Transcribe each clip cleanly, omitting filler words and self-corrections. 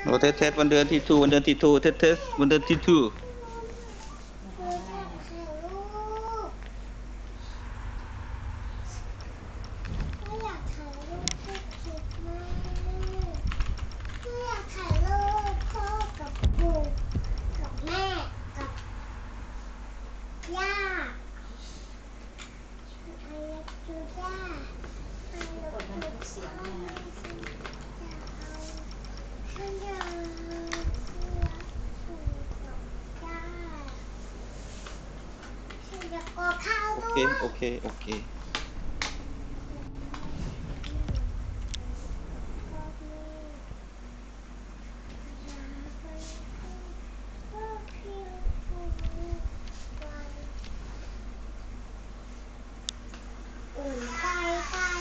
โอ้เทสวันเดือนที่ทูวันเดือนที่ทูเทสวันเดือนที่ทูโอเค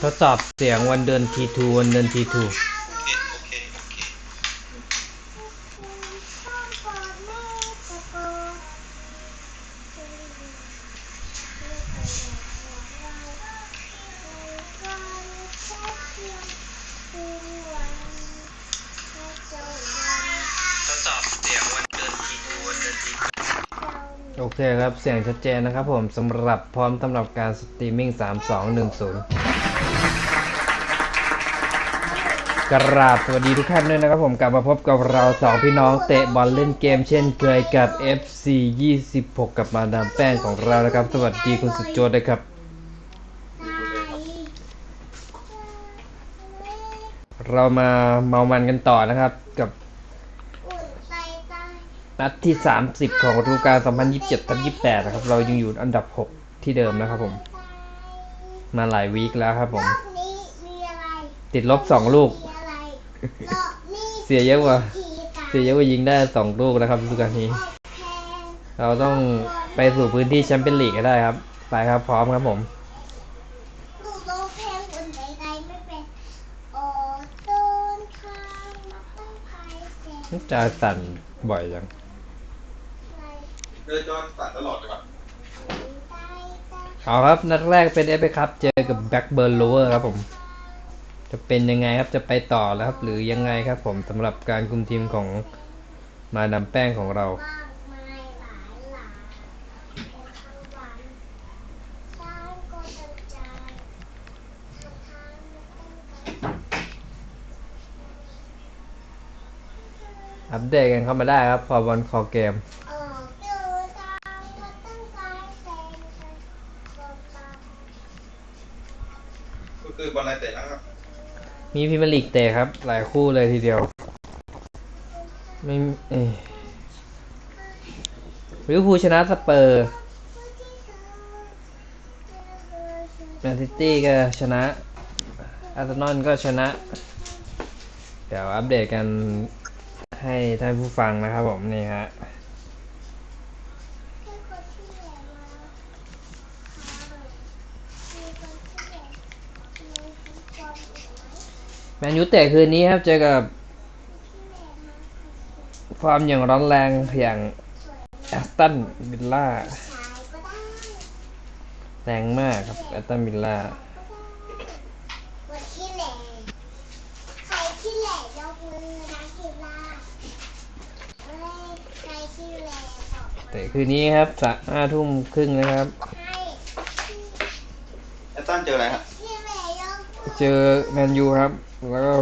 ทดสอบเสียงวันเดือนทีทูวันเดือนทีทูโอเคครับเสียงชัดเจนนะครับผมสำหรับพร้อมสำหรับการสตรีมมิ่ง3210กราบสวัสดีทุกท่านด้วยนะครับผมกลับมาพบกับเราสองพี่น้องเตะบอลเล่นเกมเช่นเคยกับ FC 26กับมาดามแป้งของเรานะครับสวัสดีคุณสุดโจทย์ด้วยครับเรามาเมามันกันต่อนะครับกับนัดที่30ของฤดูกาล2027-28นะครับเรายังอยู่อันดับ6ที่เดิมนะครับผมมาหลายวีคแล้วครับผมติดลบ2ลูกเสียเยอะกว่ายิงได้2ลูกนะครับฤดูกาลนี้เราต้องไปสู่พื้นที่แชมเปี้ยนลีกให้ได้ครับไปครับพร้อมครับผมจะสั่นบ่อยจังจอสั่นตลอดเลยครับเอาครับนัดแรกเป็น FA ครับเจอกับแบ็คเบิร์นโลเวอร์ครับผมจะเป็นยังไงครับจะไปต่อแล้วครับหรือยังไงครับผมสำหรับการคุมทีมของมาดามแป้งของเราอัปเดตกันเข้ามาได้ครับพอบอลคอเกมคือบอลอะไรเตะนะครับมีพรีเมียร์ลีกเตะครับหลายคู่เลยทีเดียวไม่ลิเวอร์พูลชนะสเปอร์แมนซิตี้ก็ชนะอาร์เซนอลก็ชนะเดี๋ยวอัปเดตกันให้ท่านผู้ฟังนะครับผมนี่ฮะแมนยูเตะคืนนี้ครับเจอกับความอย่างร้อนแรงอย่างแอสตันวิลล่าแรงมากครับแอสตันวิลล่าแต่คืนนี้ครับ5:30นะครับแอตตันเจออะไรครับเจอแมนยูครับแล้วก็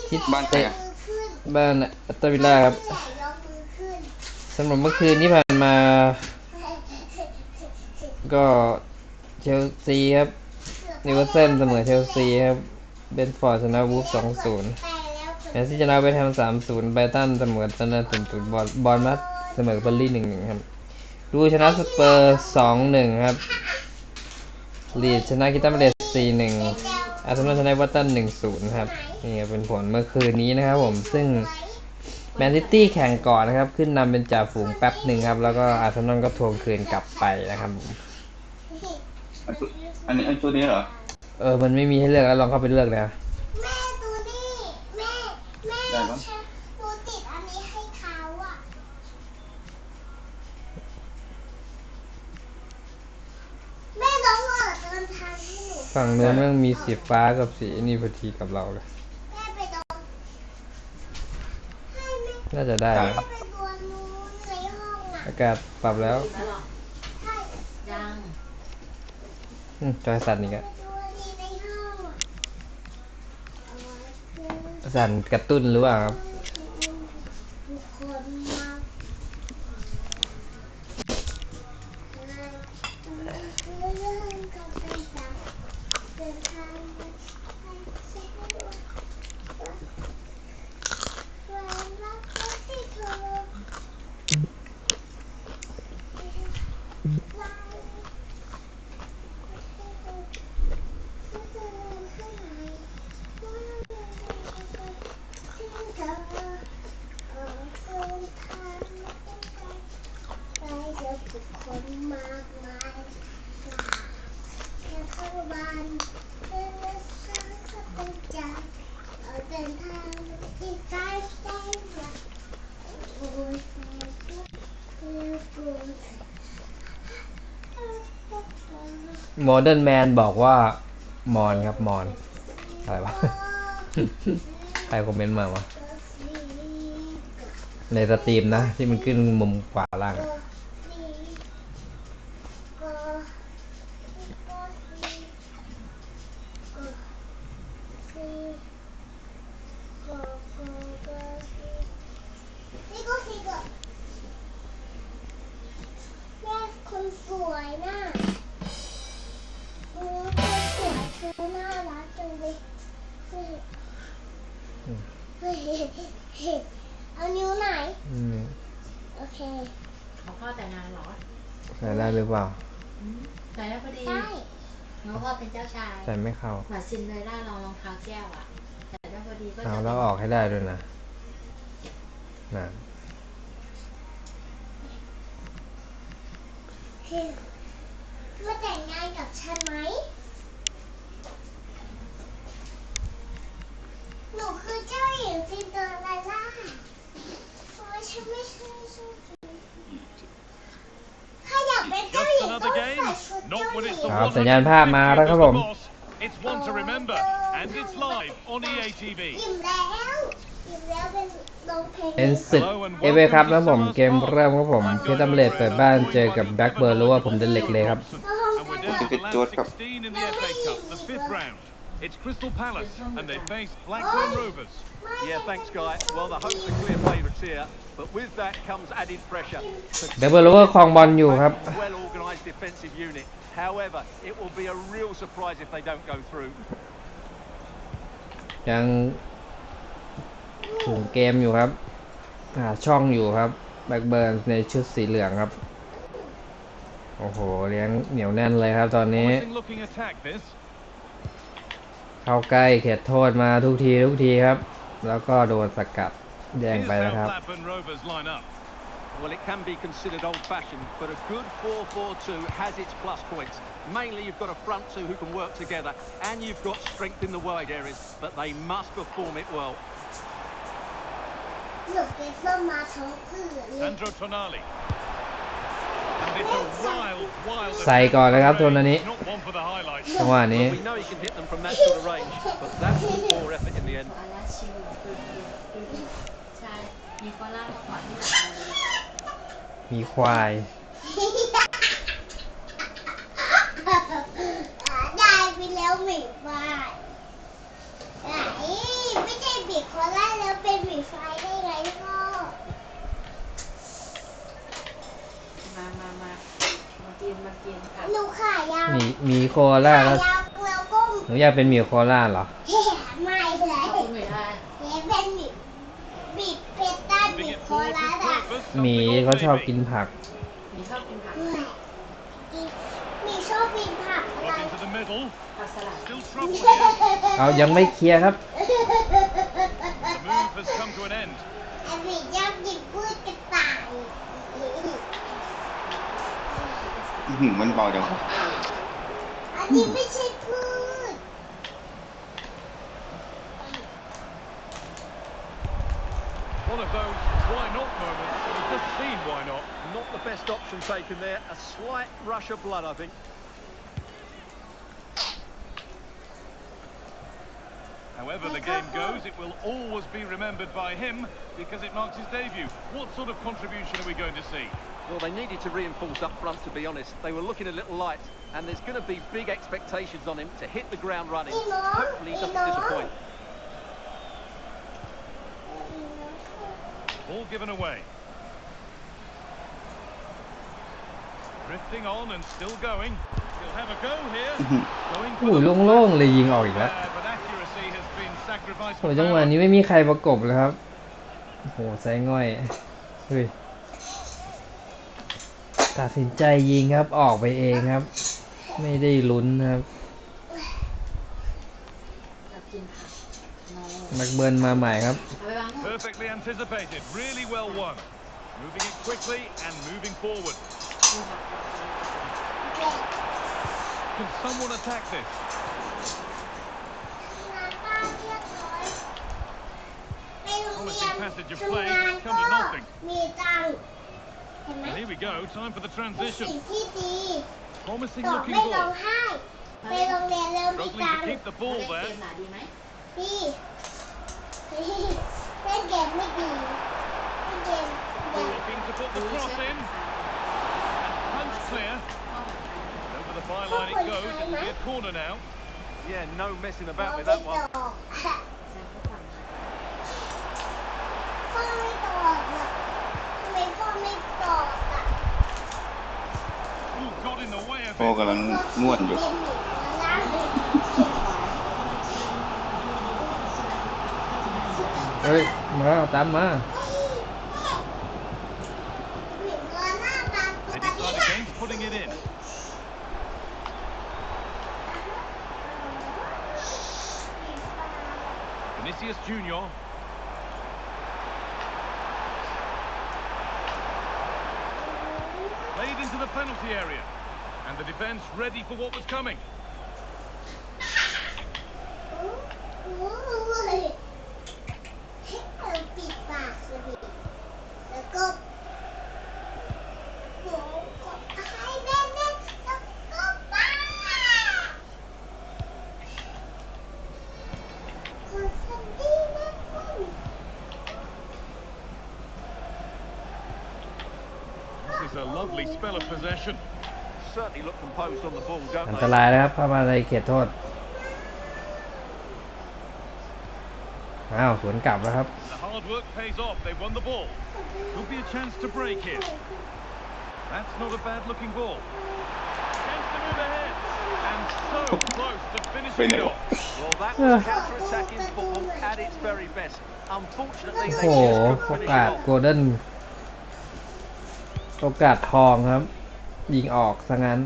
ที่บ้านใครอ่ะบ้านแอสตันวิลล่าครับสำหรับเมื่อคืนที่ผ่านมาก็เชลซีครับนิวคาสเซิลเสมอเชลซีครับเบนฟอร์ดชนะวูฟ 2-0 แมนซีชนะเวสต์แฮม 3-0 ไบรตันเสมอซันเดอร์ 0-0 บอร์นมัธเสมอเบอร์ลี่ 1-1 ครับดูชนะสเปอร์ 2-1 ครับลีดชนะคริสตัลพาเลซ 4-1 อาร์เซนอลชนะเอเวอร์ตัน 1-0 ครับนี่เป็นผลเมื่อคืนนี้นะครับผมซึ่งแมนซิตี้แข่งก่อนนะครับขึ้นนำเป็นจ่าฝูงแป๊บหนึ่งครับแล้วก็อาร์เซนอลก็ทวงคืนกลับไปนะครับอันนี้ตัวนี้เหรอมันไม่มีให้เลือกแล้วลองเข้าไปเลือกเลยแม่ดูนี่แม่ได้ปะดูติดอันนี้ให้เขาอ่ะแม่ต้องเดินทางให้หนูฝั่งเนื้อมันมีสีฟ้ากับสีนี่พอดีกับเราเลยแม่ไปตรง น่าจะได้นะ เป็นตัวนู้นในห้องอ่ะ อากาศปรับแล้ว แล้วหรอ ใช่ ยัง จอยสั่นอีก เป็ อะ นตัวนี้ในห้องอ่ะคือ สั่นกระตุ้นหรือเปล่าครับ ทุกคนมาเรื่องกับเป็นจากเดินทางมาให้เช็คให้ดูความรักที่เธอคนมากมายแค่เข้าบ้านเดินเล่นสร้างสติใจเดินทางที่ใกล้ใกล้ละโอ้ยโมเดิร์นแมนบอกว่ามอนครับมอนอะไรวะ ใครคอมเมนต์มาวะในสตรีมนะที่มันขึ้นมุมขวาล่างอะคนสวยน่ะคนสวยเธอน่ารักจังเลยเฮ้ยเอานิ้วไหนโอเค เขาพ่อแต่งงานเหรอ ใส่ได้หรือเปล่า ใส่ได้พอดี ใช่ น้องพ่อเป็นเจ้าชาย ใส่ไม่เข้า เหมือนซินเดอเรลล่ารองเท้าแก้วอ่ะใส่ได้พอดีก็ เอา จะ แล้วออกให้ได้ด้วยนะน่ะ มาแต่งงานกับฉันไหมหนูคือเจ้าหญิงซินเดอเรลล่าโอ้ยฉันไม่ใช่ถ้าอยากเป็นเจ้าหญิงต้องใส่ชุดเจ้าหญิง ครับสัญญาณภาพมาแล้วครับผม It's one to remember, and it's live on EA TV. ยิ้มแล้วเป็นลงเพลง เป็นศึกเอเวครับแล้วผมเกมเริ่มครับผมคริสตัลเลตเปิดบ้านเจอกับแบล็กเบิร์ดรู้ว่าผมจะเหล็กเลยครับ And we're down to the last 16 in the FA Cup, the fifth round. It's Crystal Palace, and they face Blackburn Rovers. Yeah, thanks, Guy. Well, the Hopes are clear favourites here, but with that comes added pressure. แบล็กเบิร์ดรู้ว่าครองบอลอยู่ครับ Well-organised defensive unit. However, it will be a real surprise if they don't go through. ยังถึงเกมอยู่ครับหาช่องอยู่ครับแบล็กเบิร์นในชุดสีเหลืองครับโอ้โหเลี้ยงเหนียวแน่นเลยครับตอนนี้ Promising looking attack, this. เข้าใกล้เขตโทษมาทุกทีครับแล้วก็โดนสกัดแย่ง Here's ไปแล้วค how รับ Blackburn Rovers line up. Well, it can be considered old-fashioned, but a good 4-4-2 has its plus points. Mainly, you've got a front two who can work together, and you've got strength in the wide areas, but they must perform it well. หนูเป็นส้มมาทั้งเพื่อนเลย Sandro Tonali. And it's a wild ใส่ก่อนเลยครับตัวนี้ not one for the highlights. จังหวะนี้ Well, we know he can hit them from that sort of range, but that's the poor effort in the end. อาราชิวใช่มีฟอล่ามาก่อนที่หลังเลย มีควาย ได้ไปแล้วหมีไฟไม่ใช่หมีโคล่าแล้วเป็นหมีไฟได้ไงพ่อ มากินค่ะ หนูขายาว มีโคอาล่าแล้ว ขายาวแล้วก็ หนูอยากเป็นหมีโคอาล่าเหรอ ไม่เลย คุณหมีอะไร เป็นหมีบิดเพชรด้านหมี Moving it โค forward ล่า with อ่ะ purpose. หมี something เขา odd ชอบ maybe. กินผัก หมีชอบกินผัก หมีชอบกินผักอะไร Drop into the middle. ผักสลัด Still trouble here. เอายังไม่เคลียร์ครับ The move has come to an end. ไอ้หมีชอบกินพืชกระต่าย มันเบาจัง อันนี้ไม่ใช่พืช One of those why not moments. We've just seen why not. Not the best option taken there. A slight rush of blood, I think. And However the game goes, it will always be remembered by him because it marks his debut. What sort of contribution are we going to see? Well, they needed to reinforce up front, to be honest. They were looking a little light, and there's going to be big expectations on him to hit the ground running. Hopefully he doesn't disappoint. Ball given away. Drifting on and still going. He'll have a go here. Going โอ้ for ย the โล่งๆเลยยิงออกอีกแล้ว but accuracy has been sacrificed โอ้ for ยจังหวะ power. นี้ไม่มีใครประกบเลยครับโอ้โหไซง่อยเฮ้ยตัดสินใจยิงครับออกไปเองครับ ไม่ได้ลุ้นครับ กับกินผักโน แม็กเบิร์นมาใหม่ครับ เอาไปวางนู่น Perfectly anticipated. Really well won. Moving it quickly and moving forward. กินผัก Can someone attack this? ไปโรงเรียนทำงานก็มีตังค์เห็นไหม And here we go. Time for the เป็น transition. สิ่งที่ดี Promising ต่อ looking ไม่ร้อง ball. ไห้ไปโรงเรียนแล้วมี Struggling ตั to งค์ keep the เอา ball เล่นเก there. มหนาดีไหม ดีเล่นเกมไม่ดีเล่นเกมแบบ Looking to put the cross in. And punch clear. พ่อแบบไหน Over the byline it goes. It will be a corner now. Yeah, no messing เรา about ไม่ with ต that อ one. ก แซมก็ฝันค่ะ พ่อไม่ตอกอ่ะทำไมพ่อไม่ตอกอ่ะ Ooh, got in the way of พ่อ it. กำลังนวดอยู่ เป็นหนูนะ เฮ้ยมาตามมา หนูหน้าตาป They กติ decide against putting it in. Vinicius Junior. Played into the penalty area. And the defence ready for what was coming. โอ้ยเราปิดปากสิแล้วก็หนูกดให้แม่แม่แล้วก็ป้าคนสันดีแม่คุณ This is a lovely spell of possession. Certainly look composed on the ball, อัน don't ต they? รายนะครับเข้ามาในเขตโทษอ้าวสวนกลับแล้วครับ The hard work pays off. They won the ball. Could be a chance to break here. That's not a bad looking ball. Chance to move ahead. And so close to finishing it off. Well, that was counter-attacking football at its very best. Unfortunately, โอ้ they โห just โอ couldn't finish กาส it off. โกลเด้นโอกาสทองครับ ยิงออกซะงั้น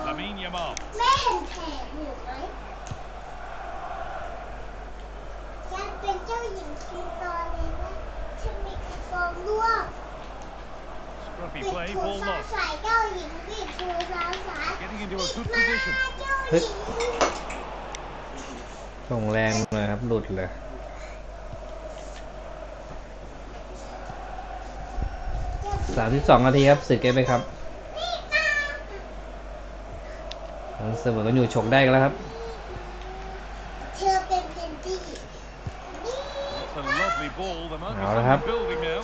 Lamine Yamal. แม่เห็นแผลหนูไหมฉันเป็นเจ้าหญิงคิงตอนเลยนะฉันมีกระโปรงร่วง Scruffy ปิด play. ชู Ball ซ้าย lost. สายเจ้าหญิงปิดชูซ้ายสาย Getting into a good มา position. เจ้าหญิง ส่งแรงเลยครับ หลุดเลย 32 นาทีครับสึกเกมไปครับมันเสมอกันอยู่ฉกได้กันแล้วครับ เธอเป็นเพนดี้ It's a lovely ball. There might be Nào đó hấp. something building now.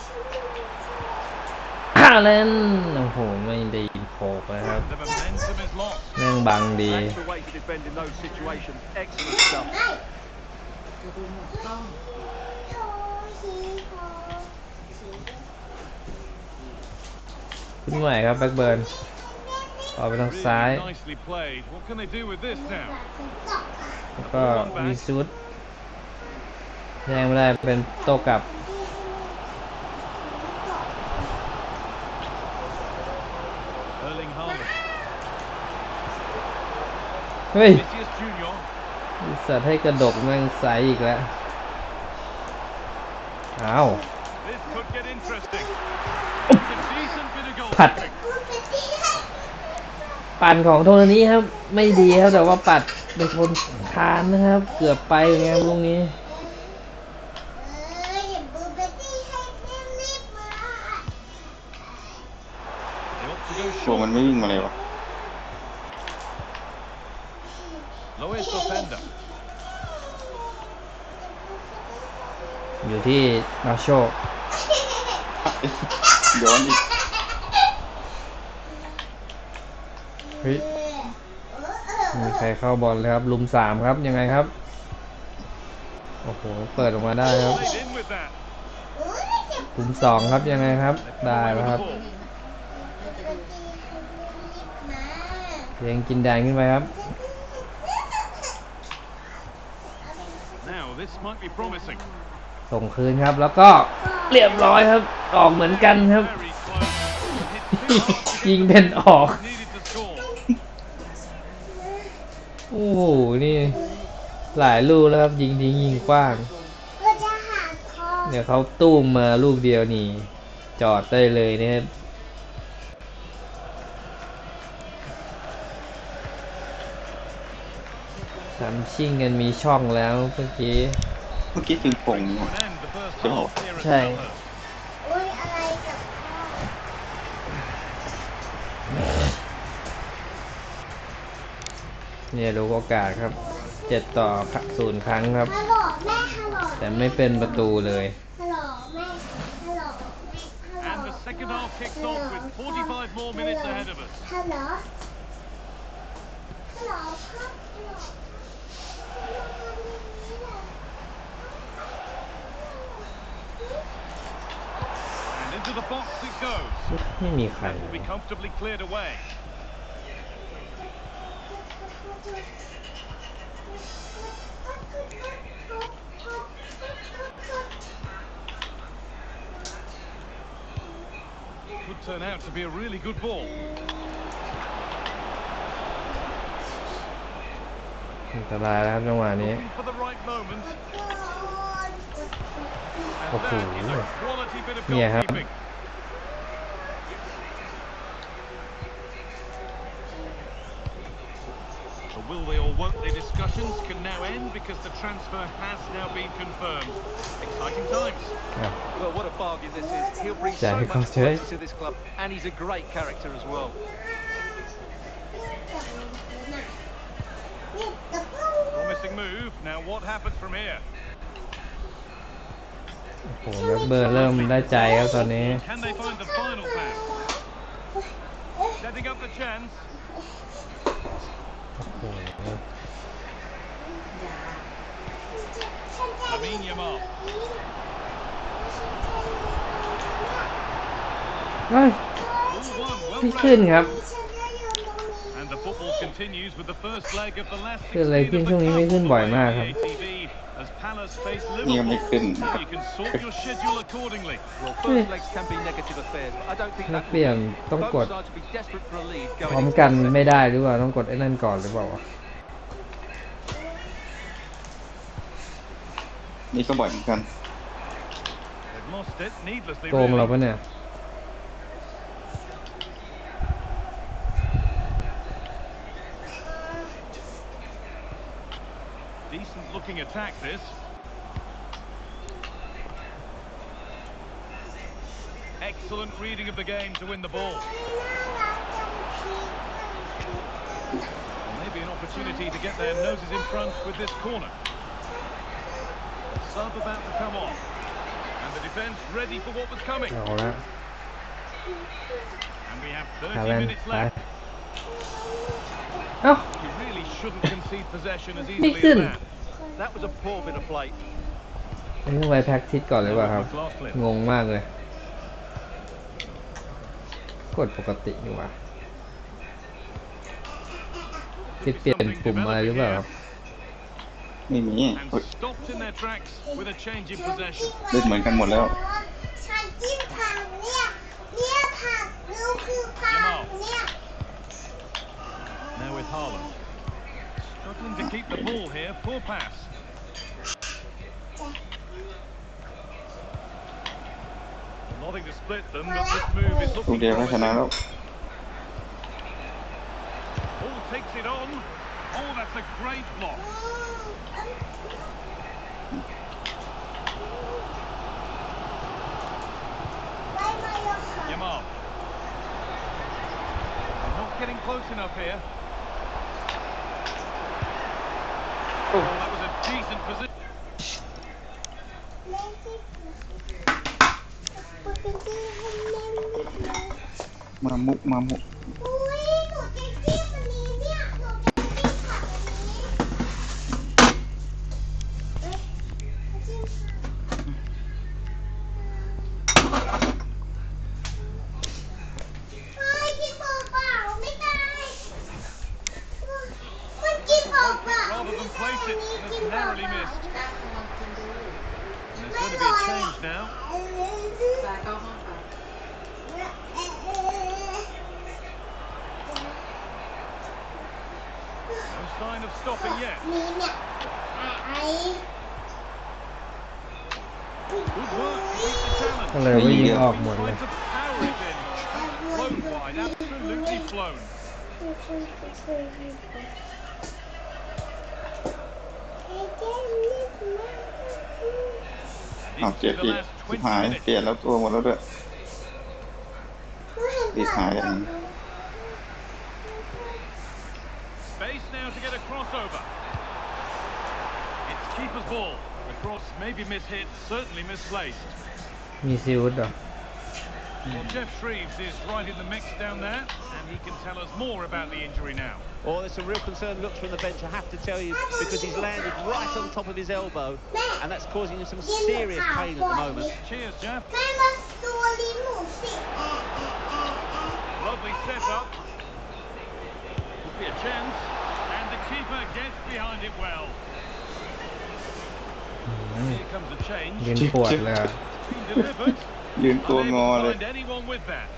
อาเลนโอ้โห ไม่ได้โผล่นะครับ The momentum is lost. แม่งบังดี That's the way to defend in those situations. Excellent stuff. ไม่ ดูหมดกล้อง โทฮีโฮ ขึ้นใหม่ครับแบ็กเบิร์นออกไปทางซ้าย Really nicely played. What can they do with this now? แล้วก็มีซูดแย่งไม่ได้เป็นโต้กลับ Erling Haaland. เฮ้ย Vinicius Junior. สัตว์ให้กระดกแม่งใสอีกแล้วอ้าว This could get interesting. It's a decent bit of goal. ผัด kicking. ปั่นของโทนี้ครับ ไม่ดีครับแต่ว่าปัดไปชนคานนะครับ เกือบไปไงลูกนี้ อย่าบูเบตี้ให้รีบมา The to go ตัวมัน short. ไม่วิ่งมาเลยวะ Lois defender. อยู่ที่นาโช ย้อนอีก เฮ้ยมีใครเข้าบอลเลยครับลุม3ครับยังไงครับโอ้โหเปิดออกมาได้ครับ Played in with that. ลุม2ครับยังไงครับได้แล้วครับยังกินแดงขึ้นไปครับ Now this might be promising. ส่งคืนครับแล้วก็เรียบร้อยครับออกเหมือนกันครับ Very close. Hit too hard to ยิง get เป็นออก needed to score. โอ้โหนี่หลายลูกแล้วครับยิงทิ้งยิงกว้าง ก็จะหาทอง เดี๋ยวเขาตุ้มมาลูกเดียวนี่จอดได้เลยเนี่ยสามชิ่งกันมีช่องแล้วเมื่อกี้ ถึงผง To an end the first Sure. half here at Okay. Selhurst. อุ้ยอะไรกับพ่อ เนี่ยรู้โอกาสครับ7-0 ครั้งครับ ฮัลโหลแม่ฮัลโหล แต่ไม่เป็นประตูเลย ฮัลโหลแม่ฮัลโหลแม่ฮัลโหล And the second half kicks off with 45 more minutes ahead of us. ฮัลโหลฮัลโหลพ่อฮัลโหล And into the box it goes. ไม่มีใคร Will be comfortably cleared away. Could turn out to be a really good ball. อันตรายแล้วครับจังหวะนี้ Looking for the right moment. โอ้โห And that is a quality bit of เนี่ยครับ goalkeeping. The will they or won't they discussions can now end because the transfer has now been confirmed. Exciting times. อ่ะ Well, what a bargain this is. He'll bring so Jack much Costa. quality to this club, and he's a great character as well. Promising move. Now what happens from here? โอ้โหแบ็คเบิร์ดเริ่มได้ใจครับตอนนี้ Can they find the final pass? Setting up the chance. โอ้โห Lamine Yamal. เฮ้ย Ball one, well ไม่ขึ้น played. ครับ And the football continues with the first leg of the last เกิดอะไร 16 ขึ้น of ช่วง the นี้ไม่ cup ขึ้น on the บ่อย way มาก on ครับ the ATV as Palace face นี่ยังไม่ Liverpool. ขึ้น You can sort your schedule accordingly. Well, first legs can be negative affairs, but I don't think ถ้า that เปลี่ยน will ต้อง be. กด Both sides will be desperate for a lead พร้อ going ม into กัน the ไม่ second. ได้หรือเปล่าต้องกดไอ้นั่นก่อนหรือเปล่าวะ นี่ก็บ่อยเหมือนกัน They've lost it needlessly. โกงเรา Really. ปะเนี่ย Decent looking attack this. Excellent reading of the game to win the ball. Maybe an opportunity to get their noses in front with this corner. Sub about to come on. And the defence ready for what was coming. เอาละ And we have ฮา 30 แลนด์ minutes ไป left. เอ้า You really shouldn't concede possession as ไม่ easily ขึ้น as that. That was a poor bit of play. อันนี้ต้องไปแพ็กทิสก่อนเลยเปล่าครับ งงมากเลย กดปกตินี่หว่าที่เปลี่ยนปุ่มอะไรหรือเปล่าครับ ไม่มี And stopped in their tracks with a change in possession. เล่นเหมือนกันหมดแล้ว ฉันกินผักเนี่ยผักดูคือผักเนี่ย Now with Haaland. Struggling to keep the ball here. Poor pass. Nothing to split them, but this move is ลูก looking เดียวก็ชนะ promising. แล้ว Oh, takes it on. Oh, that's a great block. Yamal. getting close enough here. Oh. Oh, that was a decent position. มามุกมามุก อุ้ยหนูจะจิ้มอันนี้เนี่ยหนูจะจิ้มผักอันนี้เอ้ยจิ้มผักไม่กินเปล่าๆไม่ได้มันกินเปล่าๆไม่ได้อันนี้กินเปล่าๆ And there's going to be a change now. ตาเข้าห้องค่ะ No sign of stopping yet. นี่เนี่ยไอ้ Good work to beat the challenge. ก็เลยว่ายิงออกหมดเลย Tried to power it in. Flown wide, absolutely flown. เอา And เจ็บ into อี the ก last ชิบ 20 หาย minutes. เปลี่ยนแล้วตัวหมดแล้วด้วยรีบหายกัน Space now to get a crossover. It's keeper's ball. The cross may be mishit, certainly misplaced. มีซิลด์เหรอ Well, Jeff Shreves is right in the mix down there, and he can tell us more about the injury now. Oh, there's some real concerned looks from the bench, I have to tell you, because he's landed right on top of his elbow, and that's causing him some serious pain at the moment. Cheers, Jeff. แม่มาตัวลิ้นหมูสิ Lovely setup. Could be a chance, and the keeper gets behind it well. Here comes a change. ยืนปวดเลยอะ Been delivered. ยืนตัวงอ Unable เล to ย find anyone with that.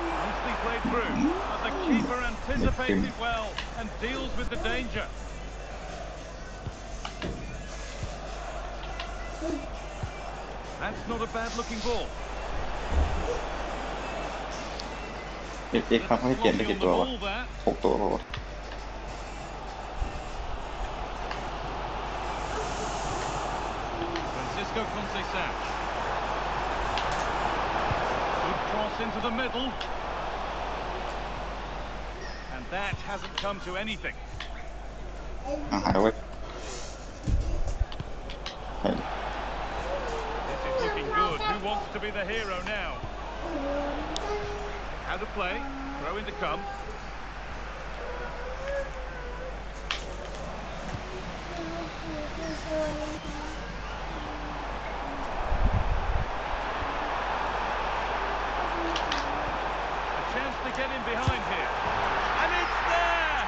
Nicely played through, but the keeper anticipates it well and deals with the danger. That's not a bad-looking ball. เด็กๆครับให้เปลี่ยนไปกี่ตัววะ Sloppy on the ball there. 6 ตัวพอ Francisco Conceição. Good cross into the middle. And that hasn't come to anything. หายไว้ไป This is looking good. Who wants to be the hero now? How to play. Throw in to come. A chance to get in behind here. And it's there!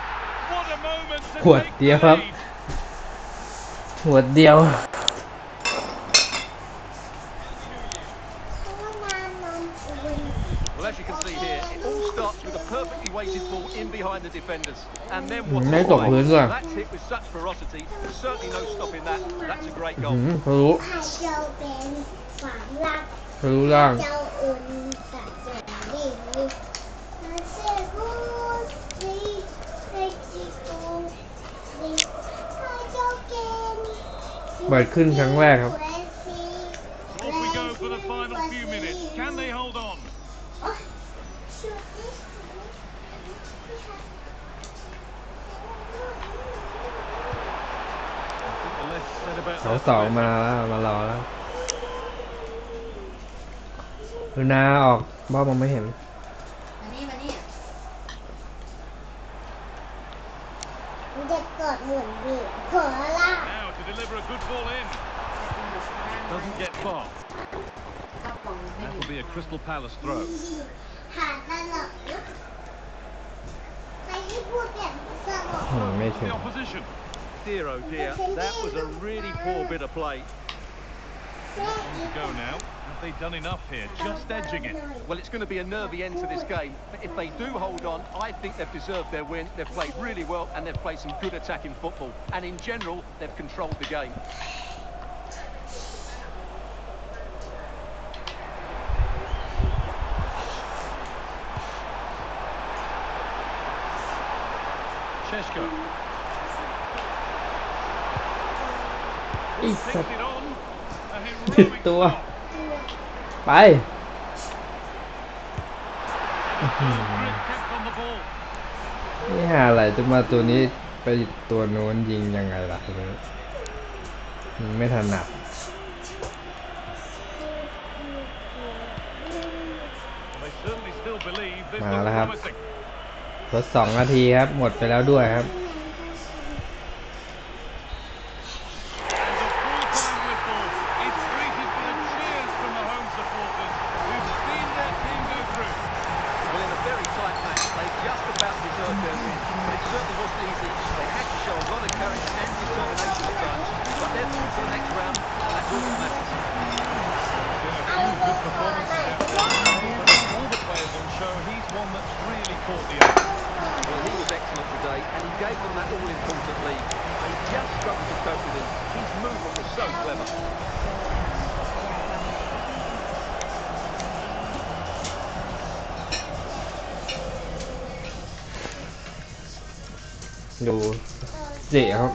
What a moment to ขวด take เดียว the ครับ lead. หัวเดียว Well, as you can see here, it all starts with a perfectly weighted ball in behind the defenders. And then what a ไม่ตก play. พื้นด้วย That's hit with such ferocity. There's certainly no stopping that. That's a great อื goal. มทะลุ ข้าเจ้าเป็นความรัก ทะลุล่าง เจ้าอุ่นกับเจ้าดีมาเซกูซีเซ็กซี่กูซีข้าเจ้าเก่ง เปิดขึ้นครั้งแรกครับ Off we go for the final few minutes. Can they hold on? เขาสองมาแล้วมารอแล้วดูนาออกบ้ามองไม่เห็น มานี่มานี่ มันจะกดหมุนบีบขอละ Now to deliver a good ball in. Doesn't get far. ข้าวกล่องไม่ That ดี will be a Crystal Palace throw. หาตลกนะใครที่พูดแบบสลบ อืมไม่ถึ The ง opposition. Dear oh dear, that was a really poor bit of play. แม่ On to go now. Have they done enough here? Just edging it. Well, it's going to be a nervy end to this game. But if they do hold on, I think they've deserved their win. They've played really well and they've played some good attacking football. And in general, they've controlled the game. Chesko. อี Takes สัตว์ it on. A ผิดตัวไป Kept on the ball. นี่หาอะไรจะมาตัวนี้ไปตัวโน้นยิงยังไงล่ะมันไม่ถนัด They certainly still believe this มา looks แล้วครับ promising. ลด2 นาทีครับ หมดไปแล้วด้วยครับ And the full-time whistle is greeted by cheers from the home supporters who've seen their team go through. Well, in a very tight match, they just about deserved their win. But it certainly wasn't easy. They had to show a lot of courage and determination at times. But they're through to the next round, and that's all that matters. Been a few good performances out there, but of all the players on show, he's one that's really caught the eye. Well, he was excellent today, and he gave them that all-important lead. They just struggled to cope with him. His movement was so clever. ดูเจ๋ครับ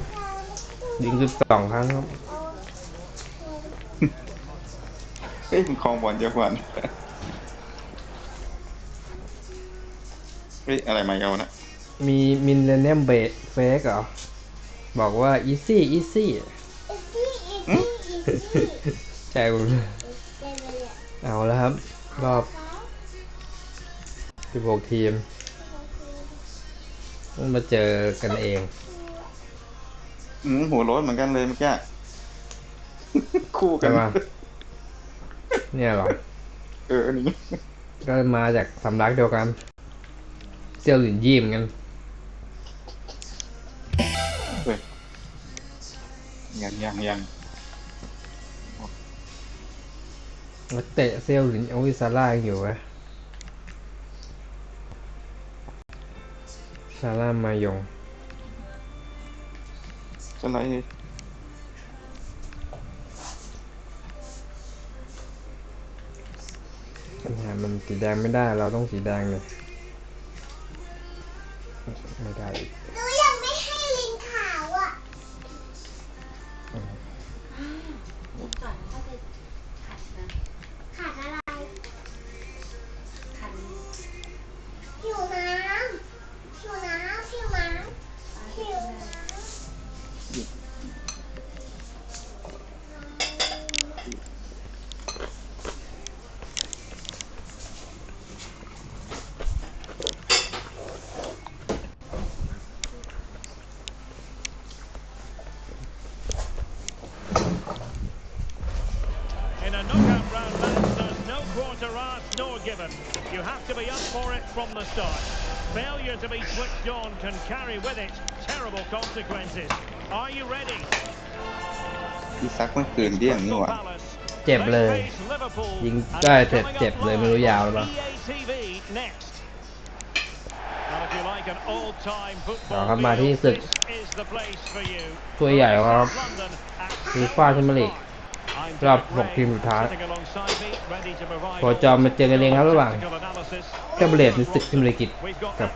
ยิง12 ครั้งครับ เฮ้ยมันคลองบอลเยอะกว่านะเฮ้ยอะไรมาเยอะนะ มีมินเลเนียมเบสเฟกเหรอ บอกว่า easy easy ใช่ผมเอาแล้วครับ รอบ 16 ทีมมันมาเจอกันเอง หัวโล้นเหมือนกันเลยเมื่อกี้ คู่กั ใช่ น ป่ะเนี่ยเหรอ อันนี้ ก็มาจากสำนักเดียวกัน เซี่ยวหลินยี่เหมือนกัน เฮ้ยยังนักเตะเซี่ยวหลินเอาวิซาร่ายังอยู่ไหมซาร่ามายง สไลด์ ปัญหามันสีแดงไม่ได้เราต้องสีแดงเลยไม่ได้อีก หนูยังไม่ให้ลิงขาวอ่ะ ก่อนถ้าไปขัดนะ ขาดอะไร ขัด หิวน้ำหิวน้ำหิวน้ำหิวน้ำ In a knockout round, lads, there's no quarter asked nor given. You have to be up for it from the start. Failure to be switched on can carry with it terrible consequences. Are you ready? ที่ซักเมื่อคืนเดี้ยงนี่หว่า เจ็บเลย ยิงได้แต่เจ็บเลยไม่รู้ยาวหรือเปล่า เอาครับมาที่ศึกถ้วยใหญ่ครับFIFA แชมเปี้ยนลีกรอบ 6 ทีมสุดท้ายโคจรมาเจอกันเองครับระหว่างแคมเบรดในศึกพรีเมียร์ลีกกับ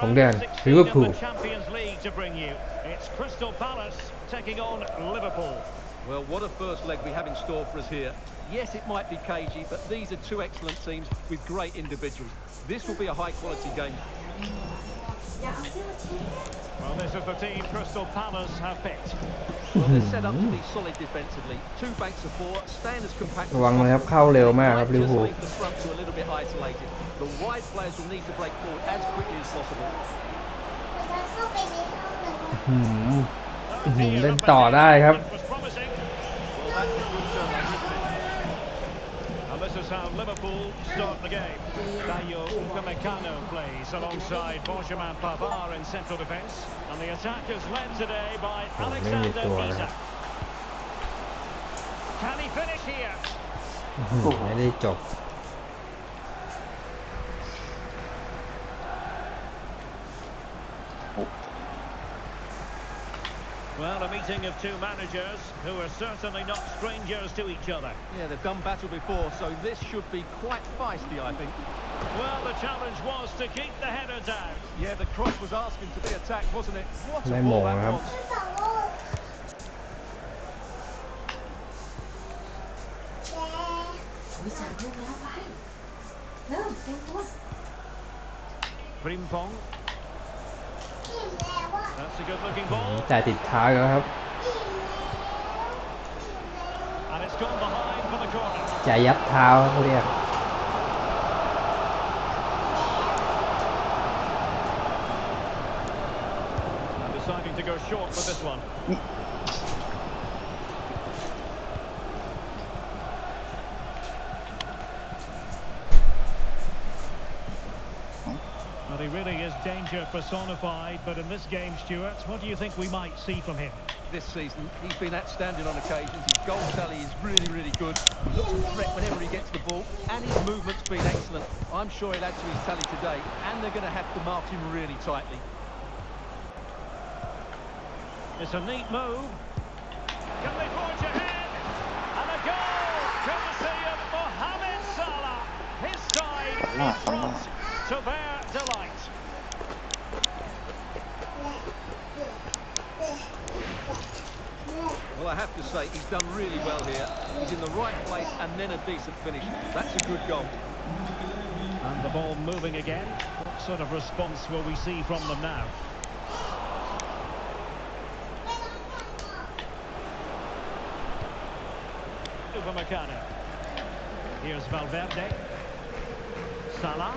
ของแดนลิเวอร์พูล Well, what a first leg we have in store for us here. Yes, it might be cagey, but these are two excellent teams with great individuals. This will be a high-quality game. Well, this is the team Crystal Palace have picked. Well, they're set up to be solid defensively. Two banks of four, stand as compact as ระวังนะครับเข้าเร็วมากครับลิเวอร์ just พูล leave the front two a little bit isolated. The wide players will need to break forward as quickly as possible. เราจะเข้าไปในห้องหนึ่ง เล่นต่อได้ครับ Well, that's a good turn, isn't it? And this is how Liverpool start the game. Dayo Upamecano plays alongside Benjamin Pavard in central defence. And the attack is led today by Alexander Isak. Can he finish here? ไม่ได้จบ Well, a meeting of two managers who are certainly not strangers to each other. Yeah, they've done battle before, so this should be quite feisty, I think. Well, the challenge was to keep the header down. Yeah, the cross was asking to be attacked, wasn't it? What a ได้ ball โมง that ครับ was. สองลูก วิสามลูกแล้วไปเริ่มเต็มตัว Frimpong. That's a good-looking ball. จ่ายติดเท้าแล้วครับ And it's gone behind for the corner. จ่ายยับเท้าเขาเรียก And deciding to go short with this one. Well, he really is danger personified, but in this game, Stuart, what do you think we might see from him? This season, he's been outstanding on occasions. His goal tally is really, really good. He looks a threat whenever he gets the ball, and his movement's been excellent. I'm sure he'll add to his tally today, and they're going to have to mark him really tightly. It's a neat move. Can they forge ahead? And a goal, courtesy of Mohamed Salah. His side is brought to their delight. Well, I have to say, he's done really well here. He's in the right place and then a decent finish. That's a good goal. And the ball moving again. What sort of response will we see from them now? Upamecano. Here's Valverde. Salah.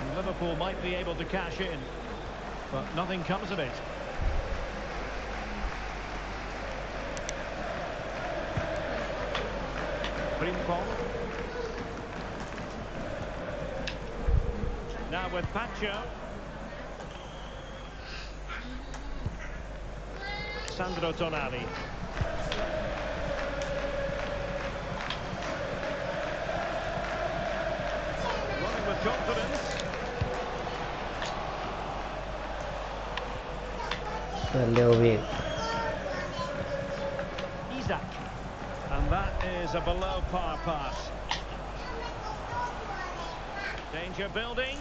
And Liverpool might be able to cash in, but nothing comes of it. Frimpong. Now with Pacho. Sandro Tonali. Running with confidence. เปิดเร็วพี่ Isaac. And that is a below par pass. Danger building.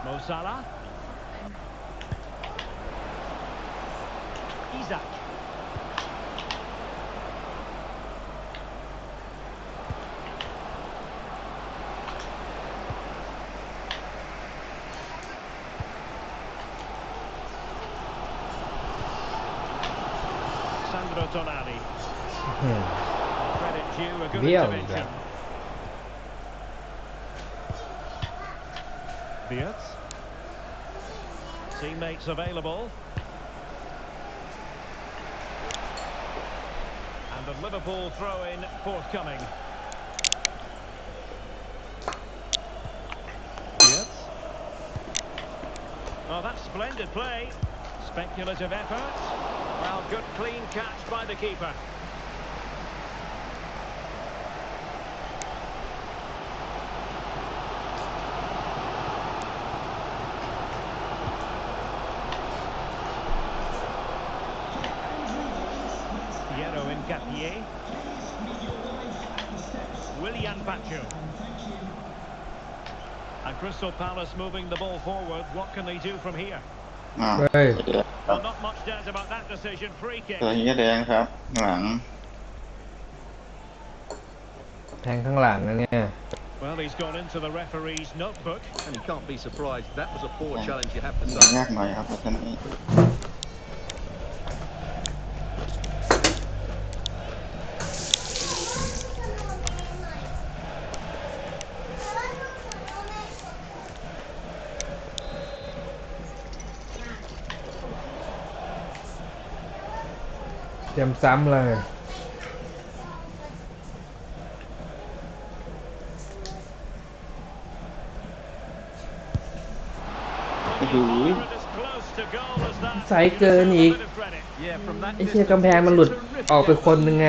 Mo Salah. Isaac. Sandro Tonali. Credit due, a good intervention. Beard. Teammates available. And the Liverpool throw-in forthcoming. Beard. Oh, that's splendid play. Speculative effort. Well, good clean catch by the keeper. Gapier. Willian Pacho. And Crystal Palace moving the ball forward. What can they do from here? เฮ้ย Well, not much doubt about that decision. Free kick. ตัวนี้แดงครับหลัง แทงข้างหลังนะเนี่ย Well, he's gone into the referee's notebook. And you can't be surprised. That was a poor challenge, you have to ย say. ากหน่อยครับเพราะฉะนั้น เตรียมซ้ำเลย โอ้โห As close to goal as that. ไซส์เกินอีก Bit of credit. Yeah, from that ไอ้เชี่ย distance, กำแพงมันหลุด terrific ออกไปคนนึงไง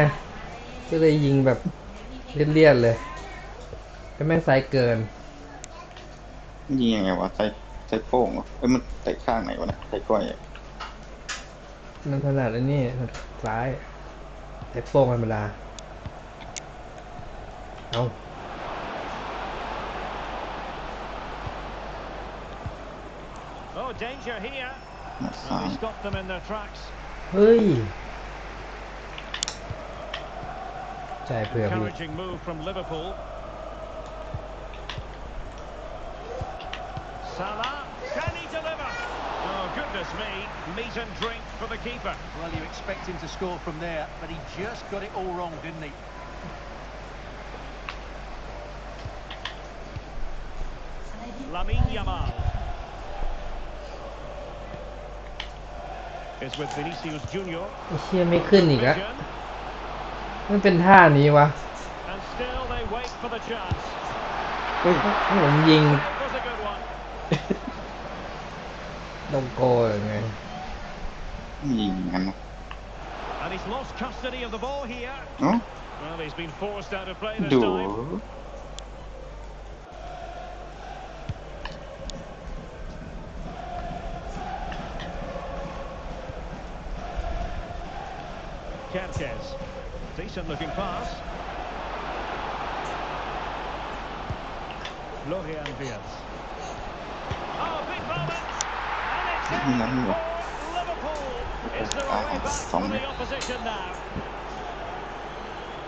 ก็เลยยิงแบบเลี่ยนๆเลยแต่แม่งไซส์เกิน ยิงยังไงวะใส่โป้งวะมันใส่ข้างไหนวะนะใส่ก้อยอะ มันถนัดอันนี้ซ้ายแต่โป้งธรรมดา เอา Oh, danger here. หน้าซ้าย He stopped them in their tracks. เฮ้ยใจเผื่อพี่ Encouraging move from Liverpool. Salah, can he deliver? Oh, goodness me. Meat and drink for the keeper. Well, you expect him to score from there, but he just got it all wrong, didn't he? Lamine Yamal. It's with Vinicius Junior. ไอ้เชี่ยไม่ขึ้นอีกอะ Vision. มันเป็นท่านี้วะ And still they wait for the chance. เฮ้ย ผมยิง It was a good one. ต้องโกหรือไง ยิงงั้นนะ And he's lost custody of the ball here. เนาะ Well, he's been forced out of play this ดู time. Kerkez. Decent looking pass. Lorian Diaz. Oh, big moment. And it's in for Liverpool. Is there a way back for the opposition now?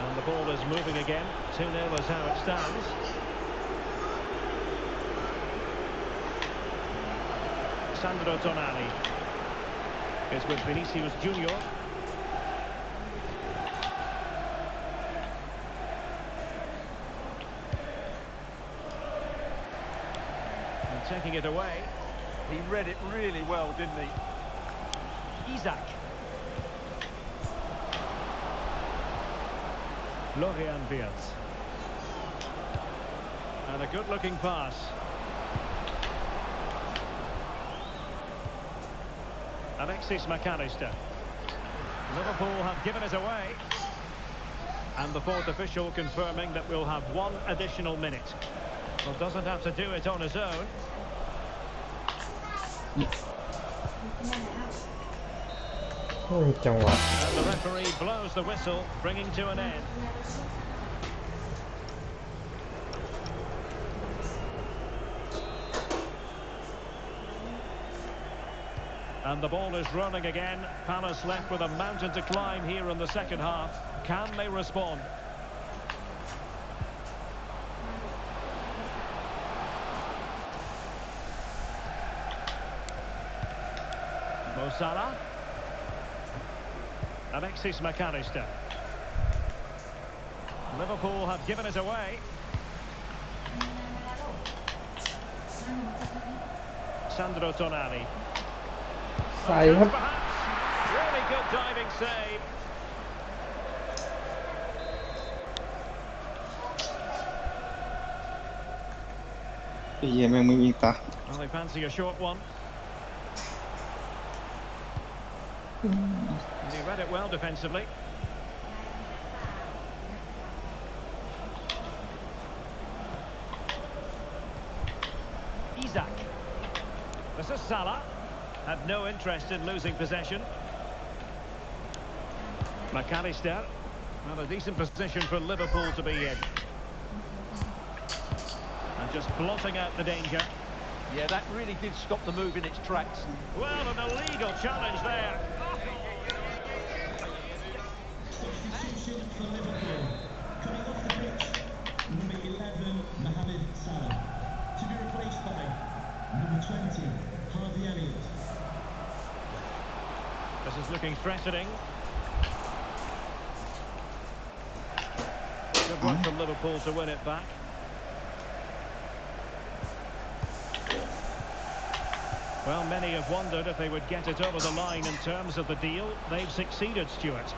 And the ball is moving again. 2-0 is how it stands. Sandro Tonali is with Vinicius Junior. And taking it away, He read it really well, didn't he? Isaac. Lorian Diaz. And a good-looking pass. Alexis McAllister. Liverpool have given it away. And the fourth official confirming that we'll have one additional minute. Well, doesn't have to do it on his own. โอ้ยจังหวะ And the referee blows the whistle, bringing to an end. And the ball is rolling again. Palace left with a mountain to climb here in the second half. Can they respond? Mo Salah. Alexis McAllister. Liverpool have given it away. Sandro Tonali. ใส่ครับ Perhaps. Really good diving save.ไอ้เหี้ยแม่งไม่วิ่งตาม Well, they fancy a short one. And he read it well defensively. Isaac. This is Salah. Had no interest in losing possession. McAllister. Well, a decent position for Liverpool to be in. And just blotting out the danger. Yeah, that really did stop the move in its tracks. Well, an illegal challenge there. Number 11, Mohamed Salah. To be replaced by number 20, Harvey Elliott. This is looking threatening. Good work from Liverpool to win it back. Well, many have wondered if they would get it over the line in terms of the deal. They've succeeded, Stuart.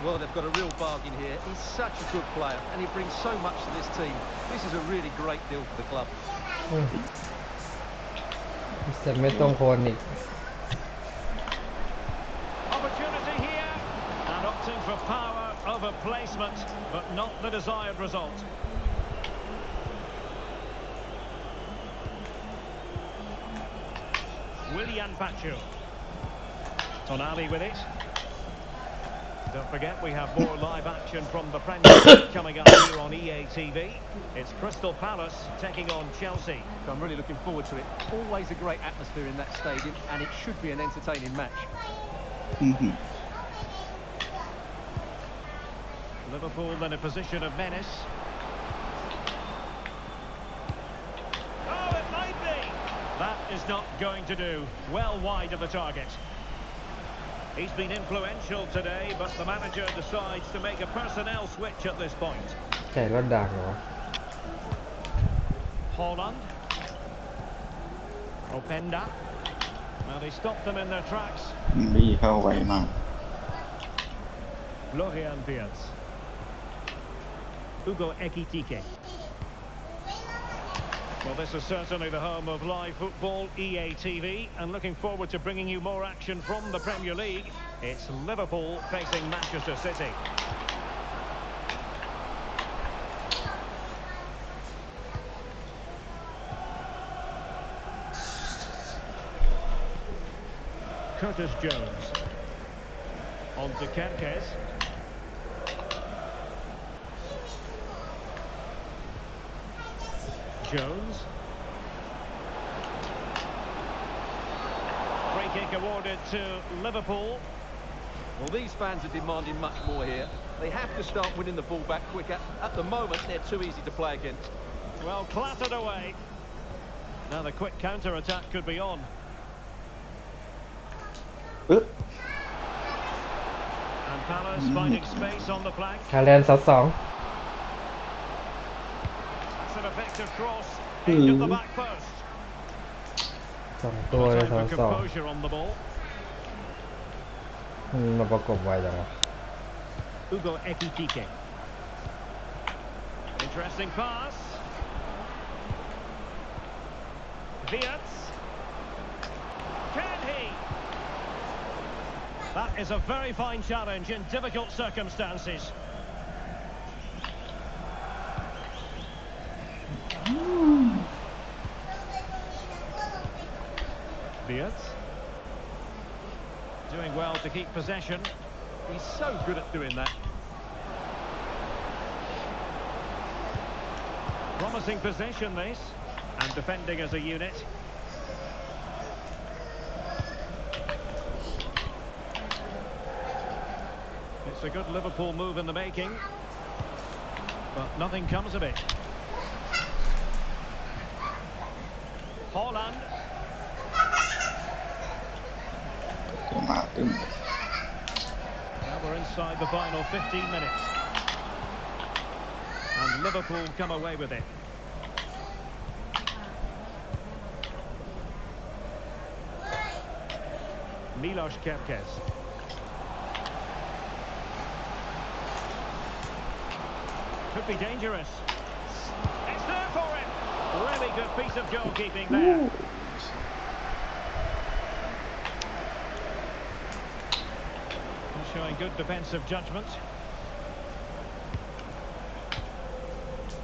Well, they've got a real bargain here. He's such a good player, and he brings so much to this team. This is a really great deal for the club. แต่ไม่ต้องโคนอีก Opportunity here, and opting for power over placement, but not the desired result. Willian Pacho. Tonali with it. Don't forget, we have more live action from the Premier League coming up here on EA TV. It's Crystal Palace taking on Chelsea. I'm really looking forward to it. Always a great atmosphere in that stadium, and it should be an entertaining match. Liverpool in a position of menace. Oh, it might be! That is not going to do. Well wide of the target. He's been influential today, but the manager decides to make a personnel switch at this point. ใช่รถดักเหรอ Holland. Openda. Now they stopped them in their tracks. บี้เข้าไวมาก Florian Wirtz. Hugo Ekitike. Well, this is certainly the home of live football, EA TV, and looking forward to bringing you more action from the Premier League. It's Liverpool facing Manchester City. Curtis Jones. On to Kerkez. Jones. Free kick awarded to Liverpool. Well, these fans are demanding much more here. They have to start winning the ball back quicker. At the moment, they're too easy to play against. Well, clattered away. Now the quick counter-attack could be on. ปึ๊บ And Palace finding space on the flank. คาแลนด์2-2 That's an effective cross. Edge of the back post. 2 ตัวเลย Time for 2-2 composure on the ball. มาประกบไวจังวะ Hugo Ekitike. Interesting pass. Wirtz. Can he? That is a very fine challenge in difficult circumstances. Wirtz. Doing well to keep possession. He's so good at doing that. Promising possession this, and defending as a unit. It's a good Liverpool move in the making, but nothing comes of it. Holland. เดี๋ยวมาตึ้ม Now we're inside the final 15 minutes. And Liverpool come away with it. Milos Kerkez. Could be dangerous. It's there for him. Really good piece of goalkeeping there. He's showing good defensive judgment.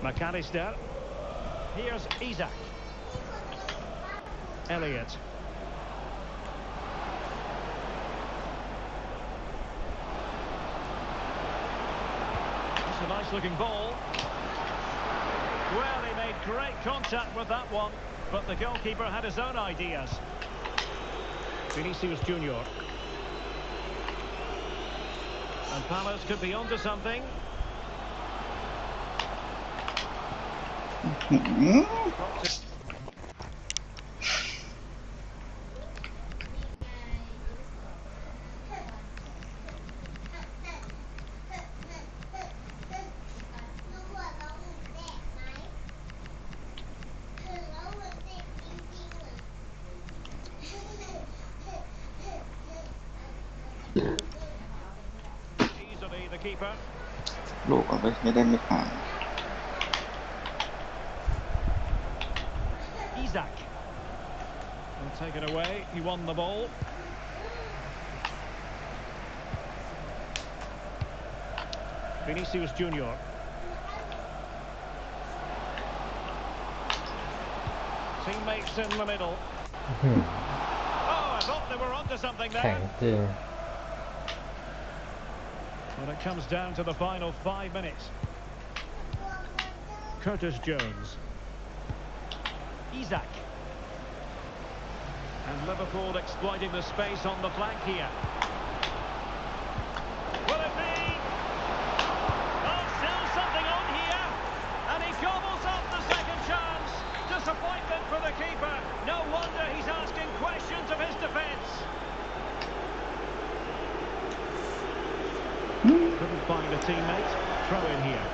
McAllister. Here's Isaac. Elliott. It's a nice looking ball. Well, he made great contact with that one, but the goalkeeper had his own ideas. Vinicius Junior. And Palace could be onto something. ลูกเอาไปไม่ได้ไม่ผ่าน Isaac. Well, taken away. He won the ball. Vinicius Junior. Teammates in the middle. Oh, I thought they were onto something แข็ง there. จริง Well, it comes down to the final 5 minutes. Curtis Jones. Isak. And Liverpool exploiting the space on the flank here. Will it be? Oh, still something on here. And he gobbles up the second chance. Disappointment for the keeper. No wonder he's asking questions of his defence. Couldn't find a teammate. Throw in here.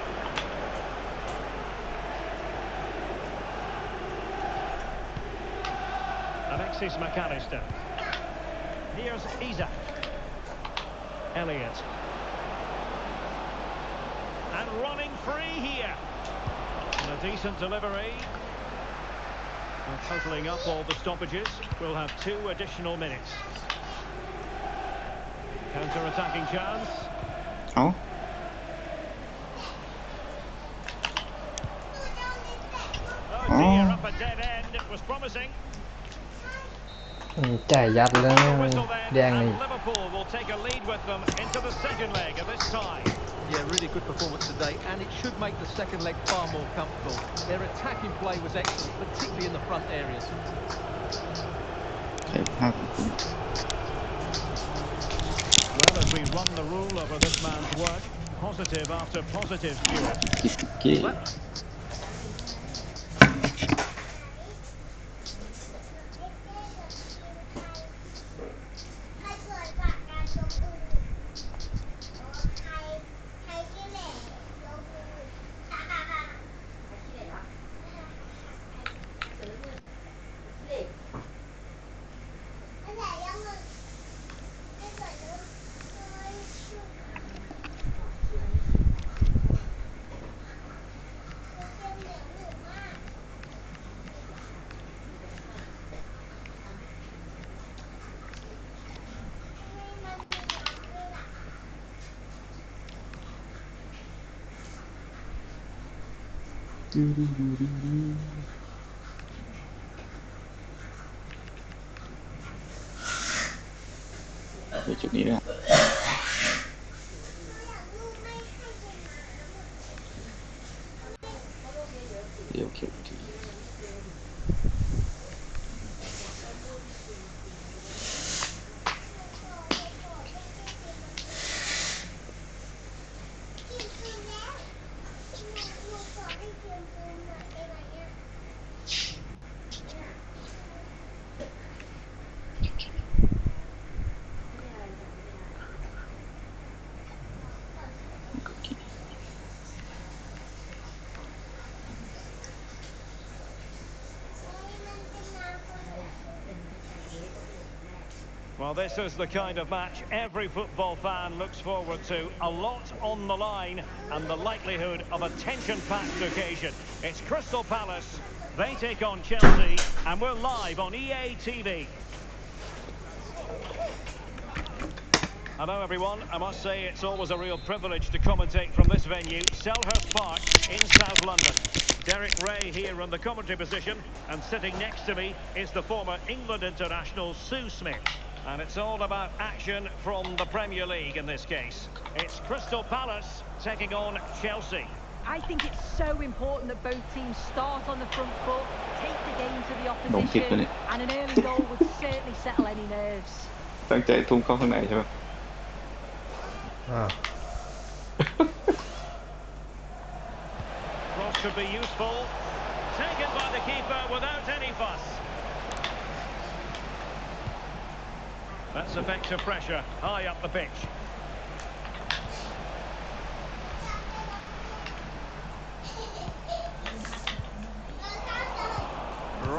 Alexis McAllister. Here's Isak. Elliott. And running free here. And a decent delivery. And totalling up all the stoppages, we'll have 2 additional minutes. Counter-attacking chance. เอ้า Oh dear, up a dead end. It was promising. จ่ายยัดแล้ว Whistle แด then, ง and อีก Liverpool will take a lead with them into the second leg of this tie. Yeah, really good performance today, and it should make the second leg far more comfortable. Their attacking play was excellent, particularly in the front areas. ใช้ภาพคุณ Well, as we run the rule over this man's work, positive after positive, Stuart. กิกกี้ ใครเกิดจากการยกมือใครที่แหล่ยกมือฮ่าฮ่าฮ่านั่นแหละยังมันไม่เกิดเลยชุดเกมเหนียวหนึบมากทำไมมันมีน้ำด้วยล่ะ ไปจุดนี้แล้วเดี๋ยวเข็มที Well, this is the kind of match every football fan looks forward to. A lot on the line and the likelihood of a tension-packed occasion. It's Crystal Palace. They take on Chelsea, and we're live on EA TV. Hello, everyone. I must say it's always a real privilege to commentate from this venue, Selhurst Park in South London. Derek Ray here in the commentary position, and sitting next to me is the former England international Sue Smith. And it's all about action from the Premier League in this case. It's Crystal Palace taking on Chelsea. I think it's so important that both teams start on the front foot, take the game to the Don't kick opposition, it. and an early goal would certainly settle any nerves. ตั้งใจทุ่มเข้าข้างในใช่ไหม อ้าว Cross could be useful. Taken by the keeper without any fuss. That's effective pressure high up the pitch.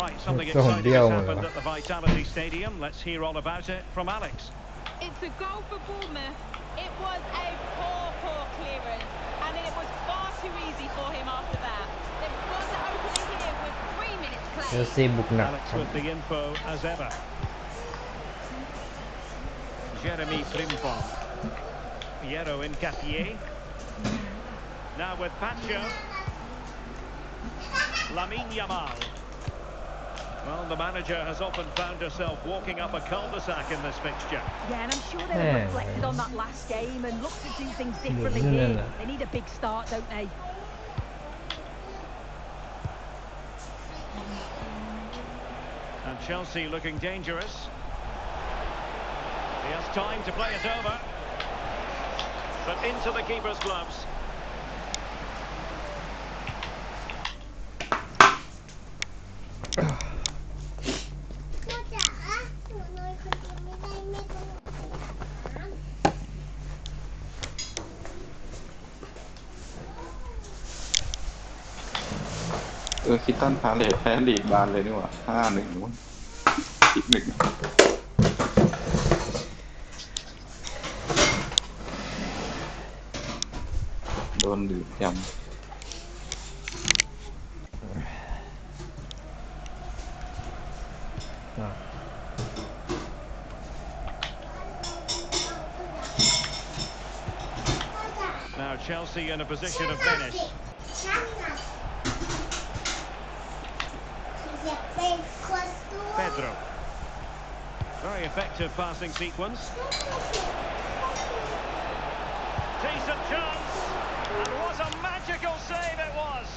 Right, something exciting has happened at the Vitality Stadium. Let's hear all about it from Alex. It's a goal for Bournemouth. It was a poor clearance, and it was far too easy for him after that. They've got to open it here with 3 minutes เชล played. ซีบุกหนัก Alex with the info as ever. Jeremy Frimpong. Piero Incapié. Now with Pacho. Lamine Yamal. Well, the manager has often found herself walking up a cul-de-sac in this fixture. Yeah, and I'm sure they have reflected on that last game and looked to do things differently here. They need a big start, don't they? And Chelsea looking dangerous. He has time to play it over. But into the keeper's gloves. พ่อจ๋าหนูนอนคนเดียวไม่ได้แม่ต้องไปอาบน้ำ คิตตันพาเลทแพ้ลีกบานเลยนี่หว่า5-1นู้นอีก1โดนดื่มยำNow Chelsea in a position of menace. Pedro. Very effective passing sequence. Decent chance. And what a magical save it was.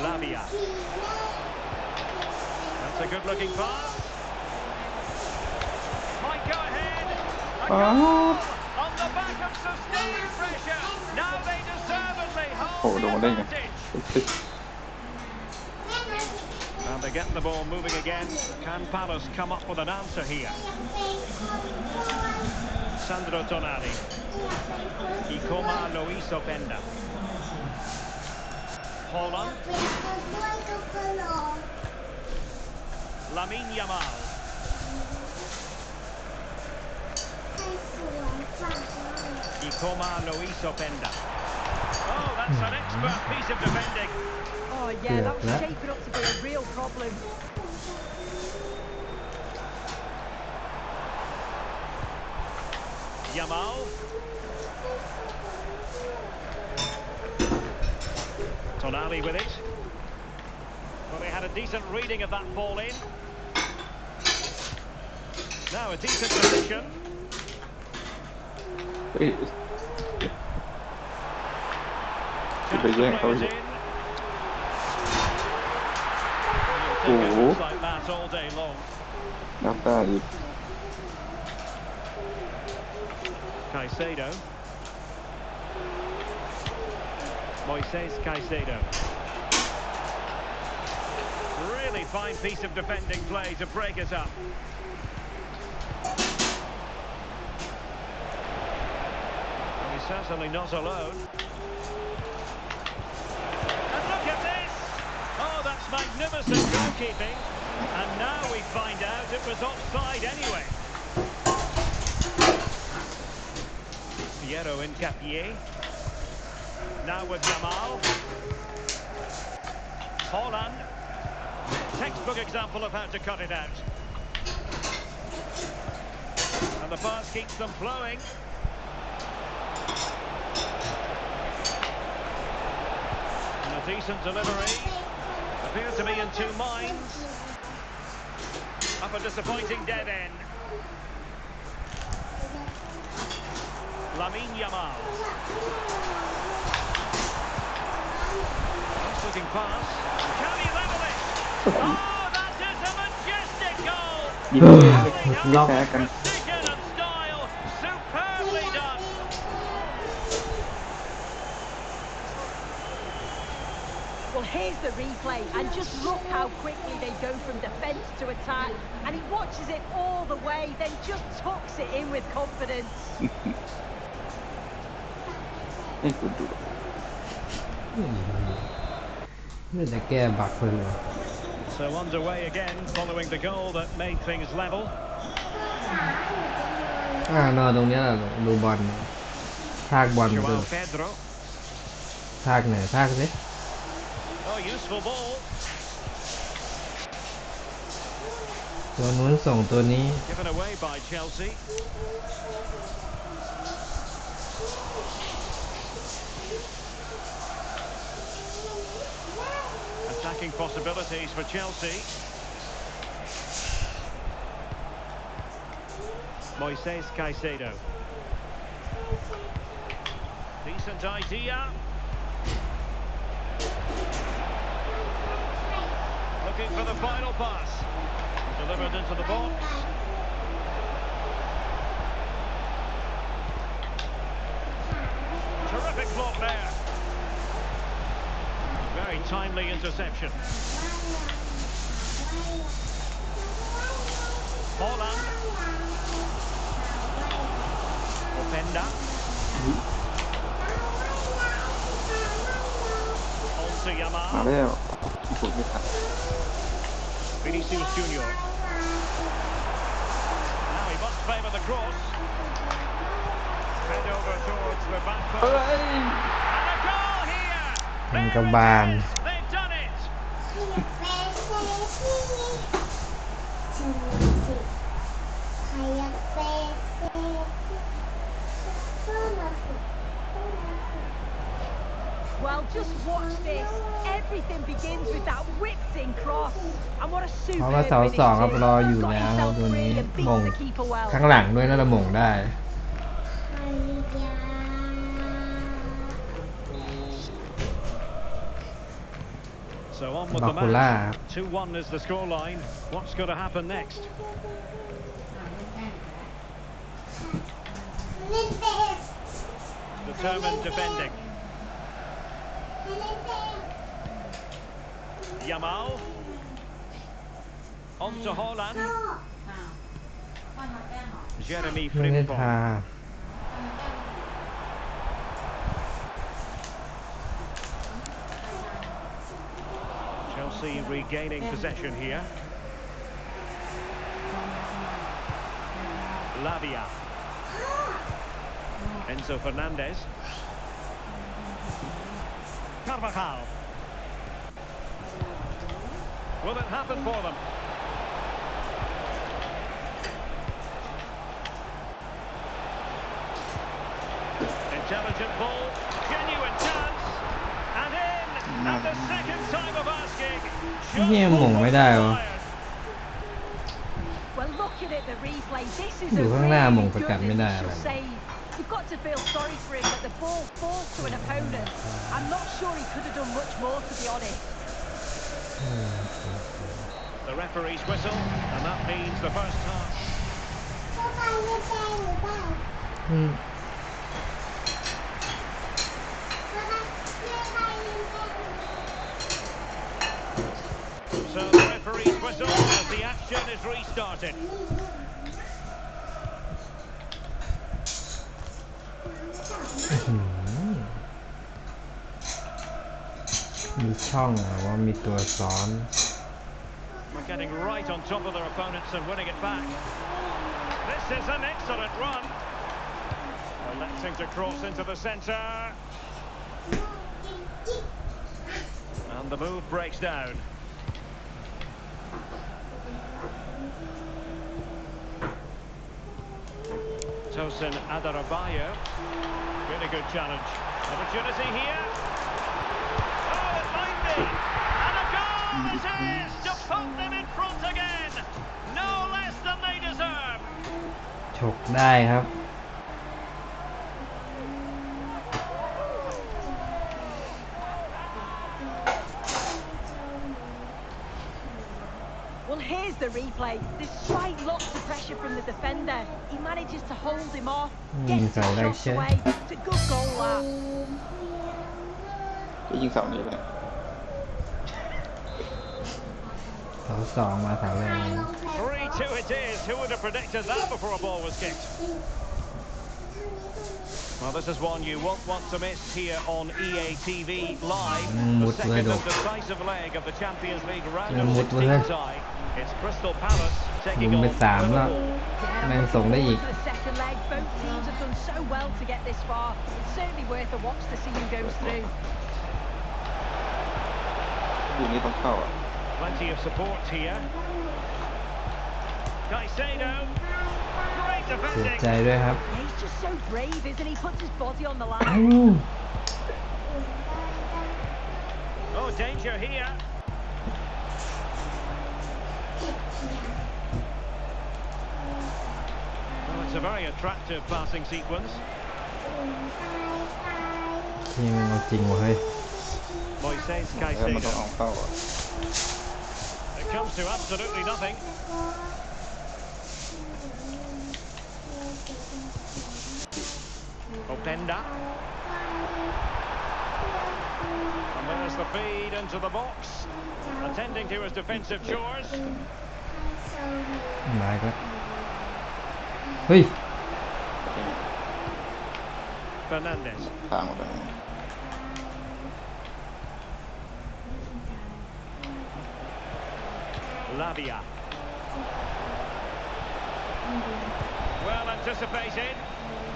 Lavia. That's a good looking pass. Might go ahead. On the back of sustained pressure. Now they deservedly hold the advantage. And they get the ball moving again. Can Palace come up with an answer here? Sandro Tonali. Ikoma Luis Openda. Holland. Lamine Yamal. Ikoma Luis Openda. Oh, that's an expert piece of defending. Oh yeah, that was shaping up to be a real problem. Yamal. Tonali with it. Well, they had a decent reading of that ball in. Now a decent position. Chance to play it in. Like that all day long. Caicedo. Moises Caicedo. Really fine piece of defending play to break it up. Well, he's certainly not alone. And look at this! Oh, that's magnificent goalkeeping. And now we find out it was offside anyway. Piero Incapié. Now with Yamal. Holland. Textbook example of how to cut it out. And the pass keeps them flowing. And a decent delivery. Appears to be in two minds. Up a disappointing dead end. Lamine Yamal. Nice looking pass. Can he level it? Oh, that is a majestic goal! Precision and style, superbly done. Well, here's the replay, and just look how quickly they go from defence to attack. And he watches it all the way, then just tucks it in with confidence. So underway again, following the goal that made things level. นอนตรงนี้แหละดูบอลทากบอลดู Pedro. ทากไหนทากสิ Oh, useful ball. ตัวนู้นส่งตัวนี้ Given away by Chelsea. attacking possibilities for Chelsea. Moises Caicedo. Decent idea. Looking for the final pass. Delivered into the box. Terrific block there. Very timely interception. Holland. Openda. On to มา Yamal. แล้วถูกไม่ทัน Vinicius Junior. Now he must favour the cross. Head over towards the back post. เฮ้ย And a goal here. มัน There กระ it บาล is. They've done it. 'Well, just watch this. Everything begins with that whipped-in cross. And what a เพราะ superb ว่าเสา finish สองครับ too. รออยู่ Got แล้วครับ himself ตัวนี้ free and หม่ง beat the keeper well. ข้างหลังด้วยแล้วเราหม่งได้ So on with the Bakula. match. 2-1 is the scoreline. What's going to happen next? Determined defending. Yamal. On to Holland. Jeremy ไม่ได้ Frimpong. ทา Chelsea regaining possession here. Lavia. Enzo Fernandez. Carvajal. Will it happen for them? Intelligent ball, genuine chance, and in at the second time of asking. เฮียหม่งไม่ได้วะ Well, looking at the replay, this is อยู่ a ข้างหน้าหม่ง really สกัด good ไม่ได้อะไร initial save. You've got to feel sorry for him that the ball falls to an opponent. I'm not sure he could have done much more, to be honest. The referee's whistle, and that means the first half. อืม So the referee's whistle as the action is restarted. มีช่องอะว่ามีตัวซ้อน We're getting right on top of their opponents and winning it back. This is an excellent run. Electing to cross into the centre. And the move breaks down. Tosin Adarabayo. Really good challenge. Opportunity here. Oh, it might be. And a goal it is to put them in front again. No less than they deserve. ฉกได้ครับ Well, here's the replay. Despite lots of pressure from the defender, he manages to hold him off, gets the shots away. It's a good goal, that. จะยิงเสานี้ไปเนี่ย เสาสองมาเสาแรก 3-2 it is. Who would have predicted that before a ball was kicked? Well, this is one you won't want to miss here on EA TV Live. The second and decisive leg of the Champions League round of 16 tie. It's Crystal Palace ห taking มุนไป on สามแล้ว Yeah, แม่งส่งได้อีก for the second leg, both teams have done so well to get this far. It's certainly worth a watch to see who goes through. ลูกนี้ต้องเข้าอ่ะ Plenty of support here. Caicedo. Great เสีย defending. ใจด้วยครับ He's just so brave, isn't he? Puts his body on the อ้า line. ว Oh, danger here. Well, it's a very attractive passing sequence. นี่มันเอาจริงวะเฮ้ย Moises มันต้อง Caicedo. เอาเข้าอ่ะ It comes to absolutely nothing. Openda. And there's the feed into the box. Attending to his defensive chores. มาอีกแล้วเฮ้ย Fernandes. ทางหมดเลย Lavia. Well anticipated.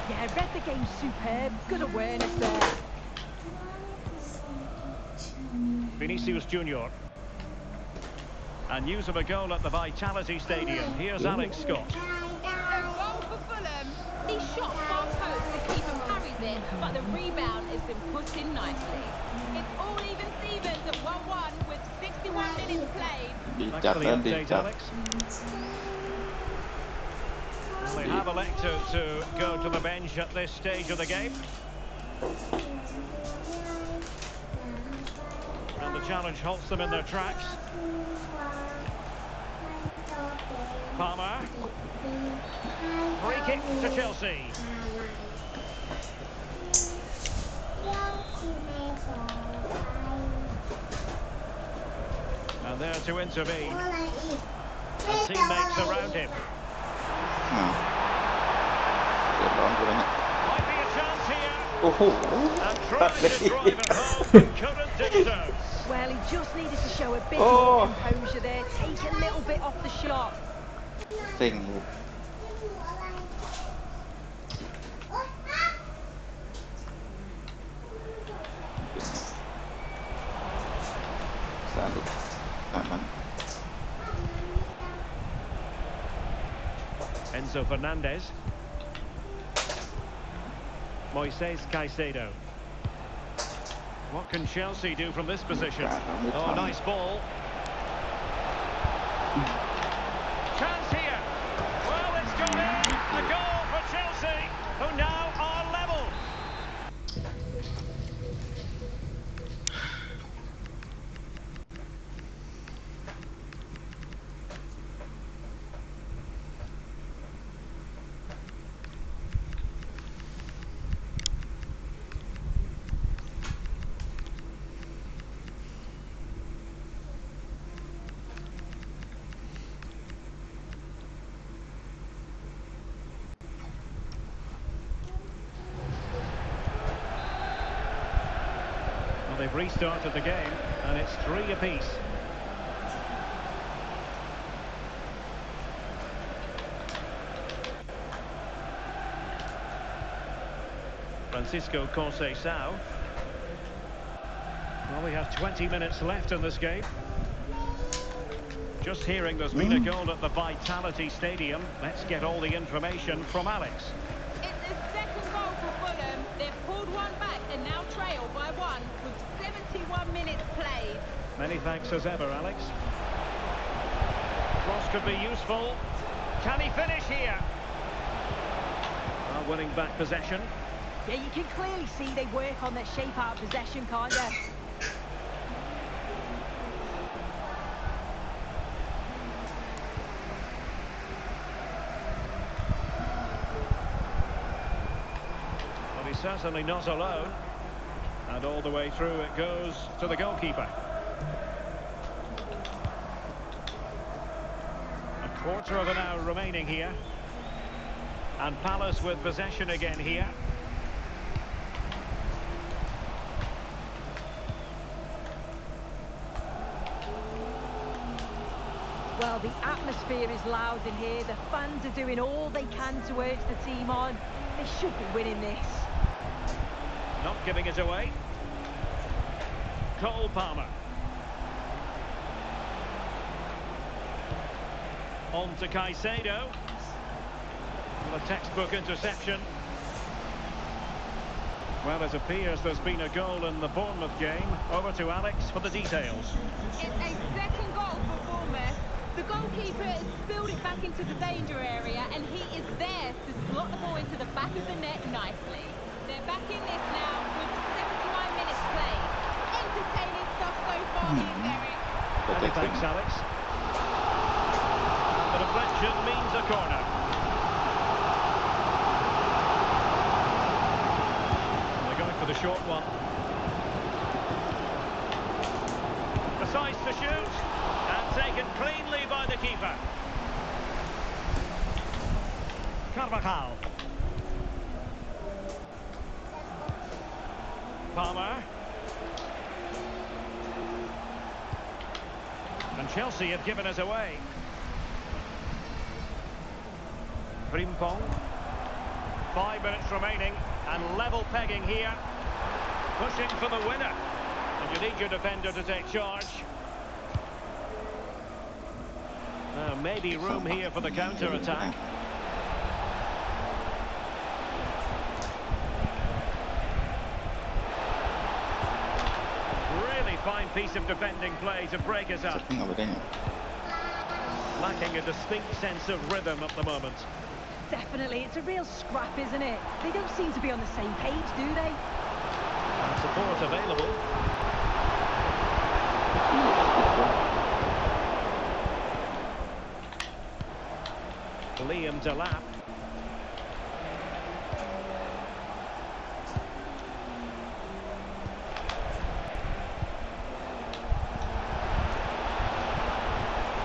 Yeah, read the game superb. Good awareness there. Vinicius Junior. And news of a goal at the Vitality Stadium. Here's Alex Scott. A goal for Fulham. He shot far post, the keeper parries it, but the rebound has been put in nicely. It's all even Stevens at 1-1 with 61 minutes played. ดี Thanks จัด for แล้ the วดี update, จัด Alex. Well, they have elected to go to the bench at this stage of the game. And the challenge halts them in their tracks. Palmer. Free kick to Chelsea. And there to intervene. And teammates around him. อ้าวเดือดร้อนกูแล้วเนี่ย Might be a chance here. โอ้โห And ตัด trying เลย to drive it home, but couldn't do so. Well, he just needed to show a bit Oh. more composure there, take a little bit off the shot. เซ็งลูกสาดุมัน Enzo Fernandez. Moises Caicedo. What can Chelsea do from this position? Oh, nice ball. Chance here. Well, it's gone in. A goal for Chelsea, who now are level. Well, they've restarted the game, and it's 3 apiece. Francisco Conceição. Well, we have 20 minutes left in this game. Just hearing there's been a goal at the Vitality Stadium. Let's get all the information from Alex. It's the second goal for Fulham. They've pulled one back and now trail by 1 with 71 minutes played. Many thanks as ever, Alex. Cross could be useful. Can he finish here? Well, winning back possession. Yeah, you can clearly see they work on their shape out of possession, can't you? Well, he's certainly not alone. And all the way through it goes to the goalkeeper. A quarter of an hour remaining here. And Palace with possession again here. Well, the atmosphere is loud in here. The fans are doing all they can to urge the team on. They should be winning this. Not giving it away. Cole Palmer. On to Caicedo. Well, a textbook interception. Well, it appears there's been a goal in the Bournemouth game. Over to Alex for the details. It's a second goal for Bournemouth. The goalkeeper has spilled it back into the danger area, and he is there to slot the ball into the back of the net nicely. They're back in this now with 79 minutes played. Entertaining stuff so far here, Derek. Many thanks, Alex. And the deflection means a corner. They're going for the short one. Decides to shoot, and taken cleanly by the keeper. Carvajal. Palmer. And Chelsea have given us away. Frimpong. 5 minutes remaining, and level pegging here. Pushing for the winner. And you need your defender to take charge. Maybe room here for the counter-attack. Really fine piece of defending play to break us up. Lacking a distinct sense of rhythm at the moment. Definitely, it's a real scrap, isn't it? They don't seem to be on the same page, do they? And support available. Liam Delap.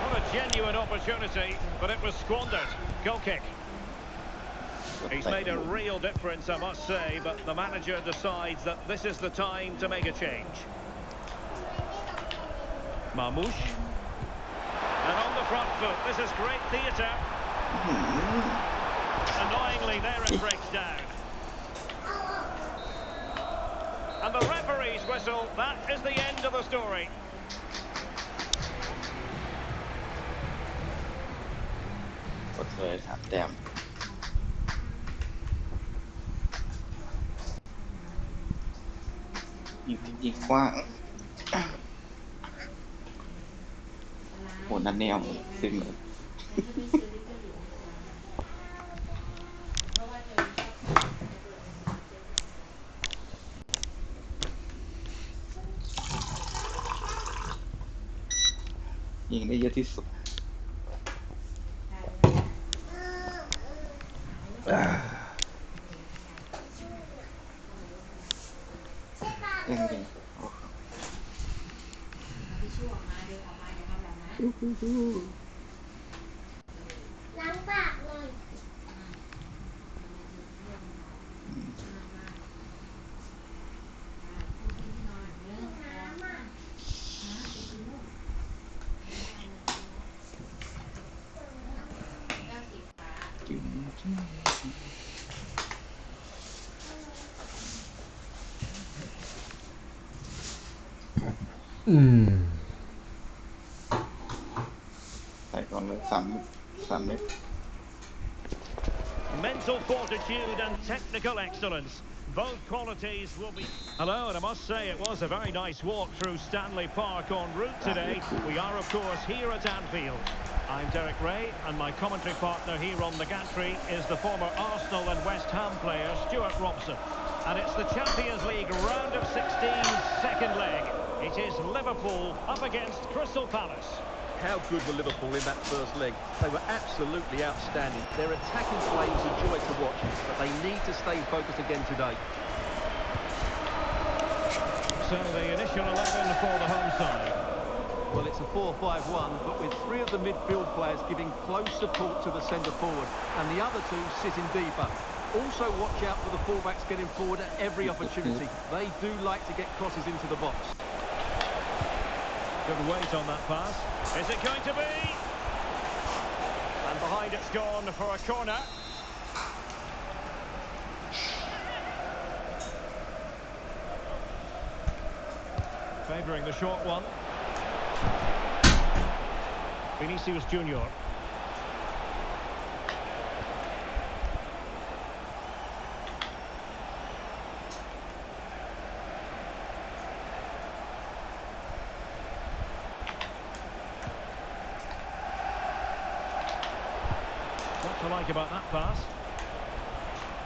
What a genuine opportunity, but it was squandered. Goal kick. He's made a real difference, I must say, but the manager decides that this is the time to make a change. Marmouche. And on the front foot, this is great theatre. Annoyingly, there it breaks down. And the referee's whistle, that is the end of the story. What's the damn?ยิงกว้างโหนั่นแนวซึมเลยยิงได้เยอะที่สุดล้างปากเลยใส่ก่อนเลย3 เม็ด Mental fortitude and technical excellence. Both qualities will be... Hello, and I must say it was a very nice walk through Stanley Park en route today. We are, of course, here at Anfield. I'm Derek Ray, and my commentary partner here on the gantry is the former Arsenal and West Ham player, Stuart Robson. And it's the Champions League round of 16's second leg. It is Liverpool up against Crystal Palace. How good were Liverpool in that first leg? They were absolutely outstanding. Their attacking play was a joy to watch, but they need to stay focused again today. So the initial 11 for the home side. Well, it's a 4-5-1, but with 3 of the midfield players giving close support to the centre forward, and the other 2 sitting deeper. Also watch out for the fullbacks getting forward at every opportunity. They do like to get crosses into the box. Good weight on that pass. Is it going to be? And behind it's gone for a corner. Favouring the short one. Vinicius Junior. like about that pass?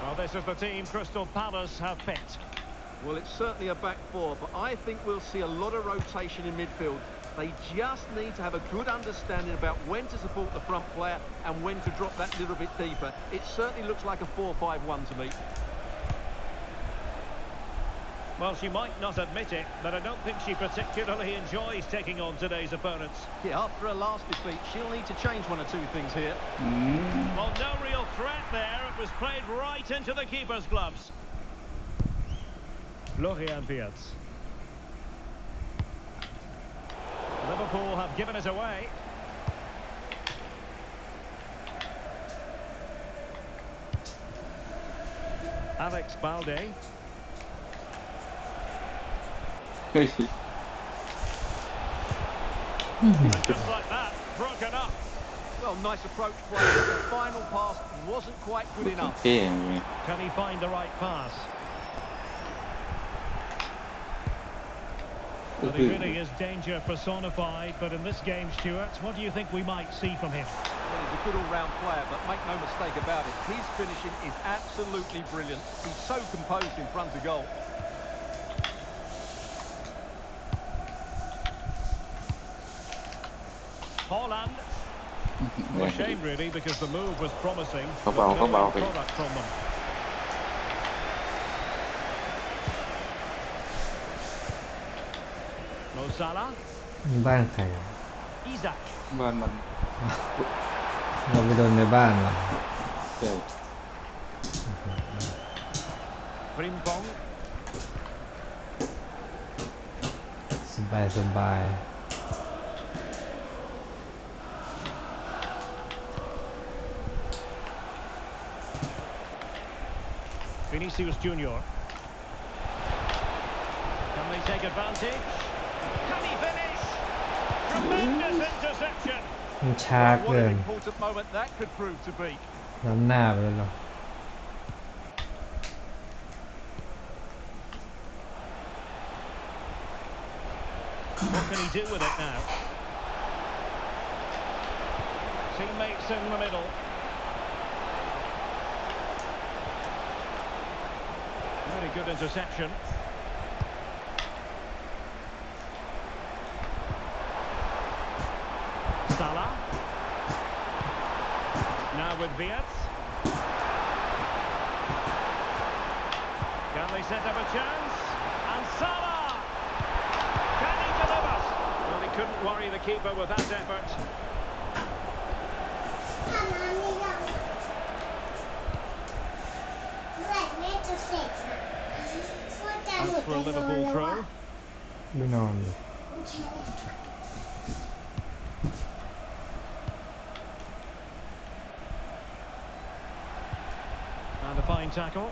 Well, this is the team Crystal Palace have picked. Well, it's certainly a back four, but I think we'll see a lot of rotation in midfield. They just need to have a good understanding about when to support the front player and when to drop that little bit deeper. It certainly looks like a 4-5-1 to me. Well, she might not admit it, but I don't think she particularly enjoys taking on today's opponents. Yeah, after her last defeat, she'll need to change one or two things here. Well, no real threat there. It was played right into the keeper's gloves. Florian Wirtz. Liverpool have given it away. Alex Balde. And just like that, broken up. Well, nice approach play, but the final pass wasn't quite good enough. Can he find the right pass? Well, he really is danger personified, but in this game, Stuart, what do you think we might see from him? Well, he's a good all-round player, but make no mistake about it, his finishing is absolutely brilliant. He's so composed in front of goal. Holland. Well, a shame, really, because the move was promising. Come but on, no real product from them. Mo Salah. บ้านใคร Isaac. บ้านมัน เราไปโดนในบ้านเหรอ เจ๋ง Frimpong. สบายสบาย Vinicius Junior. Can they take advantage? Can he finish? Tremendous interception. มันช้า What เกิ an น important moment that could prove to be. ล้ำหน้าไปแล้ว What can he do with it now? Teammates in the middle. Very good interception. Salah. Now with Wirtz. Can they set up a chance? And Salah! Can he deliver? Well, he couldn't worry the keeper with that effort. That's for a Liverpool throw. ไม่นอนเลย And a fine tackle.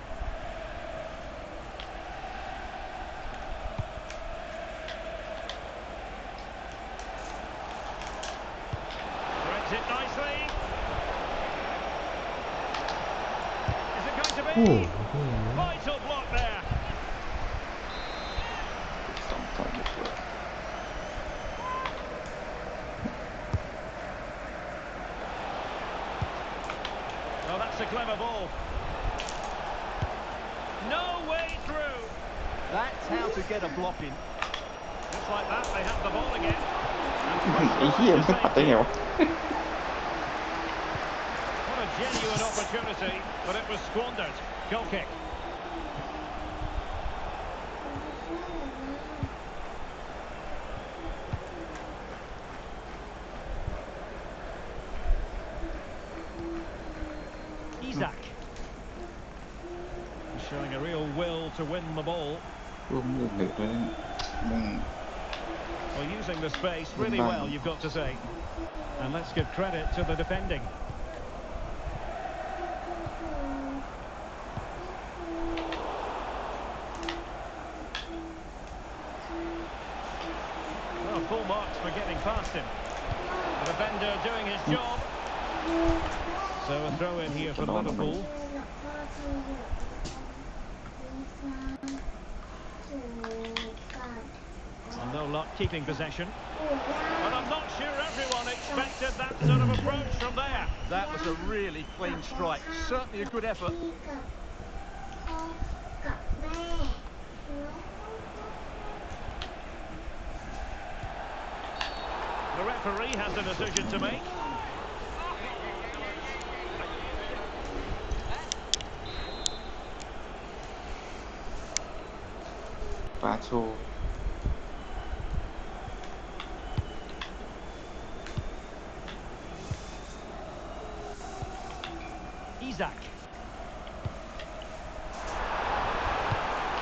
Threads it nicely. Is it going to โอ้ be? โห Vital block there. 2-2 Oh, that's a clever ball. No way through. That's how to get a block in. Just like that, they have the ball again. ไอ้เหี้ยมันปัดได้ไงวะ What a genuine opportunity, but it was squandered. Goal kick. Isaac. Showing a real will to win the ball. ร่วมมือเหลือเลยมึง Well, using the space really well, you've got to say. And let's give credit to the defending. Well, full marks for getting past him. The defender doing his job. So a throw in here for Liverpool. And no luck keeping possession. But I'm not sure everyone expected that sort of approach from there. That was a really clean strike. Certainly a good effort. The referee has a decision to make. Pacho. Isaac.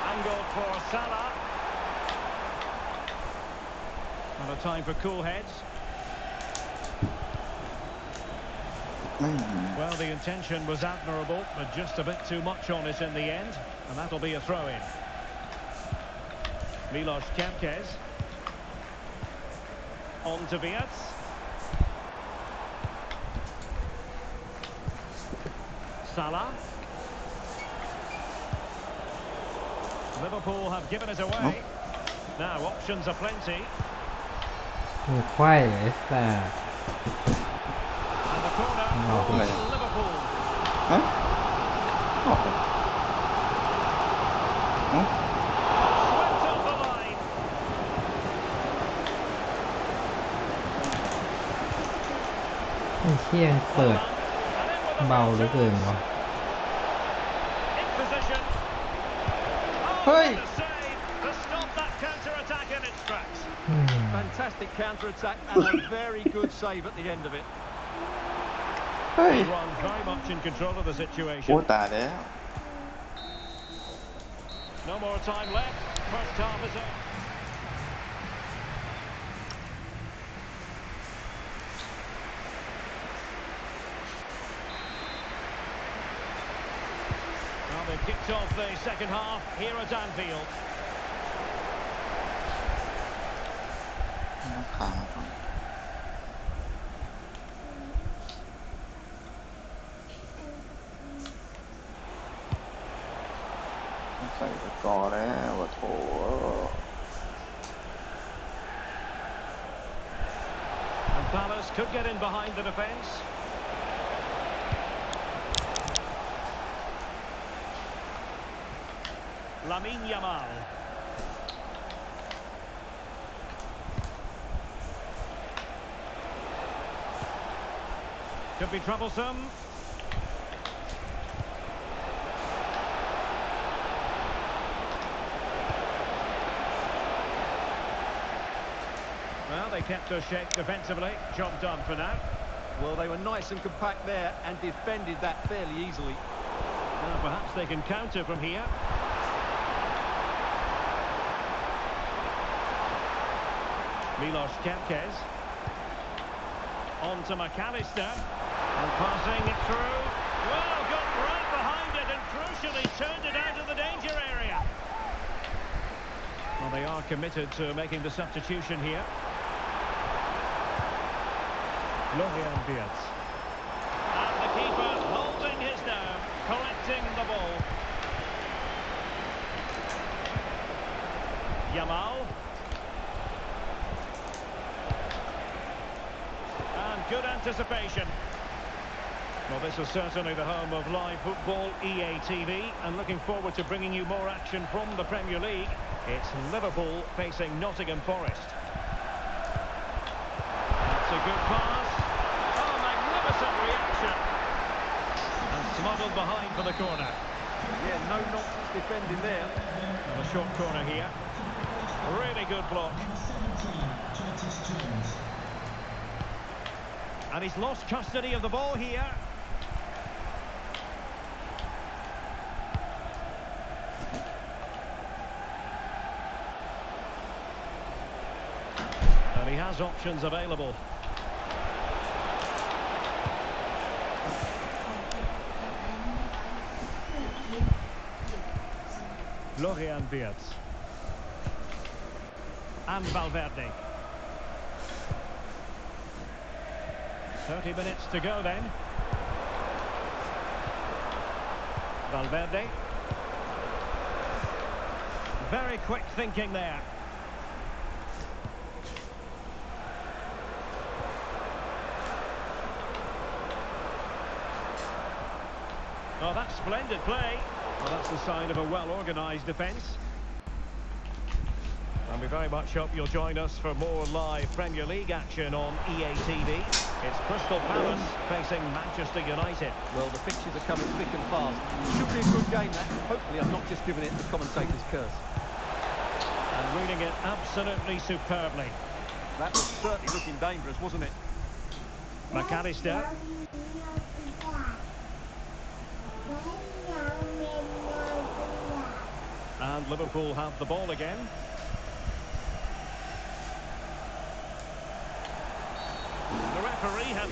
Angle for Salah. And a time for cool heads. Well, the intention was admirable, but just a bit too much on it in the end, and that'll be a throw-in. Milos Kempkes. On to Viets. Salah. Liverpool have given it away. Now options are plenty. ไขว้เลยแต่ And the corner Oh, for right. Liverpool. Huh? Oh. Huh? Swept off the line. ไอ้เชี่ยเปิด And in with a เบาเหลือเกินวะ in position. Oh, Hey. what a save to stop that counter-attack in its tracks. Fantastic counter-attack and a very good save at the end of it. Hey. One very much in control of the โอ้ situation. ตายแล้ว No more time left. First half is up. Well, they've kicked off the second half here at Anfield. ขาก่อนใส่ตะกอแล้วว่าโถ And Palace could get in behind the defence. Lamine Yamal. Could be troublesome. Well, they kept us shape defensively. Job done for now. Well, they were nice and compact there and defended that fairly easily. Now perhaps they can counter from here. Milos Kempkes. On to McAllister. And passing it through. Well, got right behind it and crucially turned it out of the danger area. Well, they are committed to making the substitution here. Florian Wirtz. And the keeper holding his nerve, collecting the ball. Yamal. And good anticipation. Well, this is certainly the home of live football, EA TV, and looking forward to bringing you more action from the Premier League. It's Liverpool facing Nottingham Forest. That's a good pass. Oh, magnificent reaction. And smuggled behind for the corner. Yeah, no nonsense defending there. And a short corner here. Really good block. And he's lost custody of the ball here. And he has options available. Florian Wirtz. And Valverde. 30 minutes to go then. Valverde. Very quick thinking there. Oh, that's splendid play. Well, that's the sign of a well-organised defence. And we very much hope you'll join us for more live Premier League action on EA TV. It's Crystal Palace facing Manchester United. Well, the pictures are coming thick and fast. Should be a good game, that. Hopefully I've not just given it the commentator's curse. And reading it absolutely superbly. That was certainly looking dangerous, wasn't it? McAllister. And Liverpool have the ball again. The referee has...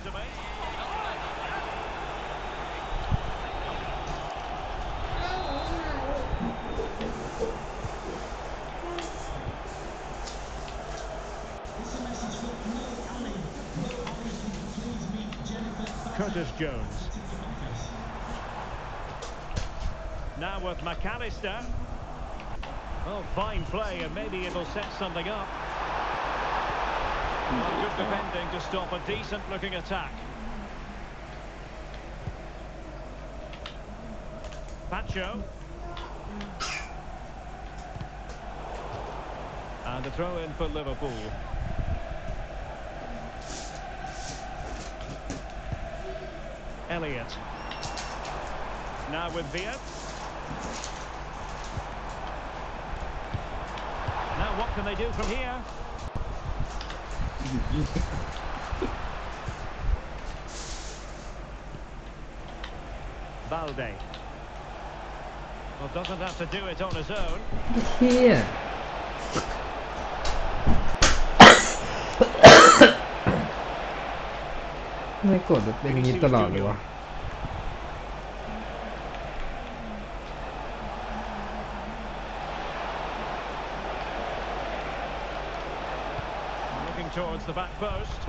to make. Curtis Jones. Now with McAllister. Oh, fine play, and maybe it'll set something up. Well, good defending to stop a decent-looking attack. Pacho. And a throw in for Liverpool. Elliott. Now with Viet. Now what can they do from here? Balde. Well, doesn't have to do it on his own. Here.ไม่กดเป็นอย่างนี้ตลอดเลยวะ Looking towards the back post.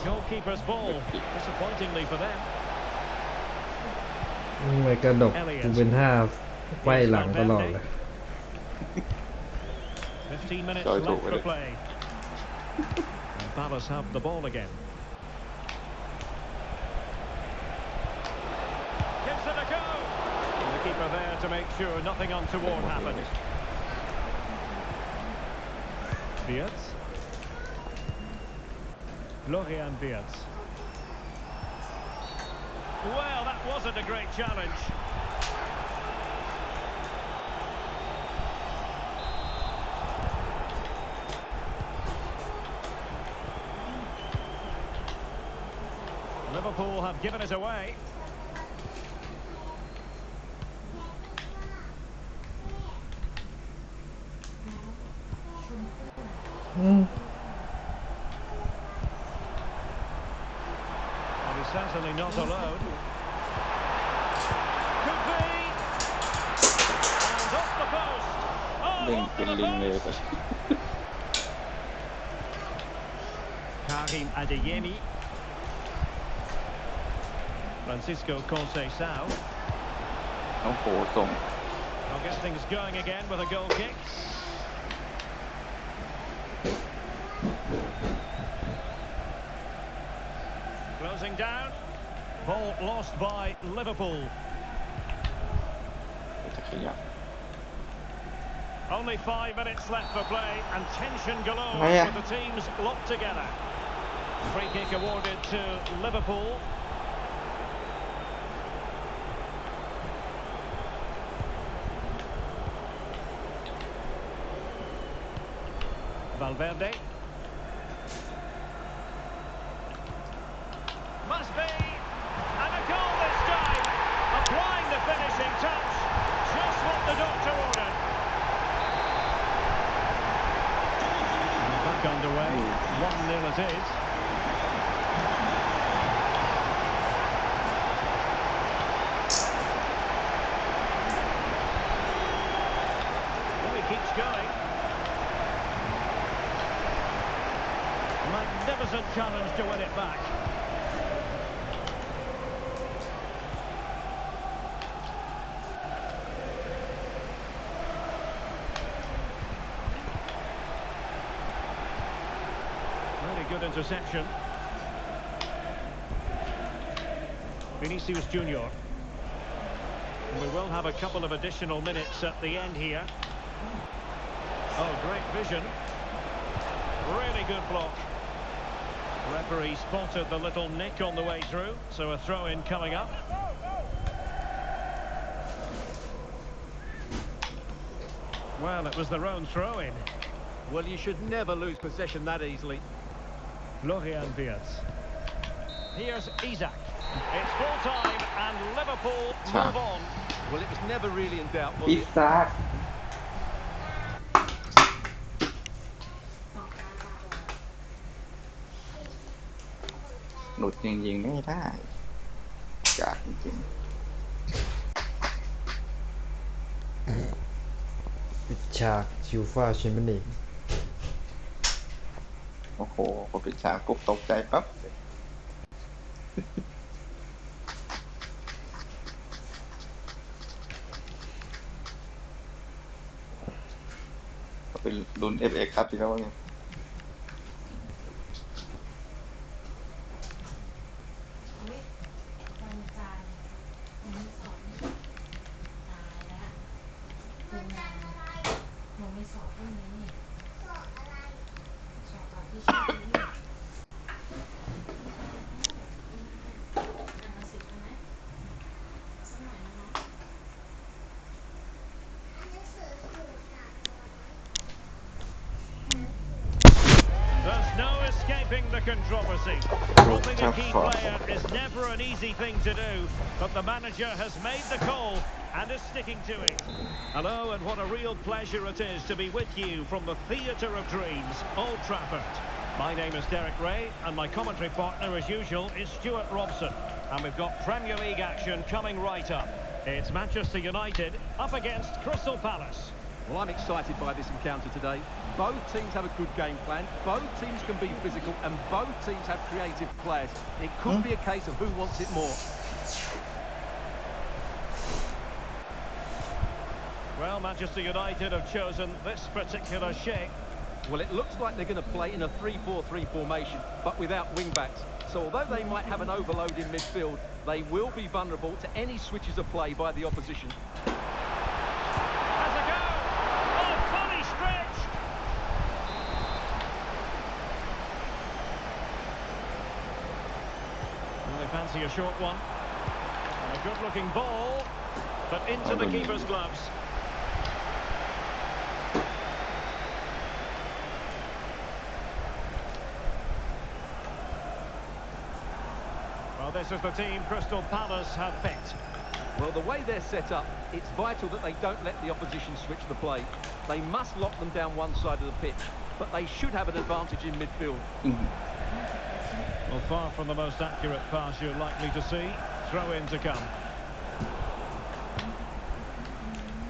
Goalkeeper's ball, disappointingly for them. ไม่กระดกกูเป็นท่าไขว้หลังตลอดเลย 15 minutes left for play. And Palace have the ball again. Gives it a go. And the keeper there to make sure nothing untoward happened. Beats. Florian Beats. Well, that wasn't a great challenge. Liverpool have given it away. And he's certainly not alone. Could be. And off the post. Oh, off to the post. Karim Adeyemi. Francisco Conceição. I'll get things going again with a goal kick. Closing down. Ball lost by Liverpool. Only 5 minutes left for play and tension galore with the teams locked together. Free kick awarded to Liverpool. Valverde. Must be. And a goal this time. Applying the finishing touch. Just what the doctor ordered. Back underway. 1-0 it is. magnificent challenge to win it back. Really good interception. Vinicius Junior. We will have a couple of additional minutes at the end here. Oh, great vision. Really good block. Referee spotted the little nick on the way through, so a throw-in coming up. Well, it was their own throw-in. Well, you should never lose possession that easily. Florian Wirtz. Here's Isak. It's full time and Liverpool move on. Well, it was never really in doubt, was อิ it? ซ่าหลุดยิงไม่ได้จากจริงปิดฉากชิวฟ่าแชมเปี้ยนลีก โอ้โหพอปิดฉากปุ๊บตกใจปั๊บก็เป็นลุ้น FA ครับที่เขาเนี่ยวันจันทร์วันที่2ตายแล้วคืองานหนูมีสอบพรุ่งนี้สอบก่อนที่ชื่อที่10ใช่ไหมสักหน่อยนะคะ There's no escaping the controversy. Dropping a key player is never an easy thing to do, but the manager has made the call and is sticking to it. Hello, and what a real pleasure it is to be with you from the Theatre of Dreams, Old Trafford. My name is Derek Ray, and my commentary partner, as usual, is Stuart Robson. And we've got Premier League action coming right up. It's Manchester United up against Crystal Palace. Well, I'm excited by this encounter today. Both teams have a good game plan, both teams can be physical, and both teams have creative players. It could be a case of who wants it more. Well, Manchester United have chosen this particular shape. Well, it looks like they're going to play in a 3-4-3 formation, but without wing-backs. So although they might have an overload in midfield, they will be vulnerable to any switches of play by the opposition. Has a go! Oh, fully stretched! Well, they fancy a short one. And a good-looking ball, but into the keeper's gloves. Well, this is the team Crystal Palace have picked. Well, the way they're set up, it's vital that they don't let the opposition switch the play. They must lock them down one side of the pitch, but they should have an advantage in midfield. Well, far from the most accurate pass you're likely to see. Throw in to come.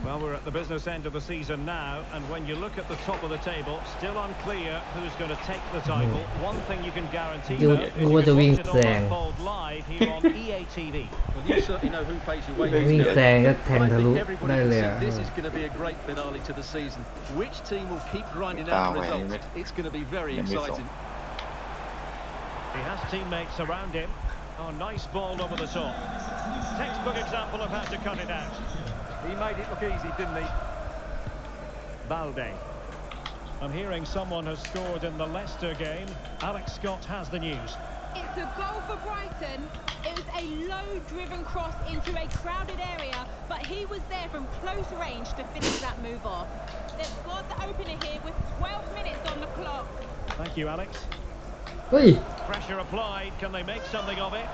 Well, we're at the business end of the season now, and when you look at the top of the table, still unclear who's going to take the title. One thing you can guarantee, though, is you can watch it all unfold live here on EA TV. Well, you certainly know who pays your wages. วิ่งแซงก็แทง I ทะลุ think everybody ได้ can เลย see this is going to be a great finale to the season. Which team will keep grinding out the results? It's going to be very exciting. He has teammates around him. Oh, nice ball over the top. Textbook example of how to cut it out. He made it look easy, didn't he? Balde. I'm hearing someone has scored in the Leicester game. Alex Scott has the news. It's a goal for Brighton. It was a low-driven cross into a crowded area, but he was there from close range to finish that move off. They've got the opener here with 12 minutes on the clock. Thank you, Alex. เฮ้ย Pressure applied. Can they make something of it?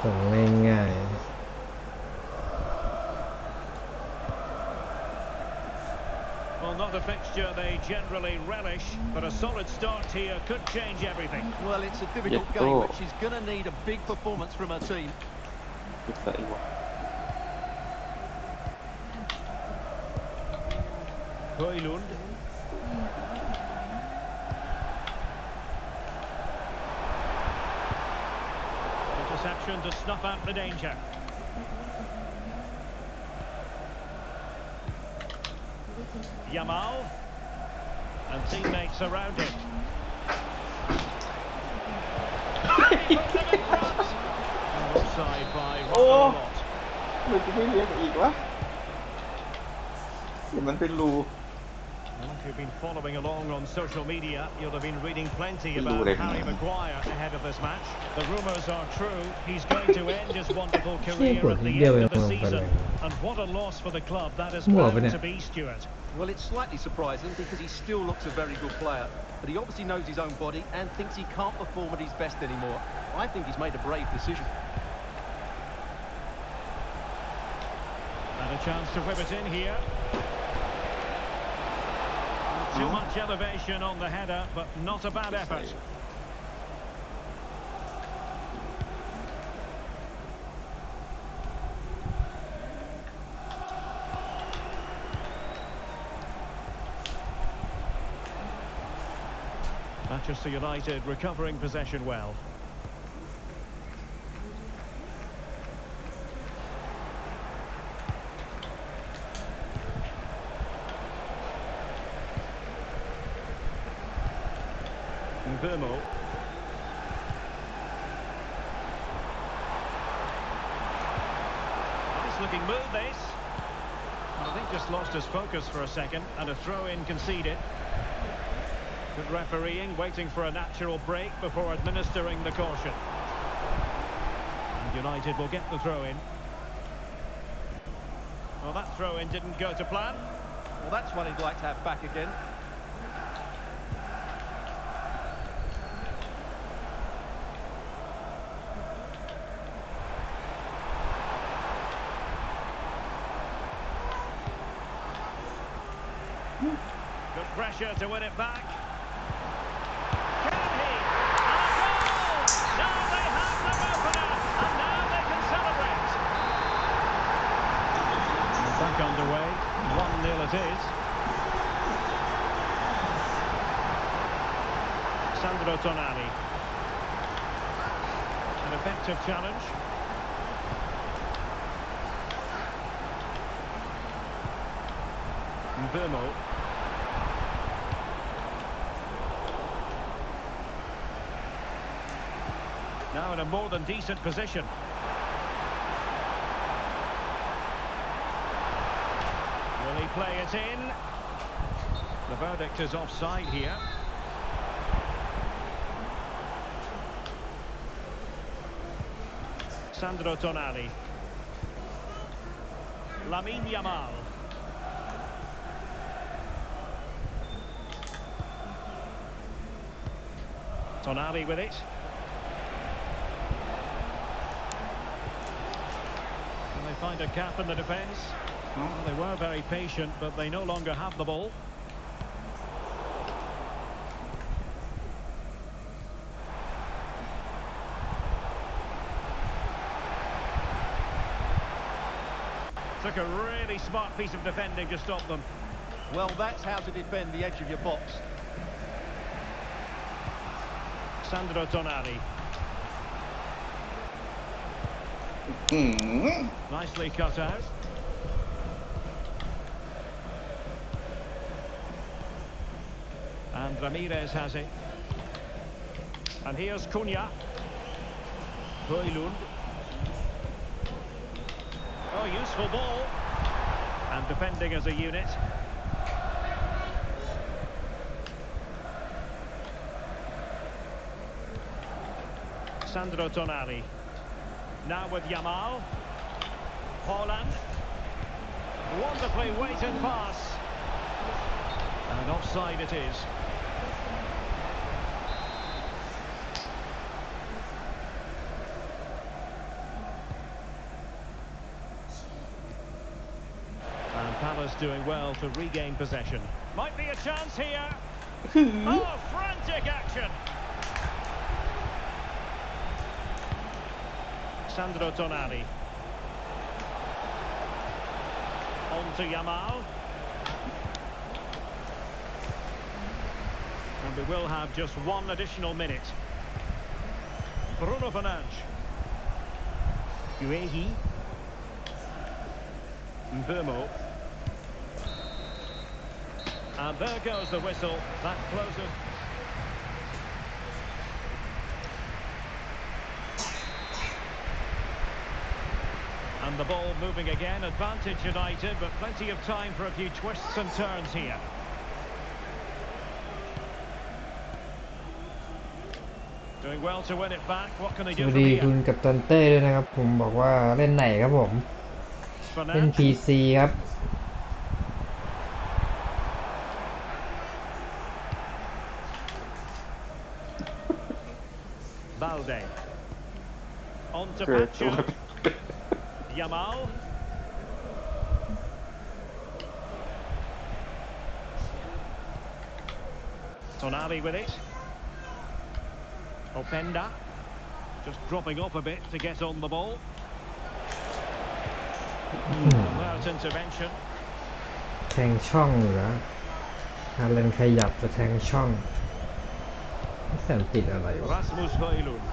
ส่งง่าย Well, not a fixture they generally relish, but a solid start here could change everything. Well, it's a difficult game, but she's going to need a big performance from her team. Højlund. interception to snuff out the danger. Yamal. And teammates around him. Offside by Roberto. มันจะไม่เลี้ยงอีกวะเดี๋ยวมันเป็นรู Well, if you've been following along on social media, you'll have been reading plenty about Harry Maguire ahead of this match. The rumours are true. He's going to end his wonderful career at the end of the season. And what a loss for the club that is bound to be, Stuart. Well, it's slightly surprising because he still looks a very good player, but he obviously knows his own body and thinks he can't perform at his best anymore. I think he's made a brave decision. And a chance to whip it in here. Too much elevation on the header, but not a bad effort. Manchester United recovering possession well. Vermo. Nice looking move this. I think just lost his focus for a second and a throw-in conceded. Good refereeing, waiting for a natural break before administering the caution. And United will get the throw-in. Well, that throw-in didn't go to plan. Well, that's what he'd like to have back again. Good pressure to win it back. Can he? And a goal! Now they have the opener, and now they can celebrate. Back underway, 1-0 it is. Sandro Tonali. An effective challenge. Vermo. Now in a more than decent position. Will he play it in? The verdict is offside here. Sandro Tonali. Yamal. Tonali with it. And they find a gap in the defence. Well, they were very patient, but they no longer have the ball. Took a really smart piece of defending to stop them. Well, that's how to defend the edge of your box. Sandro Tonali. Nicely cut out. And Ramirez has it. And here's Cunha. Højlund. Oh, useful ball. And defending as a unit. Sandro Tonali. Now with Yamal. Holland. Wonderfully weighted pass. And offside it is. And Palace doing well to regain possession. Might be a chance here. Oh, frantic action. Sandro Tonali. On to Yamal. And we will have just one additional minute. Bruno Fernandes. Guehi. Mbumo. And there goes the whistle. That closes. And the ball moving again. Advantage United, but plenty of time for a few twists and turns here. Doing well to win it back. What can they ส do วัส from ดี here? คุณกัปตันเต้ด้วยนะครับผมบอกว่าเล่นไหนครับผมเล่น Fernandes. PC ครับ Balde. On to เกิด Pacho. Yamal. Tonali with it. Openda. Just dropping off a bit to get on the ball. Without intervention. แทงช่องเหรอฮาเลนขยับจะแทงช่องแสนติดอะไรวะ Rasmus Højlund.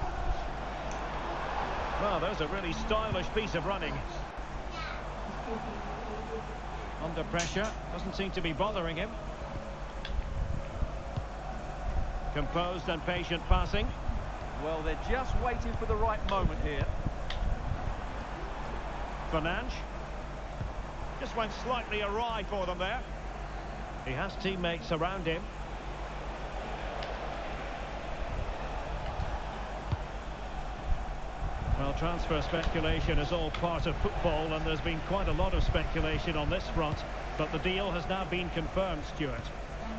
Well, there's a really stylish piece of running. Under pressure. Doesn't seem to be bothering him. Composed and patient passing. Well, they're just waiting for the right moment here. Fernandes. Just went slightly awry for them there. He has teammates around him. Well, transfer speculation is all part of football, and there's been quite a lot of speculation on this front, but the deal has now been confirmed, Stuart.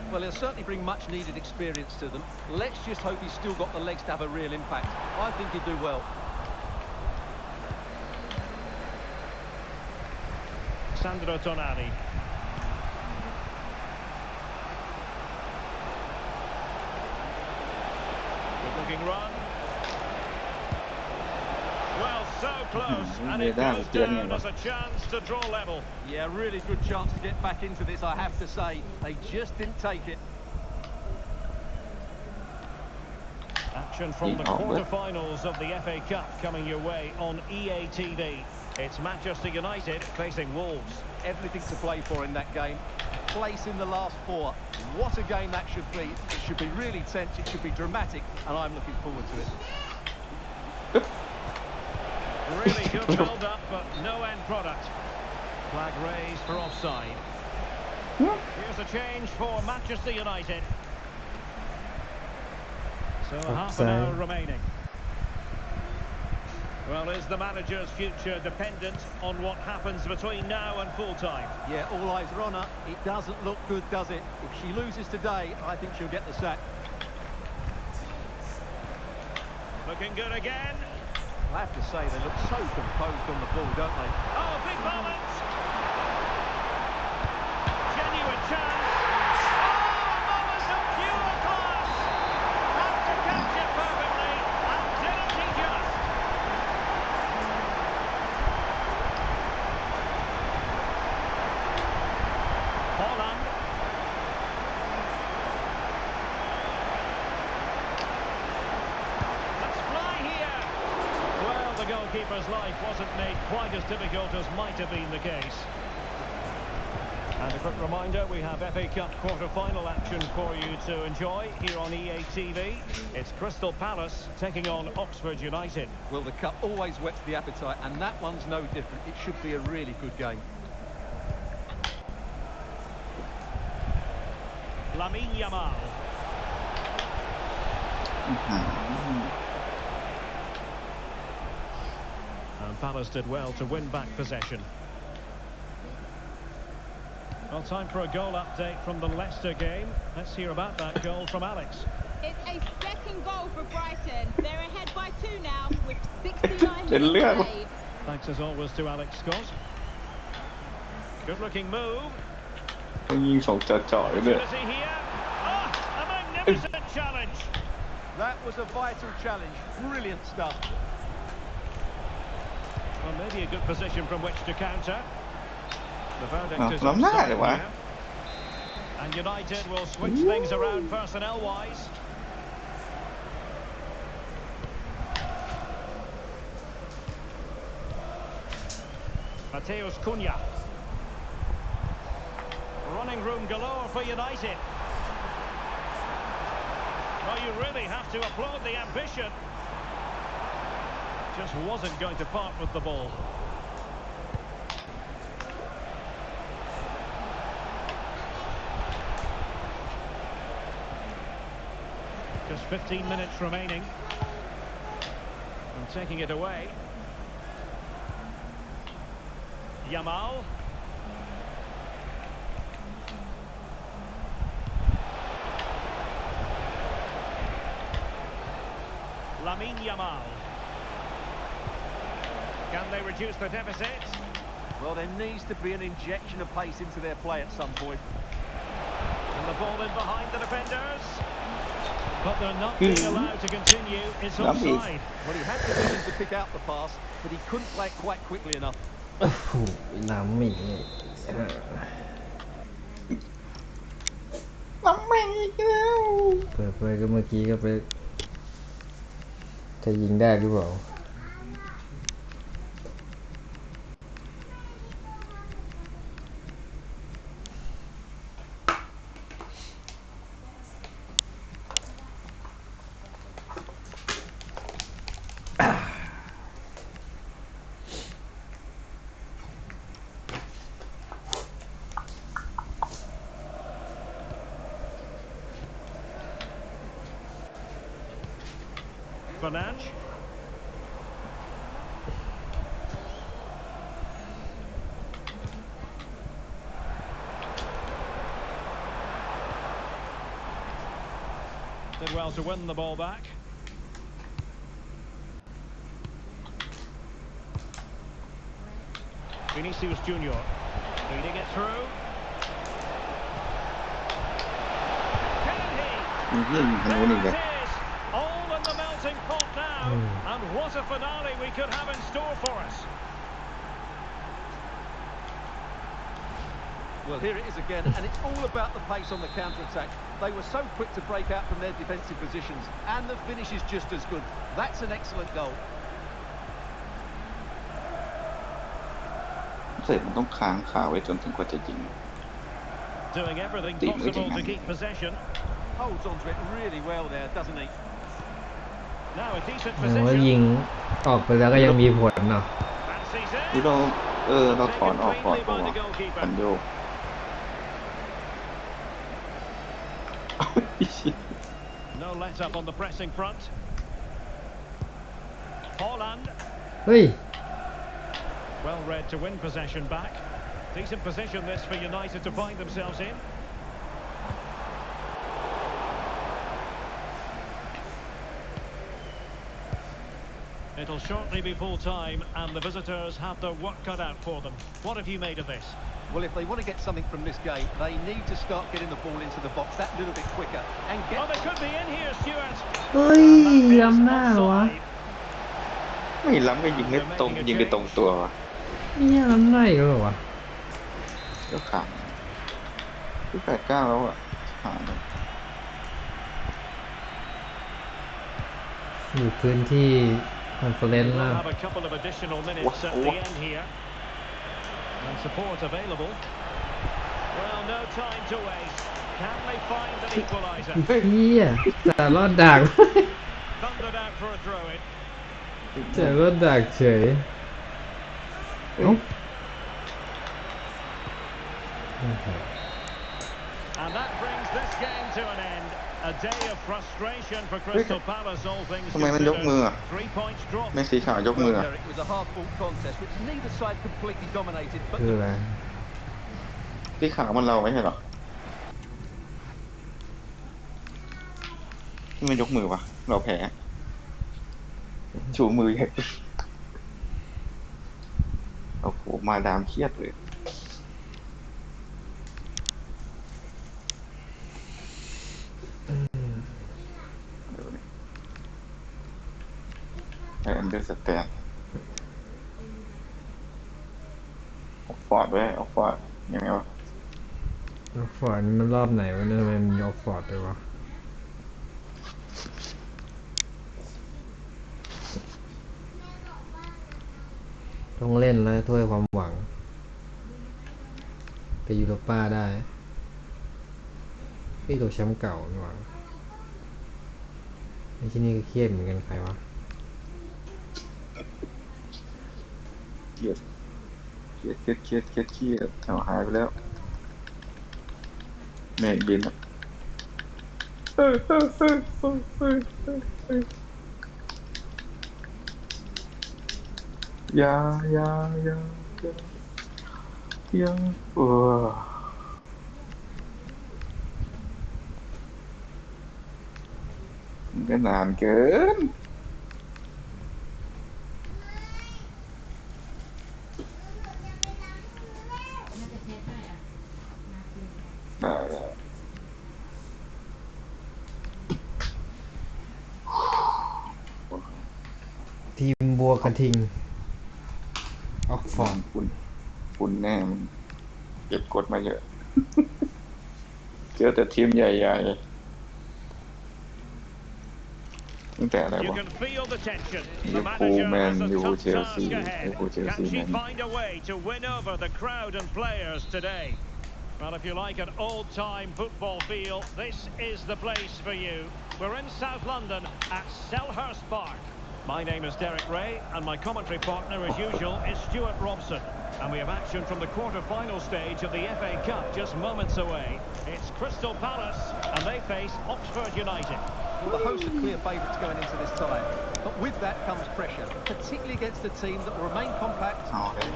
Well, he'll certainly bring much needed experience to them. Let's just hope he's still got the legs to have a real impact. I think he'll do well. Sandro Tonali. Good looking run. Well, so close, and it goes down as a chance to draw level. Yeah, really good chance to get back into this, I have to say. They just didn't take it. Action from the quarter-finals of the FA Cup coming your way on EA TV. It's Manchester United facing Wolves. Everything to play for in that game. Place in the last four. What a game that should be. It should be really tense, it should be dramatic, and I'm looking forward to it. Really good build-up, but no end product. Flag raised for offside. Here's a change for Manchester United. So half an hour remaining. Well, is the manager's future dependent on what happens between now and full-time? Yeah, all eyes are on her. It doesn't look good, does it? If she loses today, I think she'll get the sack. Looking good again. I have to say, they look so composed on the ball, don't they? Oh, big moment! Genuine chance. Oh, moment of pure class! Had to catch it perfectly, and didn't he just? Holland. Let's fly here. Well, the goalkeeper's life wasn't made quite as difficult as might have been the case. And a quick reminder, we have FA Cup quarter-final action for you to enjoy here on EA TV. It's Crystal Palace taking on Oxford United. Well, the cup always whets the appetite, and that one's no different. It should be a really good game. Lamine Yamal. And Palace did well to win back possession. Well, time for a goal update from the Leicester game. Let's hear about that goal from Alex. It's a second goal for Brighton. They're ahead by 2 now with 69 minutes played. Thanks as always to Alex Scott. Good-looking move. ยิงสองจ่อยๆเลย Opportunity here. Ah, a magnificent challenge. That was a vital challenge. Brilliant stuff. Well, maybe a good position from which to counter. The verdict is ล้ำหน้า offside เลยวะ here. And United will switch things around personnel-wise. Mateus Cunha. Running room galore for United. Well, you really have to applaud the ambition. Just wasn't going to part with the ball. Just 15 minutes remaining. And taking it away. Yamal. Yamal. Can they reduce the deficit? Well, there needs to be an injection of pace into their play at some point. And the ball in behind the defenders. But they're not being allowed to continue. It's offside. Well, he had the vision to pick out the pass, but he couldn't play it quite quickly enough. โอ้โหน้ำหมีเปิดไปก็เมื่อกี้ก็ไปจะยิงได้หรือเปล่าFernandes. Did well to win the ball back. Vinicius Junior feeding it through. All in the melting pot now, and what a finale we could have in store for us. Well, here it is again, and it's all about the pace on the counter-attack. They were so quick to break out from their defensive positions, and the finish is just as good. That's an excellent goal. เสร็จมันต้องค้างขาไว้จนถึงกว่าจะยิง Doing everything possible to keep possession. Holds onto it really well there, doesn't he? Now a decent ว่ายิง position. ออกไปแล้วก็ยังมีผลเนาะ Fancies นี่ it. เราถอนออกก่อน Taken เพราะ cleanly ว่า by the goalkeeper. คันโยก No let up on the pressing front. Holland. เฮ้ย Well read to win possession back. Decent position this for United to find themselves in. It'll shortly be full time and the visitors have their work cut out for them. What have you made of this? Well, if they want to get something from this game, they need to start getting the ball into the box that little bit quicker and get... Oh, they could be in here, Stuart. เฮ้ยล้ำหน้าวะ ไม่ล้ำก็ยิงได้ตรงยิงได้ตรงตัววะ เนี่ยล้ำหน้าอีกแล้วเหรอวะ เดี๋ยวขาดที่89แล้วอ่ะหาเนี่ย อยู่พื้นที่คอนเฟอเรนซ์ We'll แล้ว have a couple of additional minutes at the end here. And support available. Well, no time to waste. Can they find an equaliser? เฮียแต่รอดดัก Thundered out for a throw-in. แต่รอดดักเฉยเอ้า And that brings this game to an end. A day of frustration for Crystal Palace, all things ทำไมมันยกมือ considered. 3 points dropped. ไม่สีขาวยกมือ Well, it was a hard-fought contest, which neither side completely dominated, but คืออะไร สีขาวมันเราไม่ใช่หรอที่มันยกมือวะเราแพ้ชูมือใหญ่โอ้โหมาดามเครียดเลยไอ้อันเดอร์สแตนออกฟอร์ดด้วยออกฟอร์ดยังไงวะ ออกฟอร์ดนี่มันรอบไหนวะเนี่ยทำไมมันออกฟอร์ดเลยวะท ต้องเล่นแล้วถ้วยความหวังไปยูโรป้าได้พี่ตัวแชมป์เก่านี่หว่าไอ้ที่นี่ก็เครียดเหมือนกันใครวะ เครียดเอาหายไปแล้วแม่เย็นอ่ะอย่ามันก็นานเกินได้แล้ว ทีมบัวกระทิงออกฟอร์ม ฝุ่นแน่มันเก็บกดมาเยอะ เจอแต่ทีมใหญ่ๆตั้งแต่อะไร You วะ can feel the tension. ลิ The เวอร์พูล manager แมน has a ยู tough เชลซี task ลิเวอร์ ahead. พูลเชล Can ซี she แมน find a way to win over the crowd and players today? Well, if you like an old-time football feel, this is the place for you. We're in South London at Selhurst Park. My name is Derek Ray, and my commentary partner, as usual, is Stuart Robson. And we have action from the quarter-final stage of the FA Cup just moments away. It's Crystal Palace, and they face Oxford United. Well, the hosts are clear favourites going into this time. But with that comes pressure, particularly against a team that will remain compact,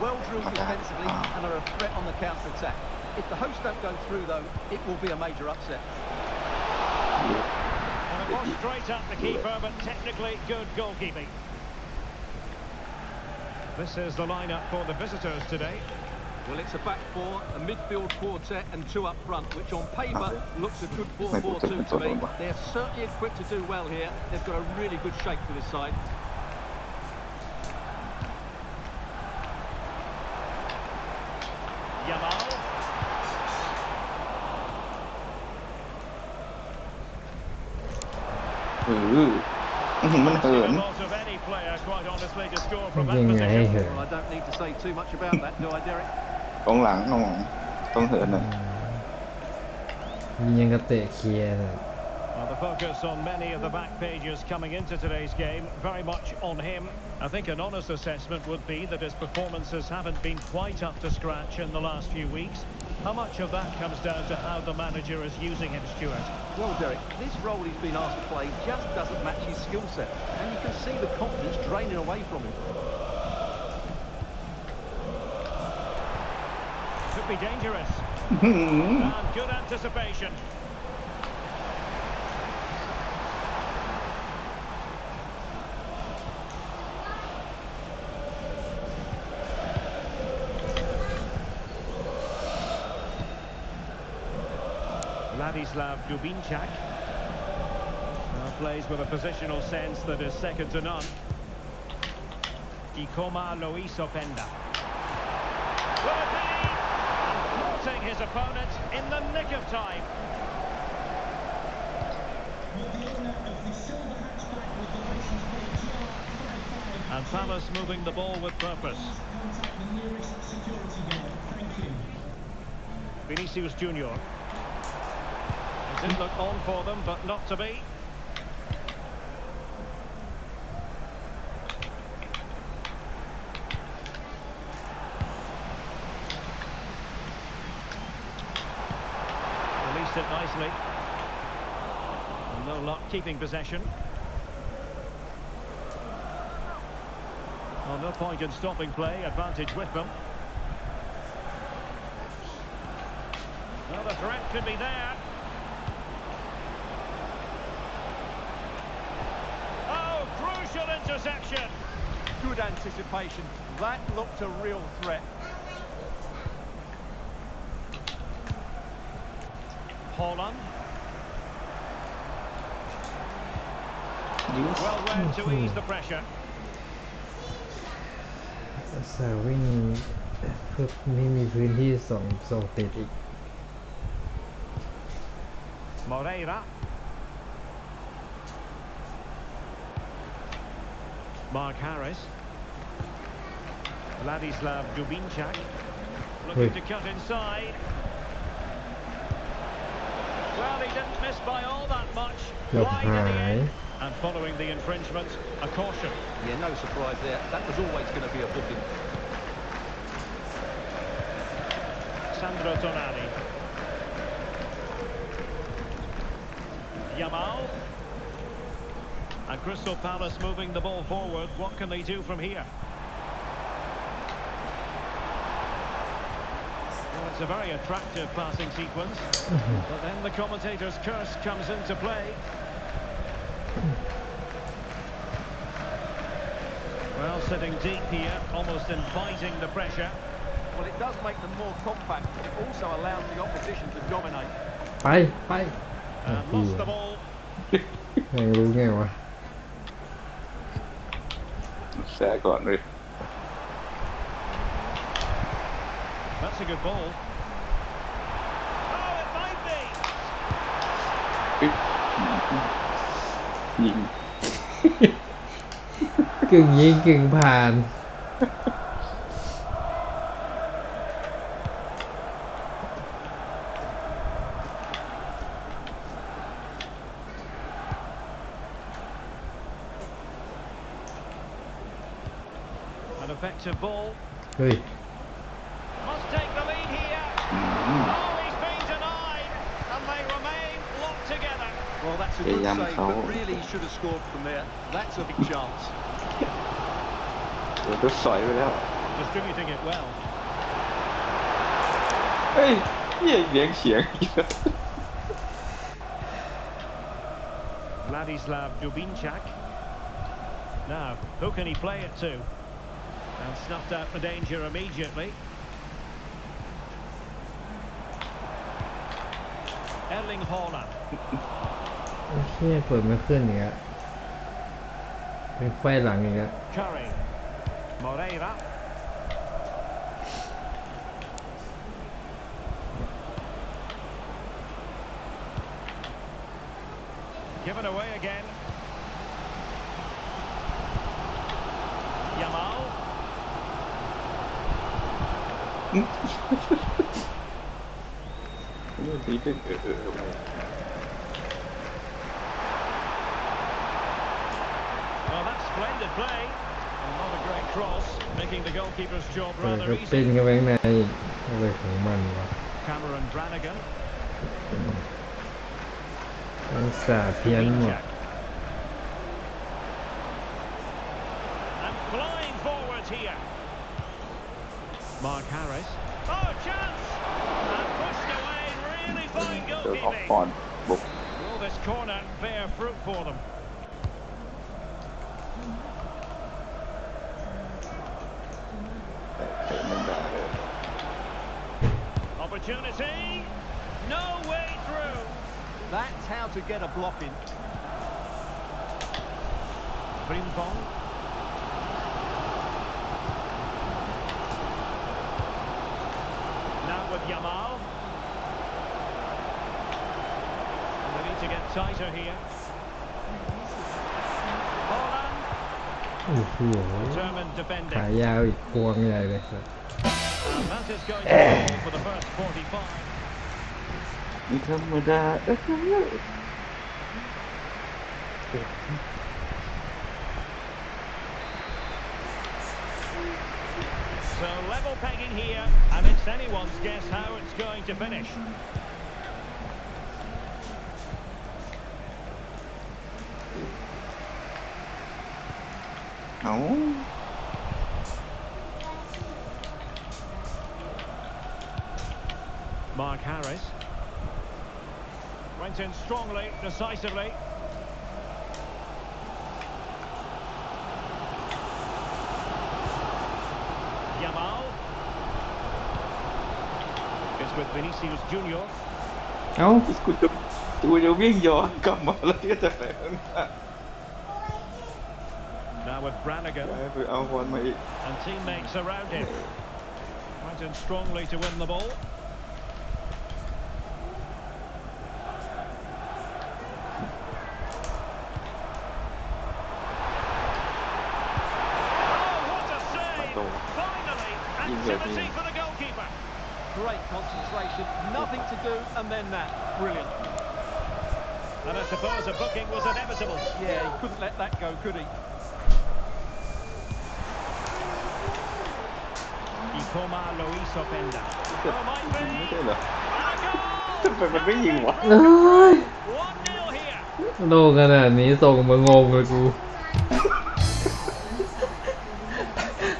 well-drilled defensively, and are a threat on the counter-attack. If the hosts don't go through, though, it will be a major upset. And it was straight at the keeper, but technically good goalkeeping. This is the lineup for the visitors today. Well, it's a back four, a midfield quartet and two up front, which on paper looks a good 4-4-2 to me. They're certainly equipped to do well here. They've got a really good shape for this side. Yamal.มันเหิน A lot of any player, quite honestly, to score from that ยิงไงให้ position. เหิน Well, I don't need to say too much about that, do I, Derek? กองหลังต้องเหินนะ ยิงยังกระเตะเคลียร์เลย Well, the focus on many of the back pages coming into today's game, very much on him. I think an honest assessment would be that his performances haven't been quite up to scratch in the last few weeks. How much of that comes down to how the manager is using him, Stuart? Well, Derek, this role he's been asked to play just doesn't match his skill set. And you can see the confidence draining away from him. Could be dangerous. And good anticipation. Ladislav Dubinchak plays with a positional sense that is second to none. Ikoma Lois Openda. Will it be? Thwarting his opponent in the nick of time. And Palace moving the ball with purpose. Vinicius Junior. It didn't look on for them, but not to be. Released it nicely. And no luck keeping possession. Well, no point in stopping play, advantage with them. Well, the threat could be there. Crucial interception. Good anticipation. That looked a real threat. Holland. Well read to ease the pressure. สาวิ่งเพื่อไม่มีพื้นที่ส่งติดอีก Moreira. Mark Harris. Vladislav Dubinchak looking to cut inside. Well, he didn't miss by all that much. Wide in the end. And following the infringement, a caution. Yeah, no surprise there. That was always going to be a booking. Sandro Tonali. Yamal. And Crystal Palace moving the ball forward. What can they do from here? Well, it's a very attractive passing sequence. But then the commentator's curse comes into play. Well, sitting deep here, almost inviting the pressure. Well, it does make them more compact, but it also allows the opposition to dominate. ไป And lost the ball. ยังรู้ไงวะ แซะก่อนเลย That's a good ball. Oh, it might be. ยิง กึ่งยิงกึ่งผ่าน An effective ball. เฮ้ย Must take the lead here. Oh, he's been denied. And they remain locked together. Well, that's a good save, but really he should have scored from there. That's a big chance. เดี๋ยวจะสอยไปแล้ว Distributing it well. เฮ้ยเนี่ยเลี้ยงเฉียงอีกแล้ว Vladislav Dubinchak. Now, who can he play it to? And snuffed out the danger immediately. Erling Haaland. เชี่ยเปิดไม่ขึ้นอีกแล้วเป็นไฟหลังอีกแล้ว Curry. Moreira. Given away again. Yamal. ทีเป็นWell, that's splendid play. And not a great cross, making the goalkeeper's job เปิด rather ก็ easy. ปิ้นเข้าไปข้างในอะไรของมันวะ Cameron Brannigan. ทั้งสาเพี้ยนหมด And flying forwards here. Mark Harris. Oh, chance! And pushed away. Really fine เดินออก goalkeeping. ก่อนบุก Will this corner bear fruit for them? เตะไม่ได้เลย Opportunity. No way through. That's how to get a block in. Frimpong. Now with Yamal. And they need to get tighter here. Haaland. โอ้โห Determined ขา defending. ยาวอีกพวงใหญ่เลยครับ And that is going to fall for the first 45. นี่ธรรมดาSo level pegging here, and it's anyone's guess how it's going to finish. Mark Harris went in strongly, decisively. Yamal is with Vinicius Junior. เอ้า กูจะวิ่งย้อนกลับมาแล้วที่จะไปข้างหน้า Now with Brannigan ไปเอาบอลมาอีก and teammates around him. Went in strongly to win the ball. Oh, what a save! Finally! Activity for the goalkeeper. Great concentration, nothing to do, and then that. Brilliant. And I suppose a booking was inevitable. Yeah, he couldn't let that go, could he? Ikoma Luis Openda. ไม่ใช่เหรอ And a goal! ทำไมมันไม่ยิงวะ เอ้ย 1-0 here. โลกขนาดนี้ส่งมางงเลยกู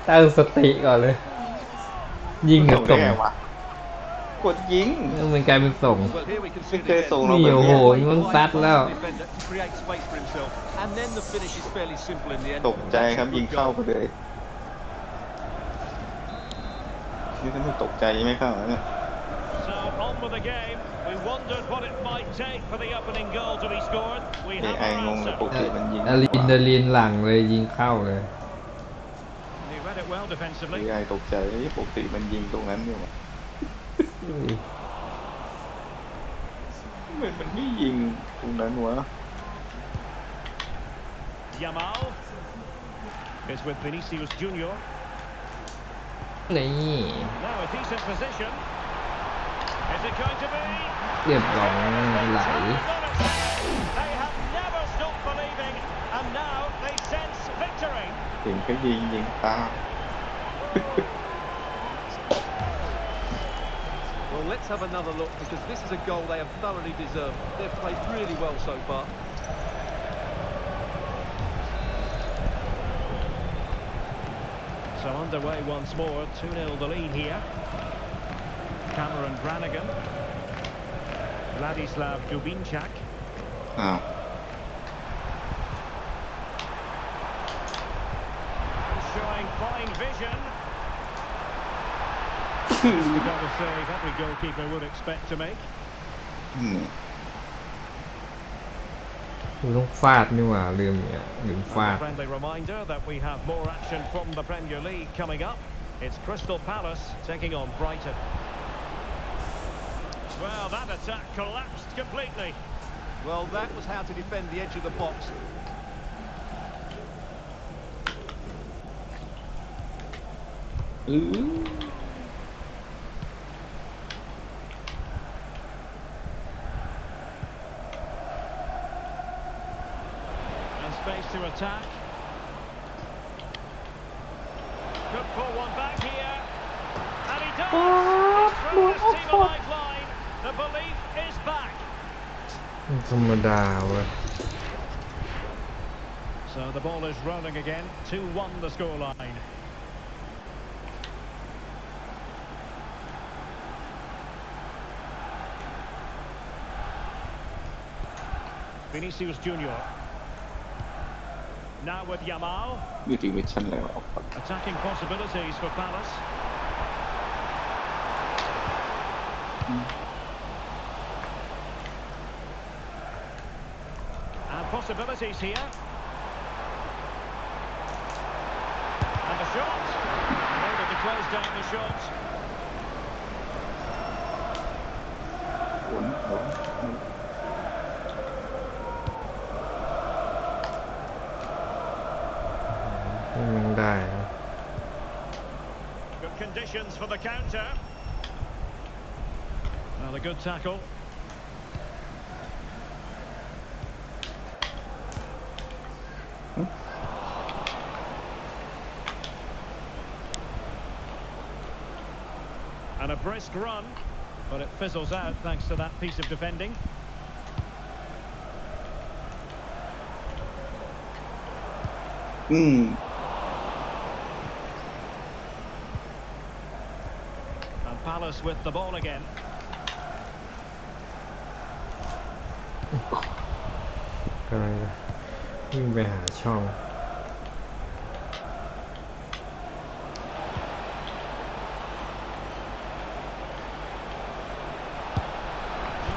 ตั้งสติก่อนเลย ยิงกับส่ง ได้ไวะกดยิง มันกลายเป็นส่ง Well, here we can see Okay, the so defender. now นี่โอ้โหมันซัดแล้ว Defender to create space for himself, and then the finish is fairly simple in the end. ตกใจครับ That's a ยิง good เข้า goal. ไปเลยนี่ถ้าไม่ตกใจไม่เข้าแล้วเนี่ย So on with the game. We wondered what it might take for the opening goal to be scored. We ไอ้ have ไอ้ our งงเลย answer. ปกติมันยิง อะดรีนาลีนหลังเลยยิงเข้าเลย He read it well ไอ้ defensively. ไอ้ตกใจไอ้ปกติมันยิงตรงนั้นเนี่ยวะมันไม่ยิงตรงนั้นวะ Yamal is with Vinicius Junior. นี่ Now a decent position. Is it going to be? เรียบร้อยไหล They have never stopped believing, and now they sense victory. เห็นเขายิงตาม Well, let's have another look because this is a goal they have thoroughly deserved. They've played really well so far. So underway once more, 2-0 the lead here. Cameron Brannigan, Vladislav Dubinčak. อ้าว Showing fine vision. You've got to say every goalkeeper would expect to make. กูต้องฟาดนี่หว่าลืมเนี่ยลืม And ฟา a ด friendly reminder that we have more action from the Premier League coming up. It's Crystal Palace taking on Brighton. Well, that attack collapsed completely. Well, that was how to defend the edge of the box. And space to attack. Could pull one back here. And he does! He's thrown his team a lifeline. The belief is back. ธรรมดาเว้ย So the ball is rolling again. 2-1 the scoreline. Vinicius Junior. Now with Yamal. นี่ถึงมิชชั่นแล้ว Attacking possibilities for Palace. And possibilities here. And the shot. Able to close down the shot. หมุน ยังได้นะ Good conditions for the counter. Well, a good tackle. And a brisk run, but it fizzles out thanks to that piece of defending. And Palace with the ball again. กำลังวิ่งไปหาช่อง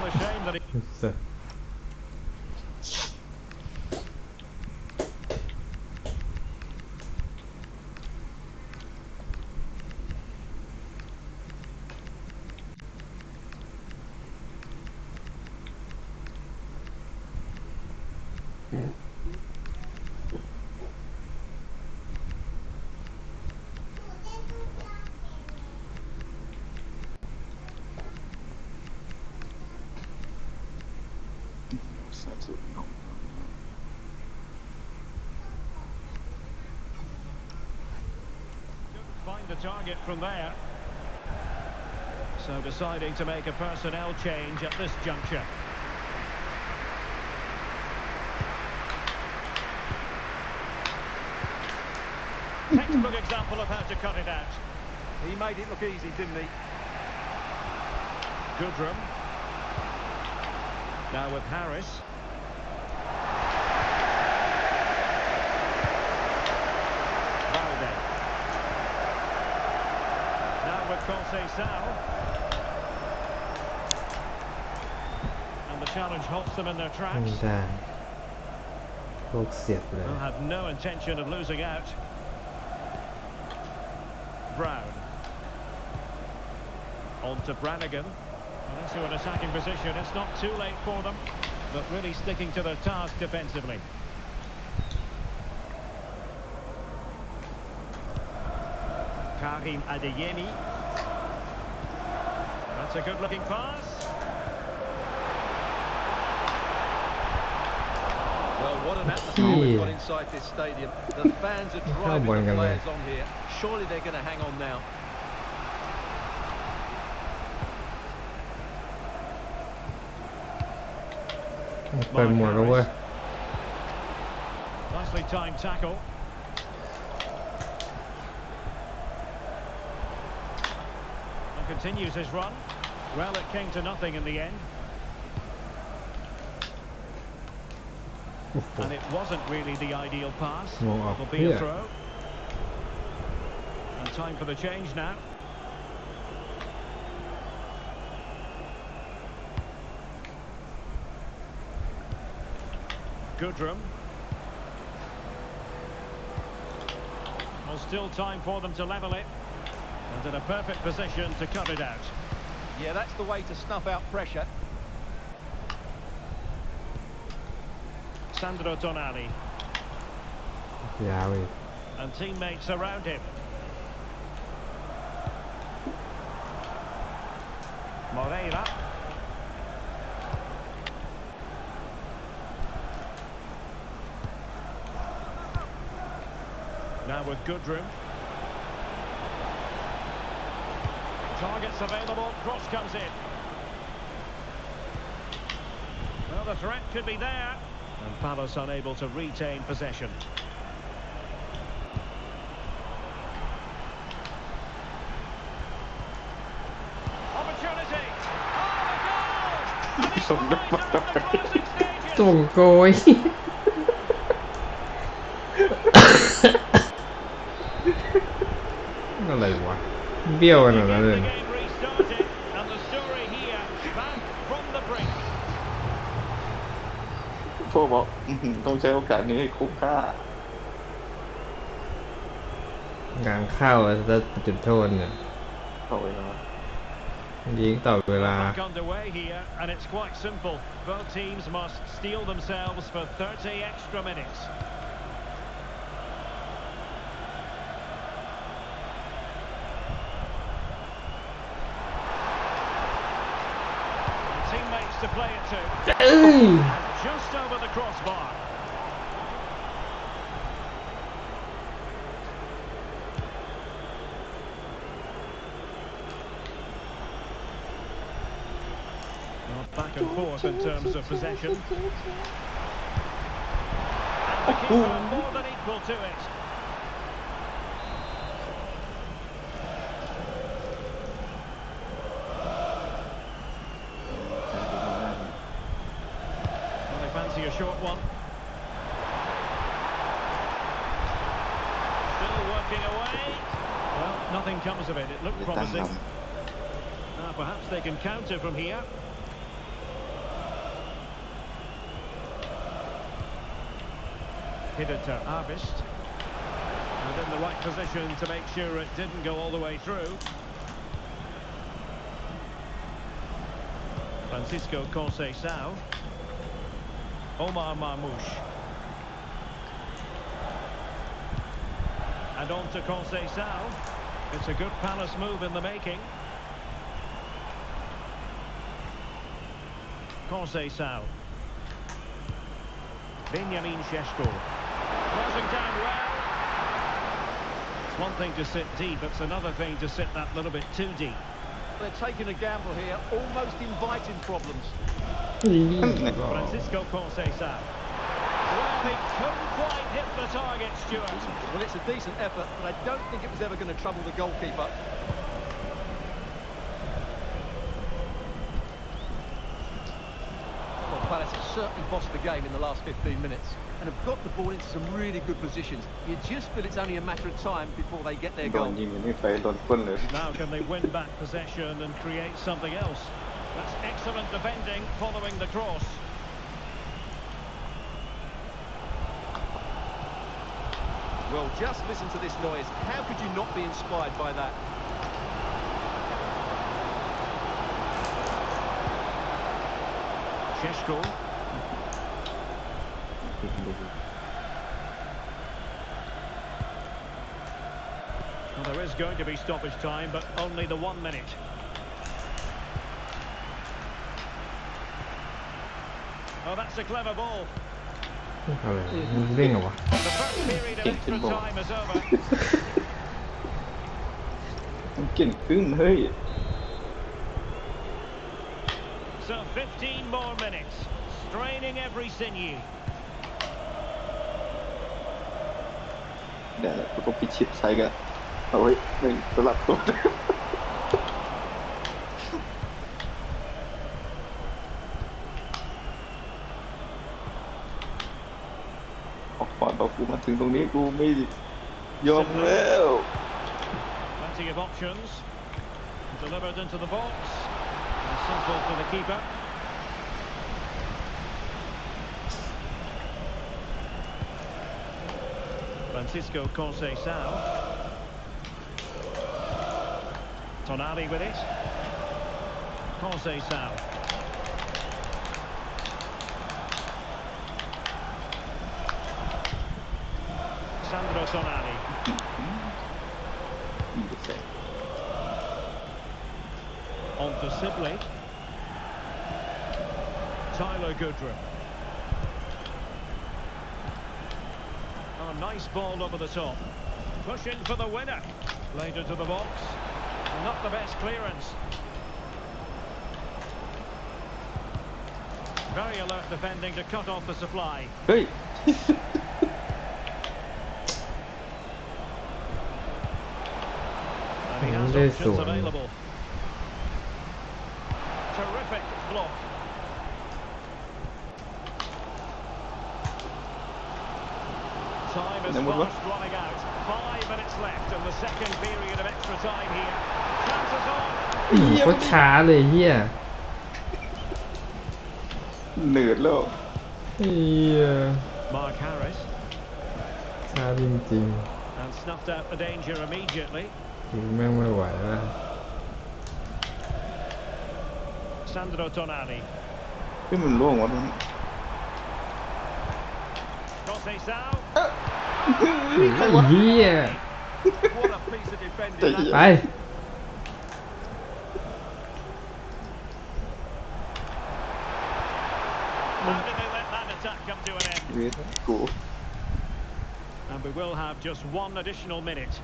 Real shame that he เสร็จ Find the target from there. So deciding to make a personnel change at this juncture. Textbook example of how to cut it out. He made it look easy, didn't he? Goodrum. Now with Harris. Valde. Now with Conceição. And the challenge halts them in their ไม่ tracks. ได้ลูกเสียบเลย They'll have no intention of losing out. Brown. On to Brannigan. Well, into an attacking position. It's not too late for them, but really sticking to their task defensively. Karim Adeyemi. That's a good-looking pass. Well, what an atmosphere we've got inside this stadium. The fans are driving the players on here. Surely they're going to hang on now. เปิดหมวดแล้วเว้ย Nicely timed tackle. And continues his run. Well, it came to nothing in the end. And it wasn't really the ideal pass. It'll be a throw. And time for the change now. Goodrum. Well, still time for them to level it. And in a perfect position to cut it out. Yeah, that's the way to snuff out pressure. Sandro Tonali. ยาวอีก And teammates around him. Moreira. Now with Goodrum. Targets available, cross comes in. Well, the threat could be there. And Palace unable to retain possession. Opportunity! Oh, the goal! And it's right on the closing stages. ส่งโกย อะไรวะเบี้ยวกันหมดแล้วเลย The game restarted, and the story here, back from the brink. พวกบอกต้องใช้โอกาสนี้ให้คุ้มค่าง านเข้าจะจุดโทษเนี่ย เข้าไปแล้ว ยิงต่อเวลา Back underway here, and it's quite simple. Both teams must steel themselves for 30 extra minutes. And teammates to play it to. Just over the crossbar. Back and forth in terms of possession. And the keeper more than equal to it. Well, they fancy a short one. Still working away. Well, nothing comes of it. It looked ตั้ง promising. ล Perhaps they can counter from here. Hit it to Arvist. And in the right position to make sure it didn't go all the way through. Francisco Conceição. Omar Marmouche. And on to Conceição. It's a good Palace move in the making. Conceição. Benjamin Šeško. Closing down well. It's one thing to sit deep, it's another thing to sit that little bit too deep. They're taking a gamble here, almost inviting problems. Francisco Conceição. Well, he couldn't quite hit the target, Stuart. Well, it's a decent effort, but I don't think it was ever going to trouble the goalkeeper. Well, Palace have certainly bossed the game in the last 15 minutes and have got the ball into some really good positions. You just feel it's only a matter of time before they get their โดน goal. ยิงอย่างนี้ไปโดนก้นเลย Now can they win back possession and create something else? That's excellent defending following the cross. Well, just listen to this noise. How could you not be inspired by that? Šeško. Well, there is going to be stoppage time, but only the 1 minute. Oh, that's a clever ball. อะไรมันเด้งเหรอวะ The first period of extra time is over. มันเก่งขึ้นเฮ้ย So 15 more minutes, straining every sinew. เดี๋ยวกูก็พิชิตใส่กันเอาไว้หนึ่งสลับตัวออกก่อนบอกกูมาถึงตรงนี้กูไม่ยอมแล้ว Plenty of options. Delivered into the box. And simple for the keeper. Francisco Conceição. Tonali with it. Conceição. Sandro Tonali. On for Sibley. Tyler Goodrum. Oh, nice ball over the top. Pushing for the winner. Played into the box. Not the best clearance. Very alert defending to cut off the supply. เฮ้ย And he has options available. Terrific block. Time is fast running out. 5 minutes left in the second period of extra time here. Chances on. โคตรช้าเลยเฮีย เหนื่อยแล้ว เฮีย Mark Harris. ช้าจริง And snuffed out the danger immediately. ๆดูแม่งไม่ไหวแล้ว Sandro Tonali. เฮ้ยมันร่วงวะมัน Conceição. เฮีย What a piece of defending that ไป How did they let that attack come to an end? เวทกู And we will have just 1 additional minute.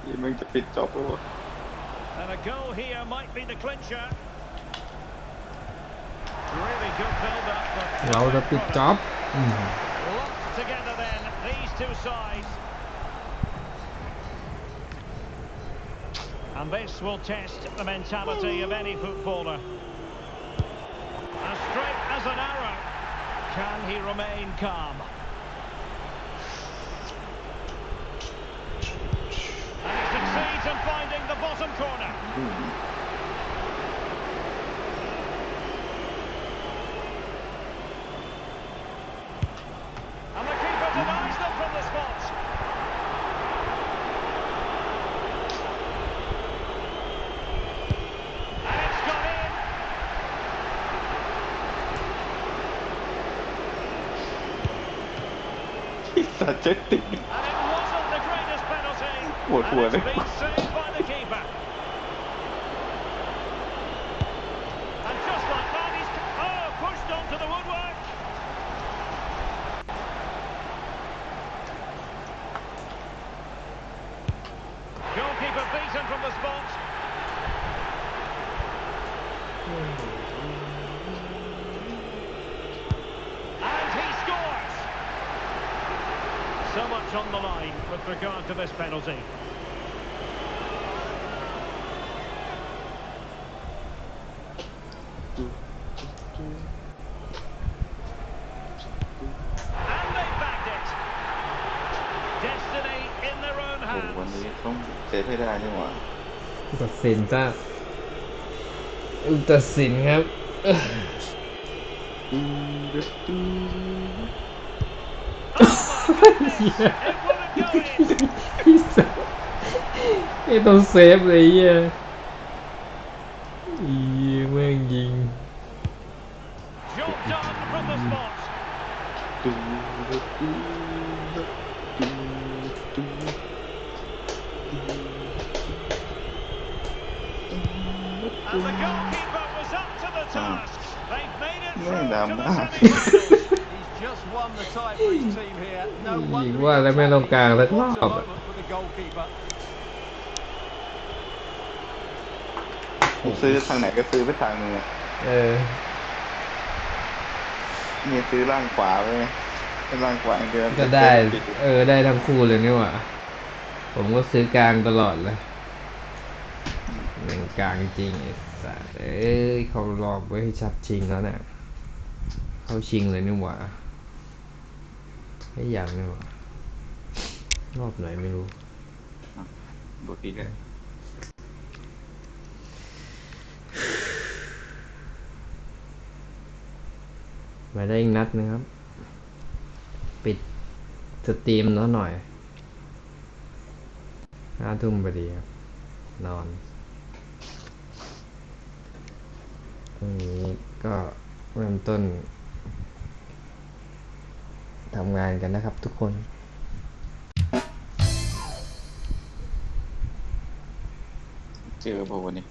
ยังไม่จะปิดจอบแล้ว And a goal here might be the clincher. Really good build-up. เราจะปิดจ็อบ Locked together then, these two sides. And this will test the mentality of any footballer. As straight as an arrow. Can he remain calm? And he succeeds in finding the bottom corner. And the keeper denies them from the spot. And it's gone in. สัตว์เจ็ดติด And it wasn't the greatest penalty. ปวดหัว And เลย it's been saved by the keeper. And just like that, he's pushed onto the woodwork. So much on the line with regard to this penalty. And they bagged it. Destiny in their own โอ้โห hands. วันนี้ต้องเซฟให้ได้นี่หว่า ตัดสินจ้าตัดสินครับไอ้ต้องเซฟเลยเหี้ยแม่งยิง Job done from the spot. 'And the goalkeeper was up to the task. They've made it through to the semi-finals. He's just won the tie for his team here. No ยิง wonder ว่าแล้วไม่ต้องกลางสักรอบ What a moment for the goalkeeper. ซื้อทางไหนก็ซื้อไปทางนึง นี่ซื้อล่างขวาไปล่างขวาเดือน ก็ได้ได้ทั้งคู่เลยนี่หว่าผมก็ซื้อกลางตลอดเลยหนึ่งกลางจริงไอ้สัสเขารอบไว้ให้ชัดชิงแล้วเนี่ยเขาชิงเลยนี่หว่าให้อย่างนี่หว่ารอบไหนไม่รู้ บุตรอีกเลย มาได้อีกนัดนึงครับปิดสตรีมแล้วหน่อย5 ทุ่มพอดีครับนอนพรุ่งนี้ก็เริ่มต้นทำงานกันนะครับทุกคนเจอพวกวันนี้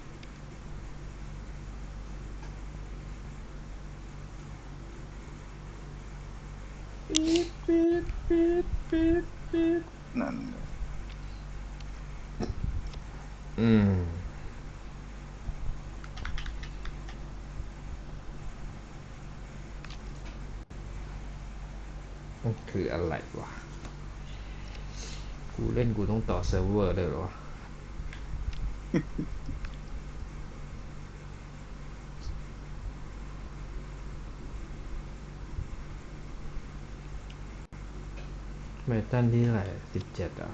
ปี๊ดนั่นคืออะไรวะกูเล่นกูต้องต่อเซิร์ฟเวอร์เลยเหรอวะไมตันที่เท่าไหร่17อ่ะ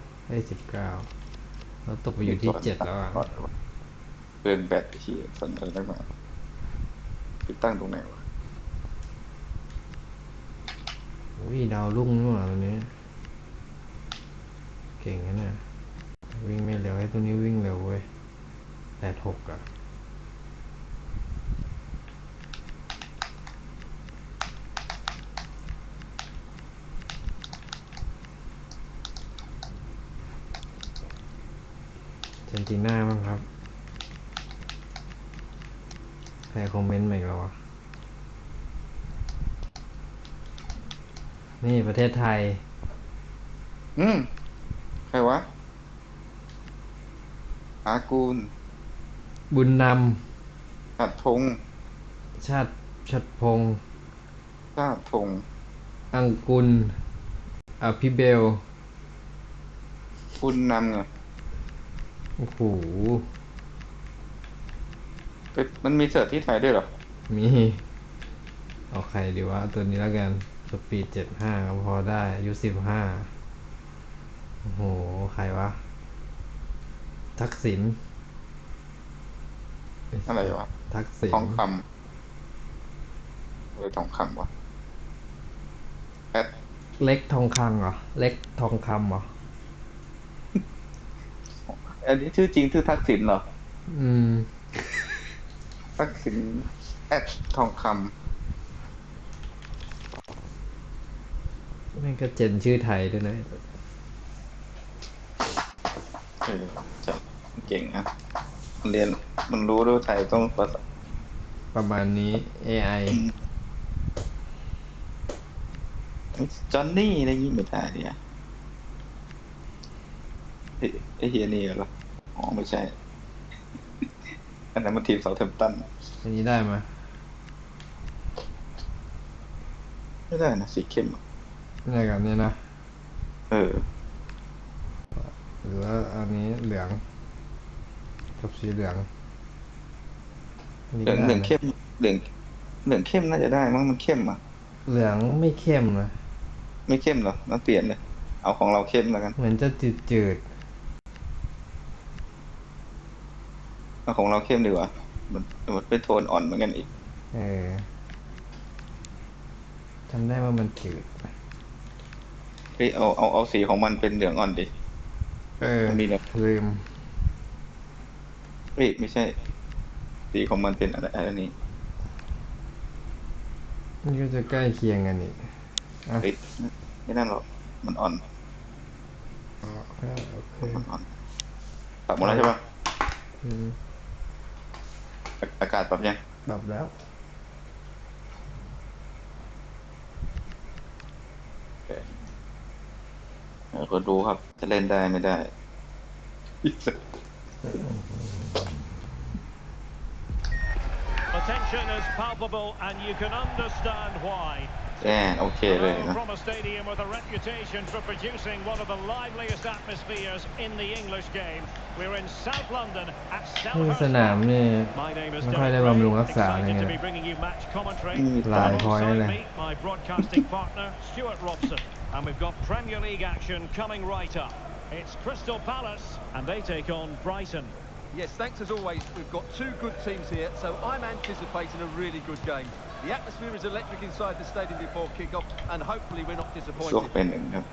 19เราตกไปอยู่ที่7แล้วอ่ะเกินแบตที่สนใจนักหนาไปตั้งตรงไหนวะดาวรุ่งนี่หว่าตัวนี้เก่งนะเนี่ยวิ่งไม่เร็วให้ตัวนี้วิ่งเร็วเว้ย86อ่ะเจนติน่าบ้างครับใครคอมเมนต์มาอีกแล้ววะนี่ประเทศไทยใครวะอากูลบุญนำหัดธงชัดพงษ์ชาติธงอังกุลอภิเบลบุญนำไงโอ้โหมันมีเสิร์ชที่ไทยด้วยเหรอมีเอาใครดีวะตัวนี้แล้วกันสปีด75ก็พอได้อายุ15โอ้โหใครวะทักษิณอะไรวะทักษิณทองคำทองคำวะเล็กทองคำเหรอเล็กทองคำเหรออันนี้ชื่อจริงชื่อทักษิณเหรอทักษิณทองคำนี่ก็เจนชื่อไทยด้วยนะจะเก่งนะเรียนมันรู้ด้วยไทยต้องประมาณนี้ AI จอนนี่อะไรยิ่งไม่ได้เนี่ยไอเฮียนี่เหรออ๋อไม่ใช่อันนั้นมันทีมเซาท์แฮมป์ตันอันนี้ได้ไหมไม่ได้นะสีเข้มได้กันเนี่ยนะ หรือว่าอันนี้เหลืองกับสีเหลือง เหลืองเข้มเหลืองเข้มน่าจะได้มั้งมันเข้มอ่ะ เหลืองไม่เข้มนะ ไม่เข้มหรอนั่นเปลี่ยนเลยเอาของเราเข้มแล้วกัน เหมือนจะจืด เอาของเราเข้มดีกว่ามันเป็นโทนอ่อนเหมือนกันอีก จำได้ว่ามันจืด เฮ้ยเอาสีของมันเป็นเหลืองอ่อนดิมันมีเนี่ย ลืม เฮ้ยไม่ใช่ สีของมันเป็นอะไรนี้ นี่ก็จะใกล้เคียงกันอีก เฮ้ยไม่นั่นหรอกมันอ่อน โอเค มันอ่อนปรับหมดแล้วใช่ปะอากาศปรับยัง ปรับแล้ว ก็ดูครับจะเล่นได้ไม่ได้ Attention is palpable and you can understand why. โอเคเลยนะ From a stadium with a reputation for producing one of the liveliest atmospheres in the English game. We're in South London at สนาม Selhurst. นี่ My name is ไม่ค่อยได้บำรุงรักษาอะไร excited เงี้ to ย be bringing you match commentary. หลายพอยต์เลย Alongside me, my broadcasting partner, Stuart Robson. And we've got Premier League action coming right up. It's Crystal Palace and they take on Brighton. Yes, thanks as always. We've got two good teams here, so I'm anticipating a really good game. The atmosphere is electric inside the stadium before kick-off, and hopefully we're not โชค disappointed. เป็นหนึ่งครับ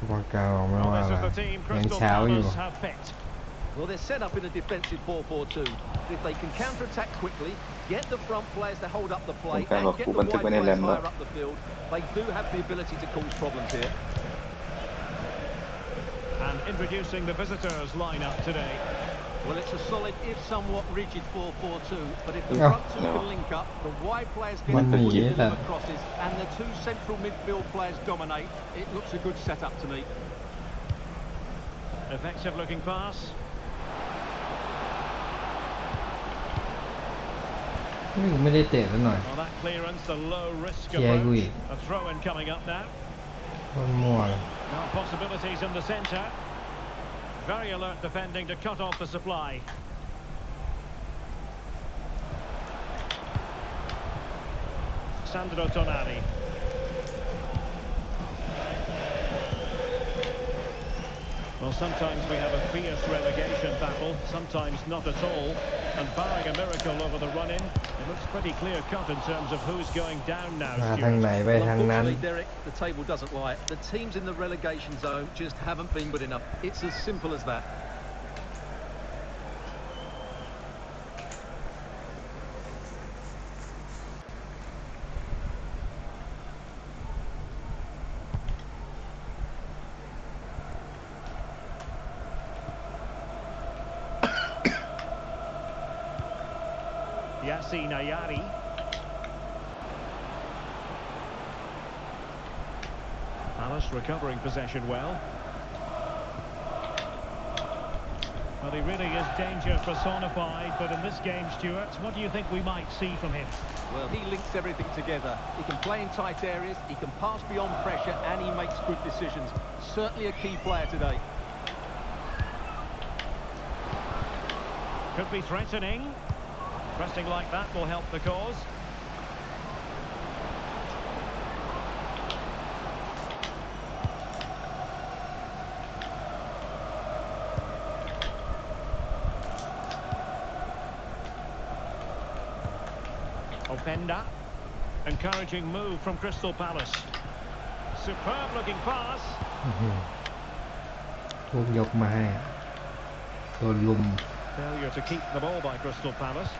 บอลกลางออกไม่ Well, ว่า this อะไร is the team ยัง Crystal เช้าอยู่ Palace have picked. Well, they're set up in a defensive 4-4-2. If they can counter-attack quickly, get the front players to hold up the play, and get the wide players higher up the field, they do have the ability to cause problems here. And introducing the visitors lineup today. Well, it's a solid, if somewhat rigid 4-4-2, but if the front two can link up, the wide players get the ball to deliver crosses, and the two central midfield players dominate, it looks a good setup to me. Effective looking pass. ไม่ได้เตะซะหน่อย Well, that clearance, the low risk เคลียร์กูอี approach. ก A throw-in coming up now. คนมั่วเลย Now possibilities in the centre. Very alert defending to cut off the supply. Sandro Tonali. Well, sometimes we have a fierce relegation battle, sometimes not at all. And barring a miracle over the run-in, it looks pretty clear-cut in terms of who's going down now. มาทางไหนไป Well, ทางนั้น unfortunately, Derek, the table doesn't lie. The teams in the relegation zone just haven't been good enough. It's as simple as that. Yassine Ayari. Palace recovering possession well. Well, he really is danger personified, but in this game, Stuart, what do you think we might see from him? Well, he links everything together. He can play in tight areas, he can pass beyond pressure, and he makes good decisions. Certainly a key player today. Could be threatening. Pressing like that will help the cause. Openda. Encouraging move from Crystal Palace. Superb looking pass. ทุกยกมาให้โดนลุม Failure to keep the ball by Crystal Palace.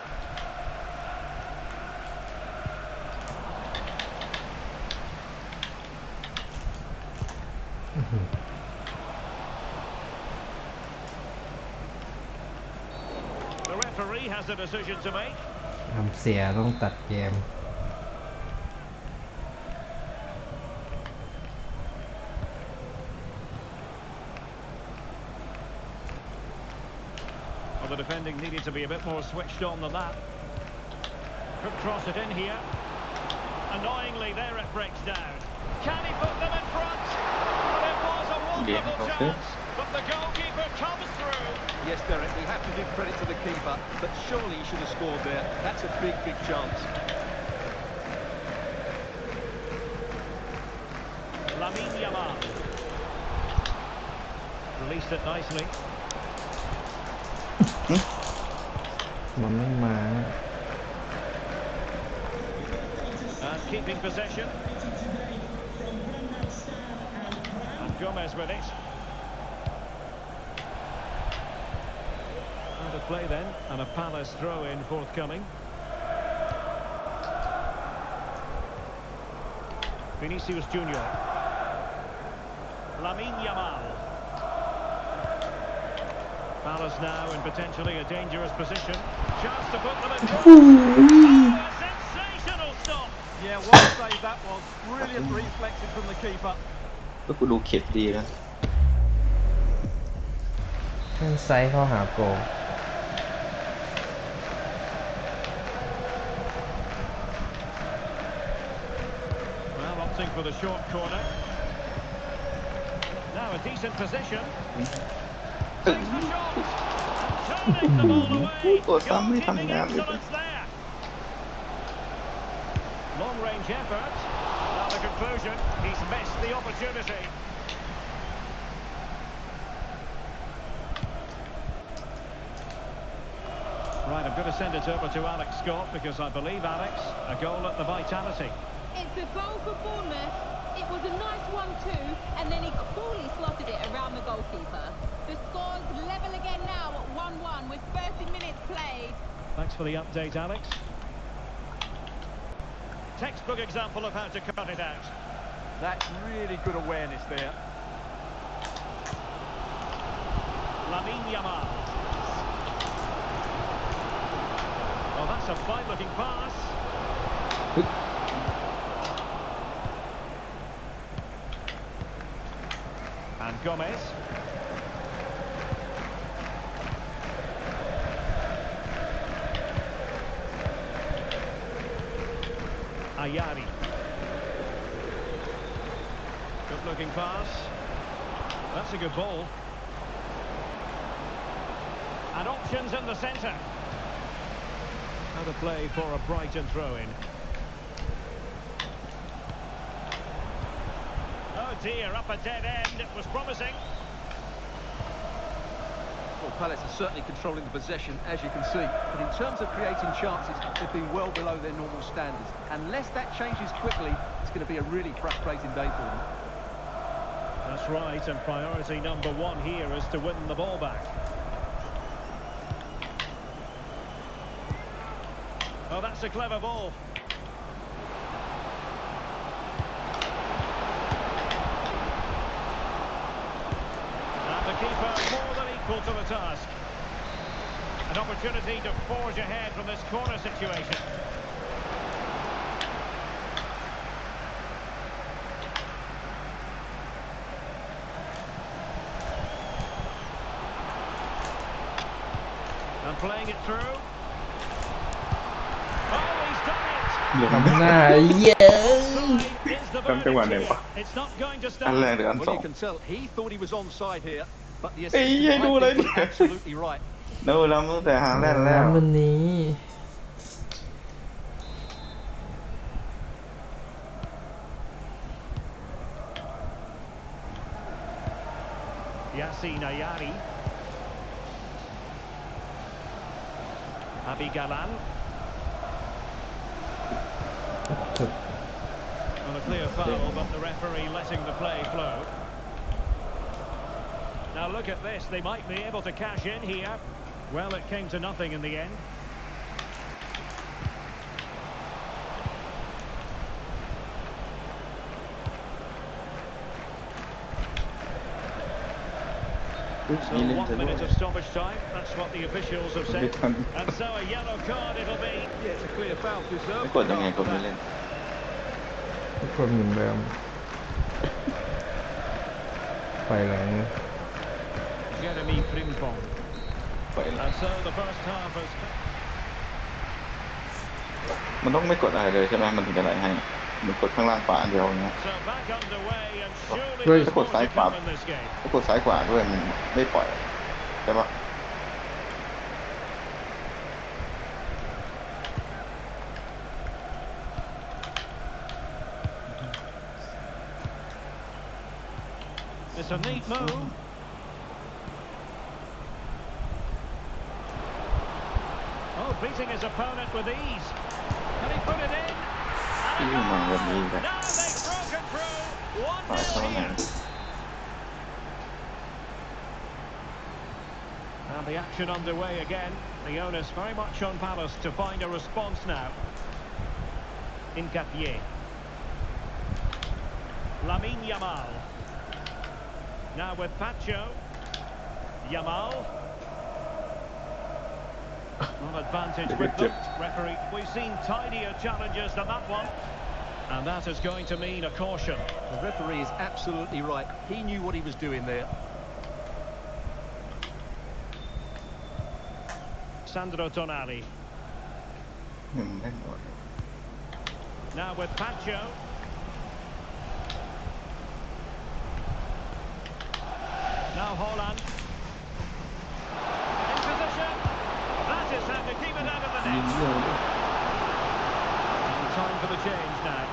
The referee has a decision to make. ทำเสียต้องตัดเกม Well, the defending needed to be a bit more switched on than that. Could cross it in here. Annoyingly, there it breaks down. Can he put them in front? Unbelievable chance, but the goalkeeper comes through. Yes, Derek, we have to give credit to the keeper, but surely he should have scored there. That's a big, big chance. Lamine Yamal. Released it nicely. มันไม่มา And keeping possession. And Gomez with it. Out of play then, and a Palace throw-in forthcoming. Vinicius Junior. Lamine Yamal. Palace now in potentially a dangerous position. Chance to put them in. Oh, a sensational stop. Yeah, what a save that was. Brilliant reflexes from the keeper. ก็กูดูเข็ดดีนะ แข้งซ้ายเข้าหาโก Well, opting for the short corner. Now a decent position. Takes the shot. And turning the ball away. ตัวซ้ำไม่ทำ Goalkeeping งานเลย excellence there. Long range effort. Now the conclusion, he's missed the opportunity. Right, I'm going to send it over to Alex Scott because I believe, Alex, a goal at the vitality. It's a goal for Bournemouth. It was a nice one too, and then he coolly slotted it around the goalkeeper. The score's level again now at 1-1 with 30 minutes played. Thanks for the update, Alex. Textbook example of how to cut it out. That's really good awareness there. Lamine Yamal. Oh, that's a fine-looking pass. And Gomez. Ayari. Good-looking pass. That's a good ball. And options in the centre. How to play for a Brighton throw-in. Oh dear, up a dead end. It was promising. Well, Palace are certainly controlling the possession, as you can see. But in terms of creating chances, they've been well below their normal standards. Unless that changes quickly, it's going to be a really frustrating day for them. That's right, and priority number one here is to win the ball back. Oh, that's a clever ball. And the keeper more than equal to the task. An opportunity to forge ahead from this corner situation. And playing it through. Oh, he's done it! เหลือ ทำหน้าเย้ Is the ทำจังหวะไหน verdict วะ here. It's not going to อัน stand. แรกหรืออัน Well, สอง you can tell he thought he was onside here, but the เอ้ย assistant ยัยดูเลย I think was absolutely right. ดูแล้วตั้งแต่หางแรกแล้ว มันนี้ Yassine Ayari. Abigalan. ถูก On a clear foul, but the referee letting the play flow. Now look at this, they might be able to cash in here. Well, it came to nothing in the end. So นี่เล่น 1 จะด้วย minute of stoppage time, that's what the officials have ไม่ said. ทัน And so a yellow card it'll be. Yeah, it's a clear foul. ไม่ Deserved. กดยังไงกดไม่เล่น ทุกคนเหมือนเดิมไปแรง Jeremy Frimpong. ปล่อยละ And so the first half has... มันต้องไม่กดอะไรเลยใช่ไหมมันถึงจะไหลให้ มันกดข้างล่างขวาอันเดียวนะ So back underway and surely ด้วย there's กด more ซ้าย to ขวา come in this game. ถ้ากดซ้ายขวาด้วยมันไม่ปล่อยใช่ปะ It's a neat move. Oh, beating his opponent with ease. Can he put it in? ที่มาวันนี้ครับ Now they've broken through. ฝ่าย 1-0 เข้าไหน here. And the action underway again. The onus very much on Palace to find a response now. Incapié. Lamine Yamal. Now with Pacho. Yamal. Not advantage with them. Referee, we've seen tidier challenges than that one. And that is going to mean a caution. The referee is absolutely right. He knew what he was doing there. Sandro Tonali. แน่นอน Now with Pacho. Now Holland. In position. That is how to keep it out of the ยิง net. เยอะเลย And time for the change now.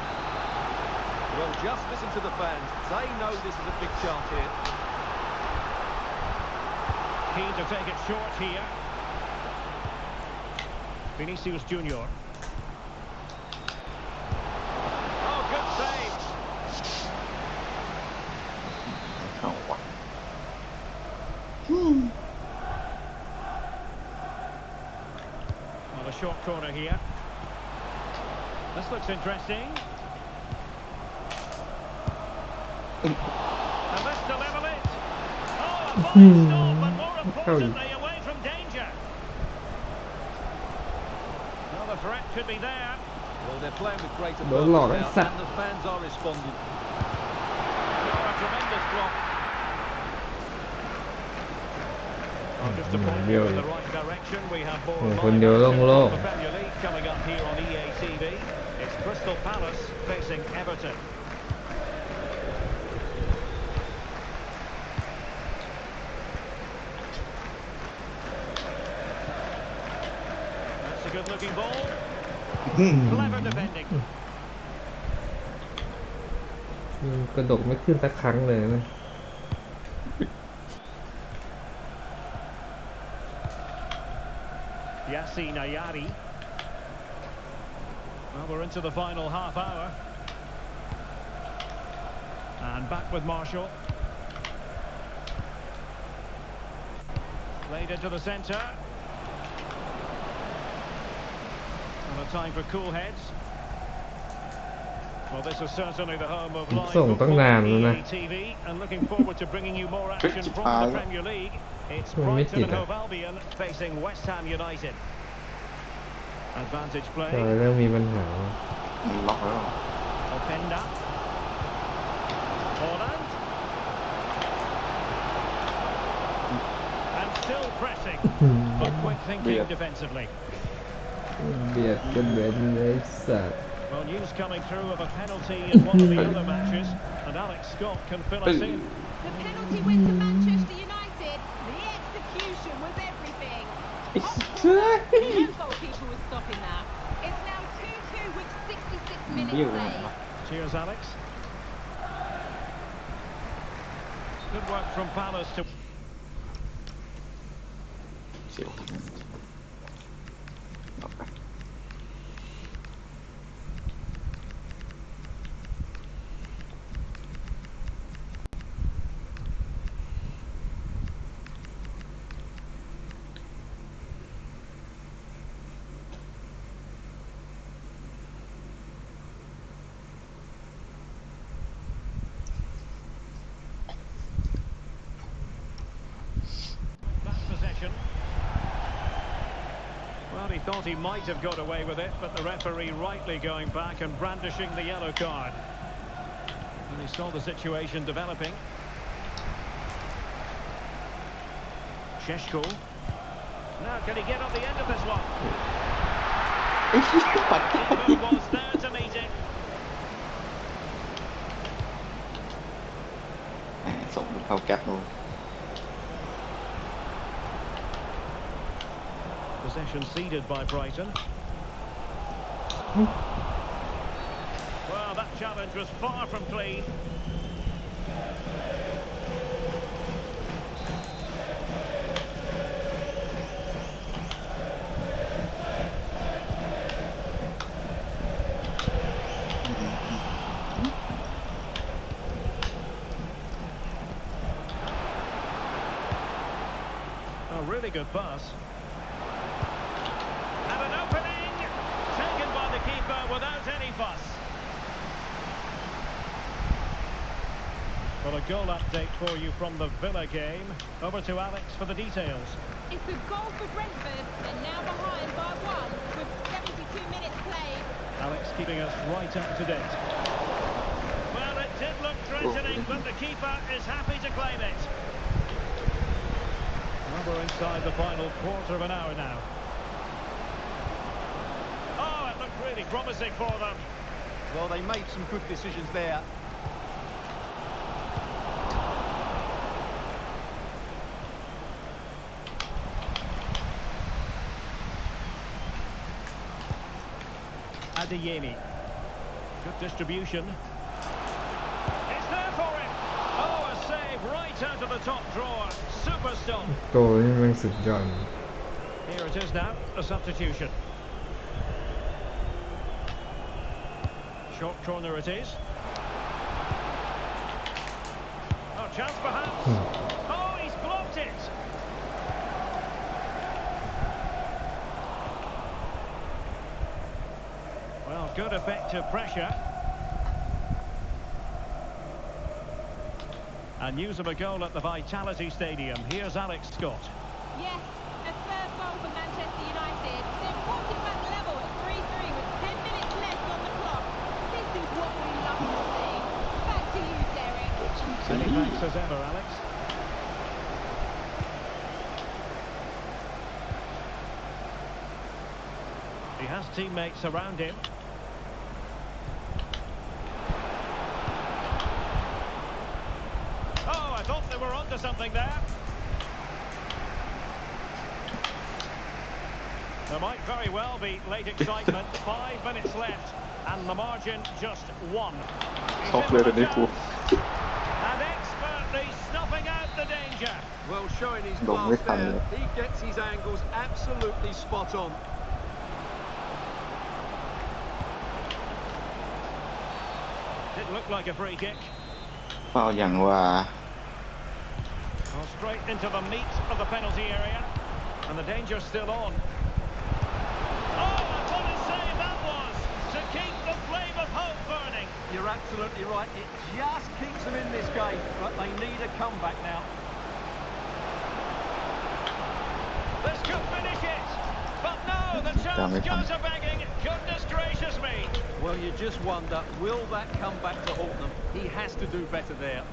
Well, just listen to the fans. They know this is a big chance here. Keen to take it short here. Vinicius Junior. Oh, good save. เข้าว่ะ Well, a short corner here. This looks interesting. And this to level it. Oh, a ball stop, but more importantly, away from danger. Well, the threat could be there. Well, they're playing with greater Đúng rồi, purpose sạch. now, and the fans are responding. Oh, a tremendous block. Oh, just to point you in the right direction, we have more Con live điều action lông lông. from the Premier League coming up here on EA TV. It's Crystal Palace facing Everton. That's a good-looking ball. Clever defending. กระดกไม่ขึ้นสักครั้งเลยนะ Yassi Nayari. Well, we're into the final half hour. And back with Marshall. Played into the centre. And a time for cool heads. Well, this is certainly the home of live ส่งตั้ง football นานแล้ว on นะ EA TV, and looking forward to bringing you more action from the Premier League. It's Brighton and Hove Albion facing West Ham United. Advantage จ play. อยเริ่มมีปัญหา มันล็อกแล้ว Openda. Holland. And still pressing. But quick thinking defensively. เบียดกันเบียดเลยสัตว์ Well, news coming through of a penalty in one of the other matches, and Alex Scott can fill us in. The penalty went to Manchester United. The execution was everything. No goalkeeper was stopping that. It's now 2-2 with 66 minutes เบี้ยวเลย played. Cheers, Alex. Good work from Palace to... เสียวเอาไป That possession. Well, he thought he might have got away with it, but the referee rightly going back and brandishing the yellow card. And he saw the situation developing. Sheshko. Now, can he get on the end of this one? ไอ้ที่ปัด Who was there to meet it? เอาแก๊ปลง Possession ceded by Brighton. Well, that challenge was far from clean. A really good pass. And an opening taken by the keeper without any fuss. Well, a goal update for you from the Villa game. Over to Alex for the details. It's a goal for Brentford. They're now behind by 1 with 72 minutes played. Alex keeping us right up to date. Well, it did look threatening, but the keeper is happy to claim it. Well, we're inside the final quarter of an hour now. Oh, it looked really promising for them. Well, they made some good decisions there. Adeyemi. Good distribution. It's there for him. Oh, a save right out of the top drawer. Super stop. โกนี่มันสุดยอด Here it is now, a substitution. Short corner it is. Oh, chance perhaps. Oh, he's blocked it. Well, good effective pressure. And news of a goal at the Vitality Stadium. Here's Alex Scott. Yes, a third goal for Manchester United. They're walking back level at 3-3 with 10 minutes left on the clock. This is what we love to see. Back to you, Derek. Many thanks as ever, Alex. He has teammates around him. Oh, I thought they were onto something there. There might very well be late excitement. 5 minutes left, and the margin just 1. He's ช็อก in เลย with ตอนนี้ a กู chance, and expertly snuffing out the danger. Well, showing his Don't class whip on there. it. He gets his angles absolutely spot on. Did look like a free kick. เฝ้าอย่างว่า Well, straight into the meat of the penalty area, and the danger's still on. Oh, and what a save that was to keep the flame of hope burning. You're absolutely right. It just keeps them in this game, but they need a comeback now. This could finish it, but no, the chance goes a begging. Goodness gracious me. Well, you just wonder, will that come back to haunt them? He has to do better there.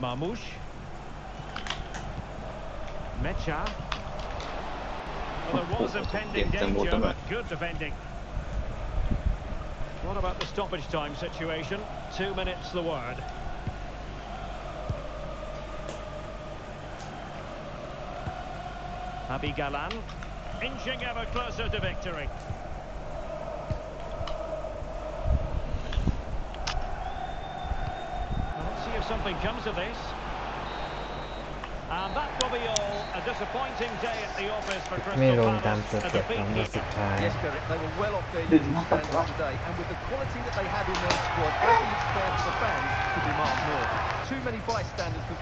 Marmoush. Mecha. Well, there was impending danger, but good defending. What about the stoppage time situation? 2 minutes the word. Abi Galan, inching ever closer to victory. Well, let's see if something comes of this. And that will be all. A disappointing day at the office for ไม่ Crystal รวมตาม Palace. ส A เต็ป defeat ของนัด here. สุดท้าย Yes, Derek, they were well off their usual standard today, and with the quality that they have in their squad, I think it's fair for the fans to demand more. Too many bystanders could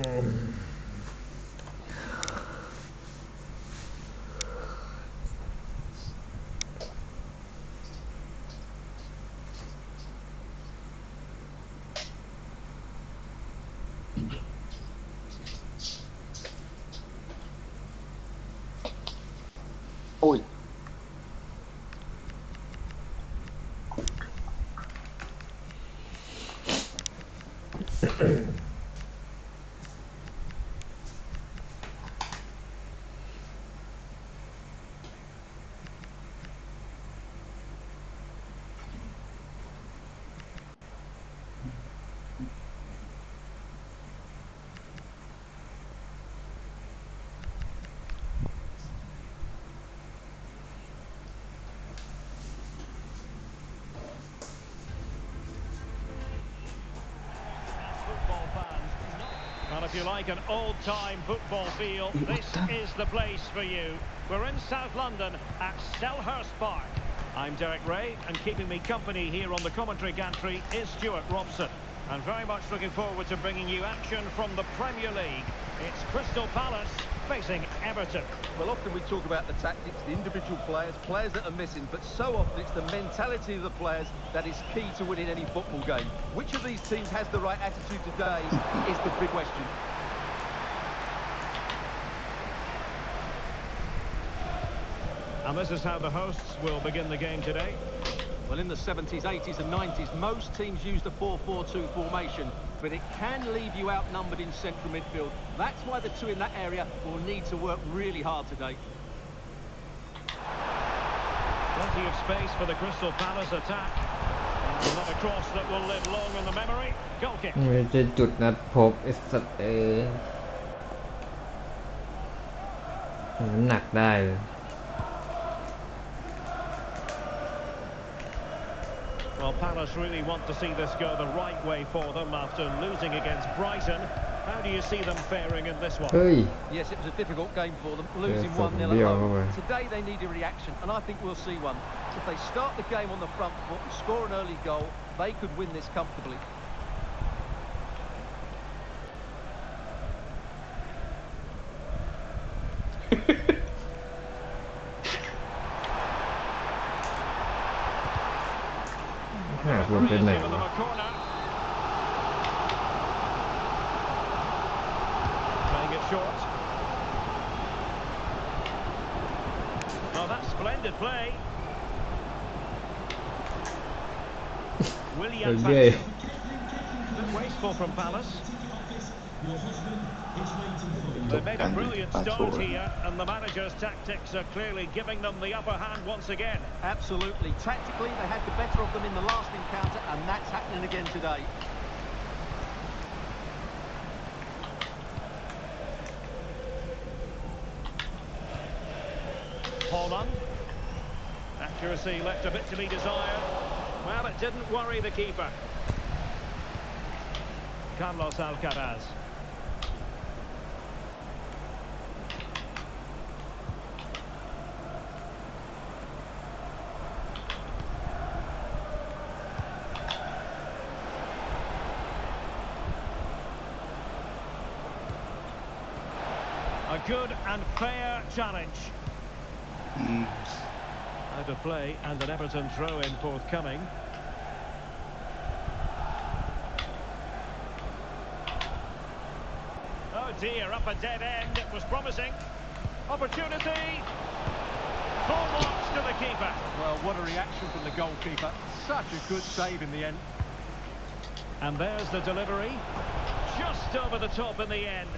โอ้ยWell, if you like an old-time football feel, this is the place for you. We're in South London at Selhurst Park. I'm Derek Ray, and keeping me company here on the commentary gantry is Stuart Robson. And very much looking forward to bringing you action from the Premier League. It's Crystal Palace facing Everton. Well, often we talk about the tactics, the individual players that are missing, but so often it's the mentality of the players that is key to winning any football game. Which of these teams has the right attitude today is the big question. And this is how the hosts will begin the game today. Well, in the 70s, 80s and 90s, most teams used a 4-4-2 formation, but it can leave you outnumbered in central midfield. That's why the two in that area will need to work really hard today. Plenty of space for the Crystal Palace attack. And another cross that will live long in the memory. Goal kick. ไม่ใช่จุดนัดพบไอ้สัตว์มันหนักได้เลย Well, Palace really want to see this go the right way for them after losing against Brighton. How do you see them faring in this one? เฮ้ย Yes, it was a difficult game for them, losing 1-0 at home. Today they need a reaction, and I think we'll see one. If they start the game on the front foot and score an early goal, they could win this comfortably. Giving them a corner. Playing it short. Oh, that's splendid play. William Bit wasteful from Palace. They made a brilliant start here, and the manager's tactics are clearly giving them the upper hand once again. Absolutely. Tactically, they had the better of them in the last encounter, and that's happening again today. Holland. Accuracy left a bit to be desired. Well, it didn't worry the keeper. Carlos Alcaraz. A good and fair challenge. Out of play and an Everton throw-in forthcoming. Oh dear, up a dead end. It was promising. Opportunity. Full marks to the keeper. Well, what a reaction from the goalkeeper. Such a good save in the end. And there's the delivery. Just over the top in the end.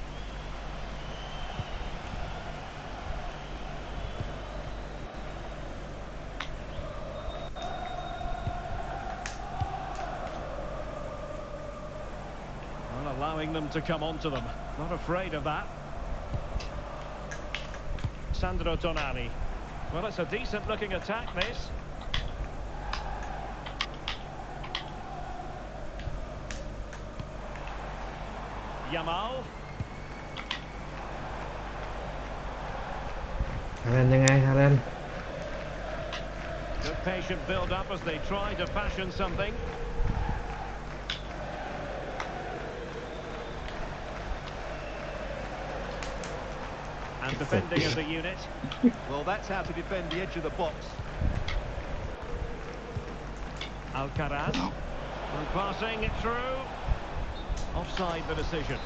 Allowing them to come onto them. Not afraid of that. Sandro Tonali. Well, it's a decent-looking attack, this. Yamal. ฮาแลนด์ยังไงฮาแลนด์ Good patient build-up as they try to fashion something. And defending as a unit. Well, that's how to defend the edge of the box. Alcaraz. And passing it through. Offside the decision.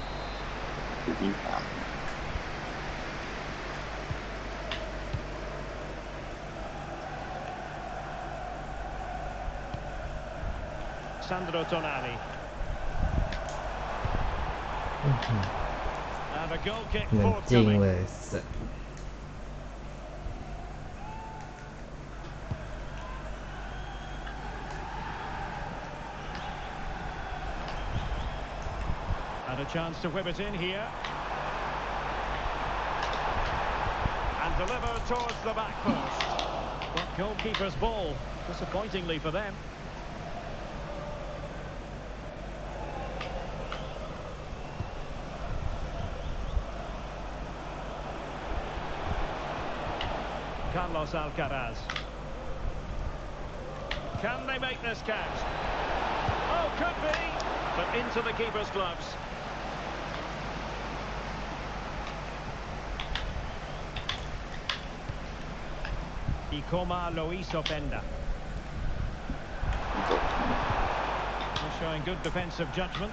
ยิงตาม Sandro Tonali. And a goal kick เหมือนจริง forthcoming. เลยสัส And a chance to whip it in here. And delivered towards the back post. But goalkeeper's ball, disappointingly for them. Carlos Alcaraz. Can they make this count? Oh, could be, but into the keeper's gloves. Ikoma Lois Openda. Showing good defensive judgment.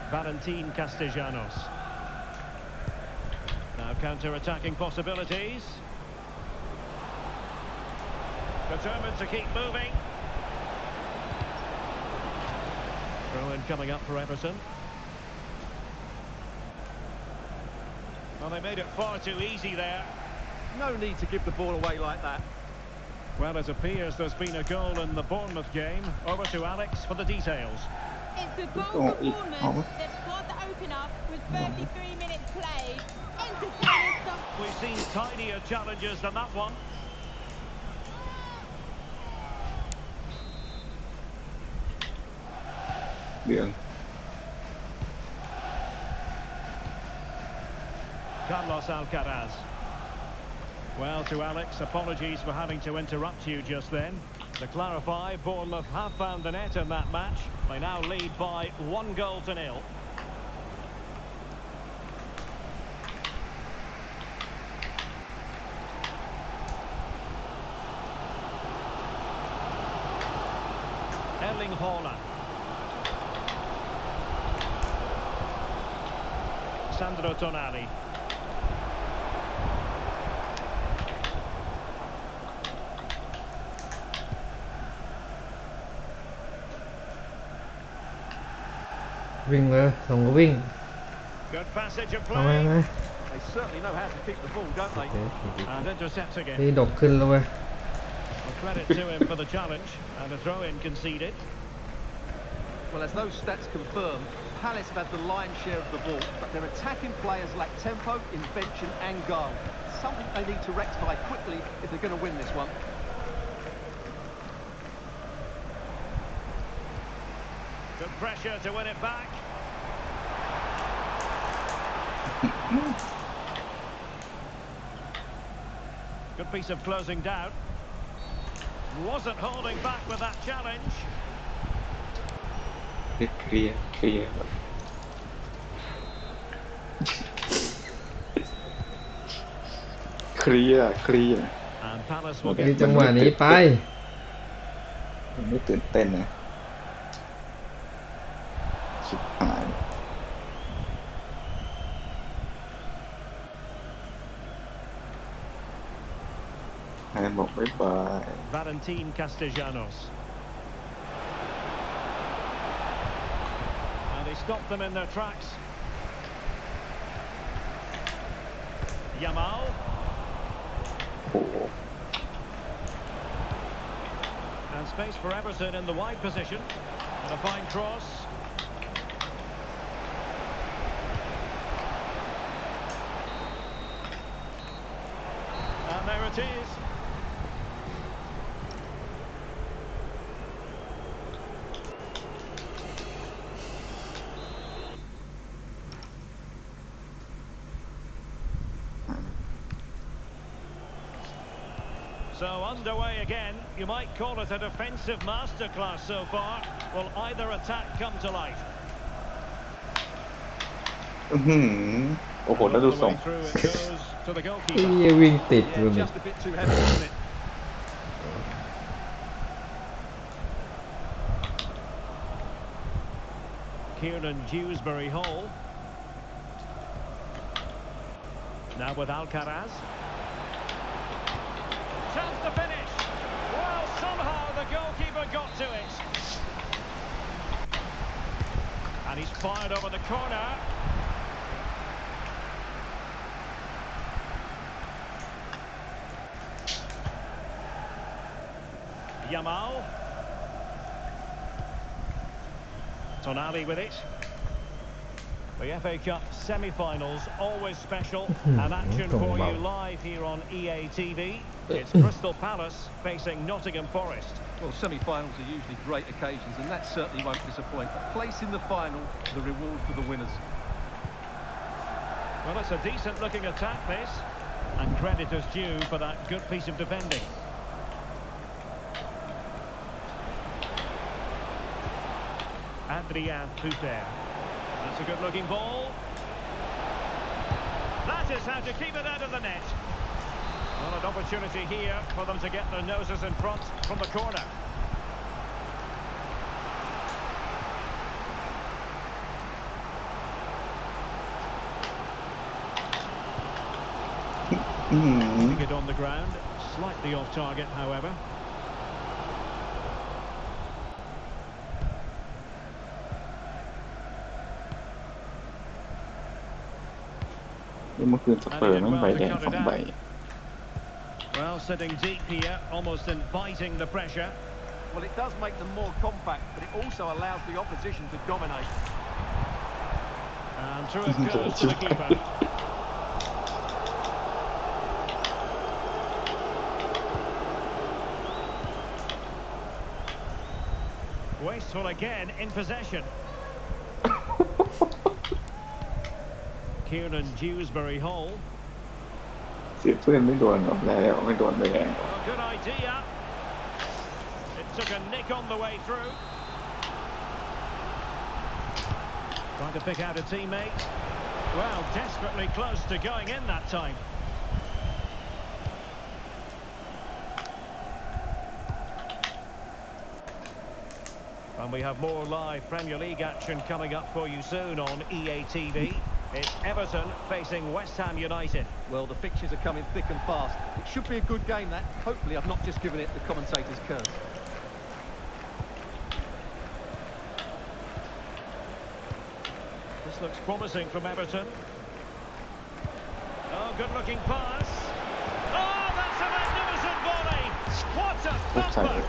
Valentin Castellanos. Now counter-attacking possibilities. Determined to keep moving. Throw-in coming up for Everton. Well, they made it far too easy there. No need to give the ball away like that. Well, it appears there's been a goal in the Bournemouth game. Over to Alex for the details. It's a goal for Bournemouth. They've scored the opener with 33 minutes played. Entertaining stuff. We've seen tidier challenges than that one. Carlos Alcaraz. Well, to Alex, apologies for having to interrupt you just then. To clarify, Bournemouth have found the net in that match. They now lead by 1-0. Erling Haaland. Sandro Tonali.วิ่งเลยส่งก็วิ่ง Good passage of เอาไหม play. ไหม They certainly know how to keep the ball, don't they? And intercepting นี่ it. ดกขึ้นแล้วเว้ย Well, credit to him for the challenge. And a throw-in conceded. Well, as those stats confirm, Palace have had the lion's share of the ball, but their attacking players lack tempo, invention and goal. Something they need to rectify quickly if they're going to win this one. Good pressure to win it back. Good piece of closing down. Wasn't holding back with that challenge. เคลียร์เคลียร์เคลียร์เคลียร์ And Palace will มี get จังหวะนี้ไป มันไม่ตื่นเต้นนะชิบหายให้บอกบ๊ายบาย Valentin Castellanos. And he stopped them in their tracks. Yamal. โอ้โห And space for Everton in the wide position. And a fine cross. And there it is. So underway again. You might call it a defensive masterclass so far. Will either attack come to life? อื้อหือโอ้โห แล้วดู All the ส่ง way through it goes to the ไอ้ goalkeeper. วิ่งติด Yeah, กูนี่ just a bit too heavy, wasn't it? Kieran Dewsbury Hall. Now with Alcaraz. Chance to finish. Well, somehow the goalkeeper got to it. And he's fired over the corner. Yamal. Tonali with it. The FA Cup semi-finals, always special. An action for you live here on EA TV. It's Crystal Palace facing Nottingham Forest. Well, semi-finals are usually great occasions, and that certainly won't disappoint. A place in the final, the reward for the winners. Well, it's a decent-looking attack, this. And credit is due for that good piece of defending. Adrien Puter. That's a good-looking ball. That is how to keep it out of the net. Well, an opportunity here for them to get their noses in front from the corner. Putting it on the ground, slightly off target, however. เมื่อคืนสเปอร์แม่งใบแดง2 ใบ Well, sitting deep here, almost inviting the pressure. Well, it does make them more compact, but it also allows the opposition to dominate. And through it goes to the keeper. Wasteful again in possession. Kieran Dewsbury Hall. เสียเพื่อนไม่โดนออกแล้วไม่โดนใบแดง Well, good idea. It took a nick on the way through. Trying to pick out a teammate. Well, desperately close to going in that time. And we have more live Premier League action coming up for you soon on EA TV. It's Everton facing West Ham United. Well, the fixtures are coming thick and fast. It should be a good game, that. Hopefully I've not just given it the commentator's curse. This looks promising from Everton. Oh, good-looking pass. Oh, that's a magnificent volley. What a thumper.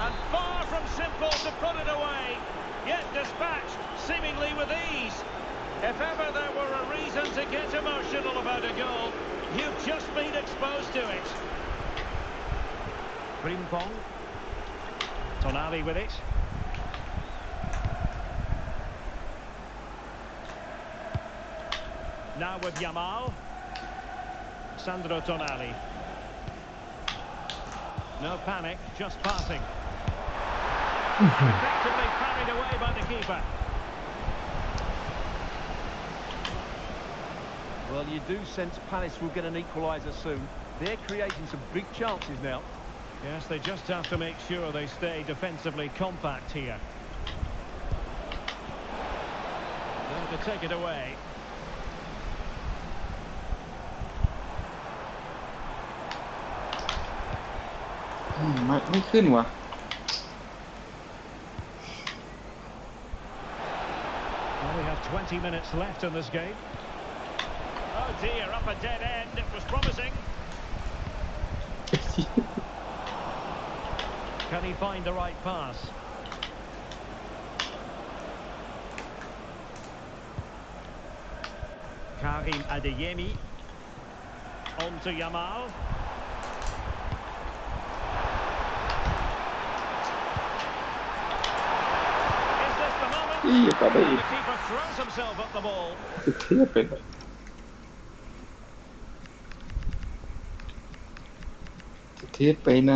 And far from simple to put it away. Yet dispatched, seemingly with ease. If ever there were a reason to get emotional about a goal, you've just been exposed to it. Frimpong. Tonali with it. Now with Yamal. Sandro Tonali. No panic, just passing. Effectively carried away by the keeper. Well, you do sense Palace will get an equaliser soon. They're creating some big chances now. Yes, they just have to make sure they stay defensively compact here. There to take it away. Well, ไม่ขึ้นวะ Well, we have 20 minutes left in this game. Oh dear, up a dead end. It was promising. Can he find the right pass? Karim Adeyemi. On to Yamal. Is this the moment? อี้ต่อได้ And อีก the keeper throws himself at the ball. จะเทียบเป็นจะเทียบไปไหน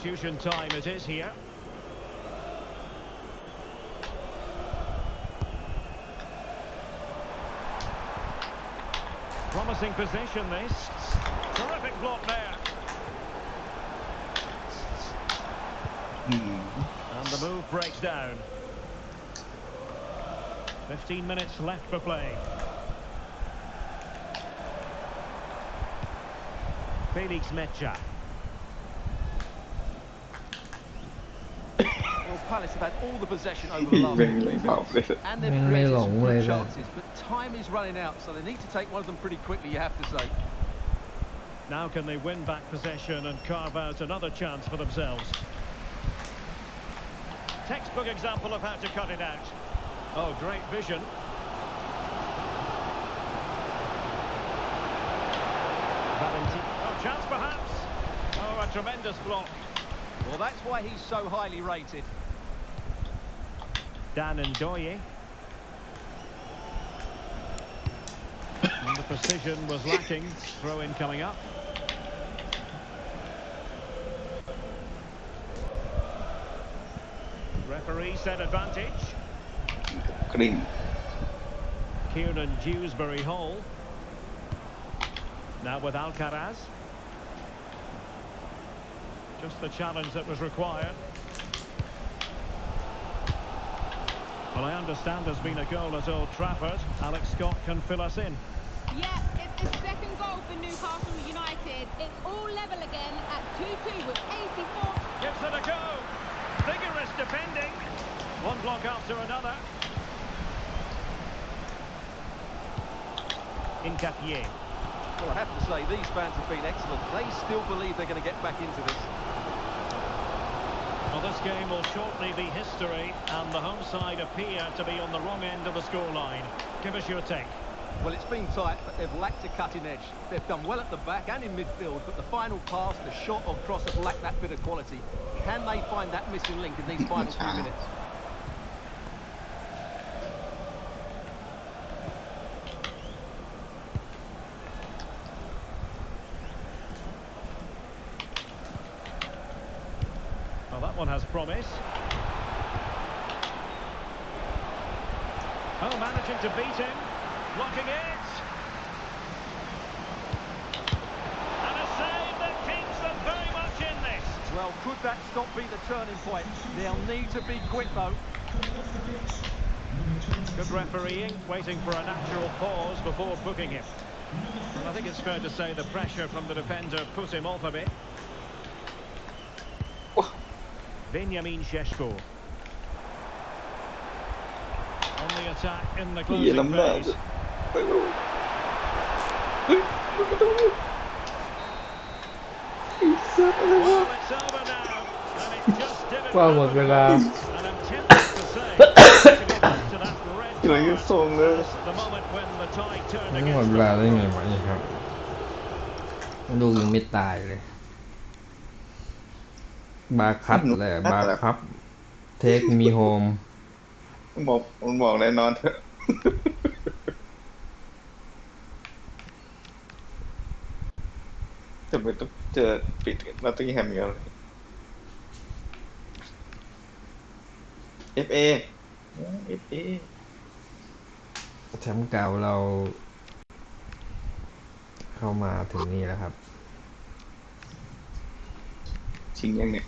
substitution time it is here. Promising position this. Terrific block there. And the move breaks down. 15 minutes left for play. Felix Mecha. Well, Palace have had all the possession over the last 2 minutes, and they've created some good chances, but time is running out, so they need to take one of them pretty quickly, you have to say. Now can they win back possession and carve out another chance for themselves? Textbook example of how to cut it out. Oh, great vision. Oh, chance perhaps. Oh, a tremendous block. Well, that's why he's so highly rated. Dan Ndoye. And the precision was lacking. Throw-in coming up. Referee said advantage. Kieran Dewsbury Hall. Now with Alcaraz. Just the challenge that was required. Well, I understand there's been a goal at Old Trafford. Alex Scott can fill us in. Yeah, it's a second goal for Newcastle United. It's all level again at 2-2 with 84. Gives it a go. Vigorous defending. One block after another. Incapié. Well, I have to say, these fans have been excellent. They still believe they're going to get back into this. Well, this game will shortly be history, and the home side appear to be on the wrong end of the scoreline. Give us your take. Well, it's been tight, but they've lacked a cutting edge. They've done well at the back and in midfield, but the final pass, the shot or cross have lacked that bit of quality. Can they find that missing link in these final few minutes? Well, that one has promise. Oh, managing to beat him. Blocking it. And a save that keeps them very much in this. Well, could that stop be the turning point? They'll need to be quick, though. Good refereeing, waiting for a natural pause before booking him. And I think it's fair to say the pressure from the defender put him off a bit. Benjamin Šeško. On the attack in the closing phase. Well, it's over now, and it just didn't Qua một happen. vé And I'm tempted to say, to go back to that red card, the moment when the tide turned หมด against เวลา them. ได้ไงวะเนี่ยครับลูกยังไม่ตายเลยบาคัตเลยบาคัพเทคมีโฮม มันบอกเลยนอนเถอะ จะไปต้องเจอปิดนอตติงแฮมอีกแล้ว FA แชมป์เก่าเราเข้ามาถึงนี่แล้วครับ ชิงยังเนี่ย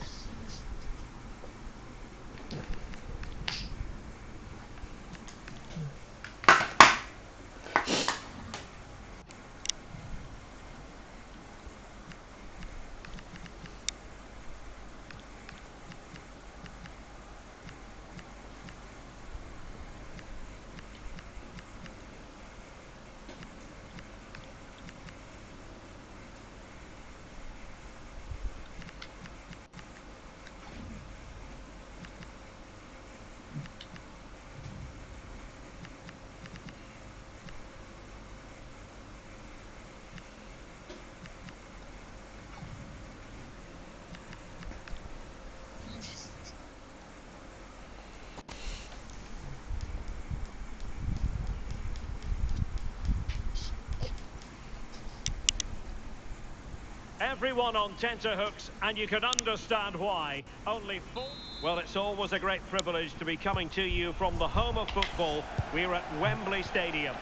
Everyone on tenterhooks, and you can understand why. Only 4. Well, it's always a great privilege to be coming to you from the home of football. We're at Wembley Stadium.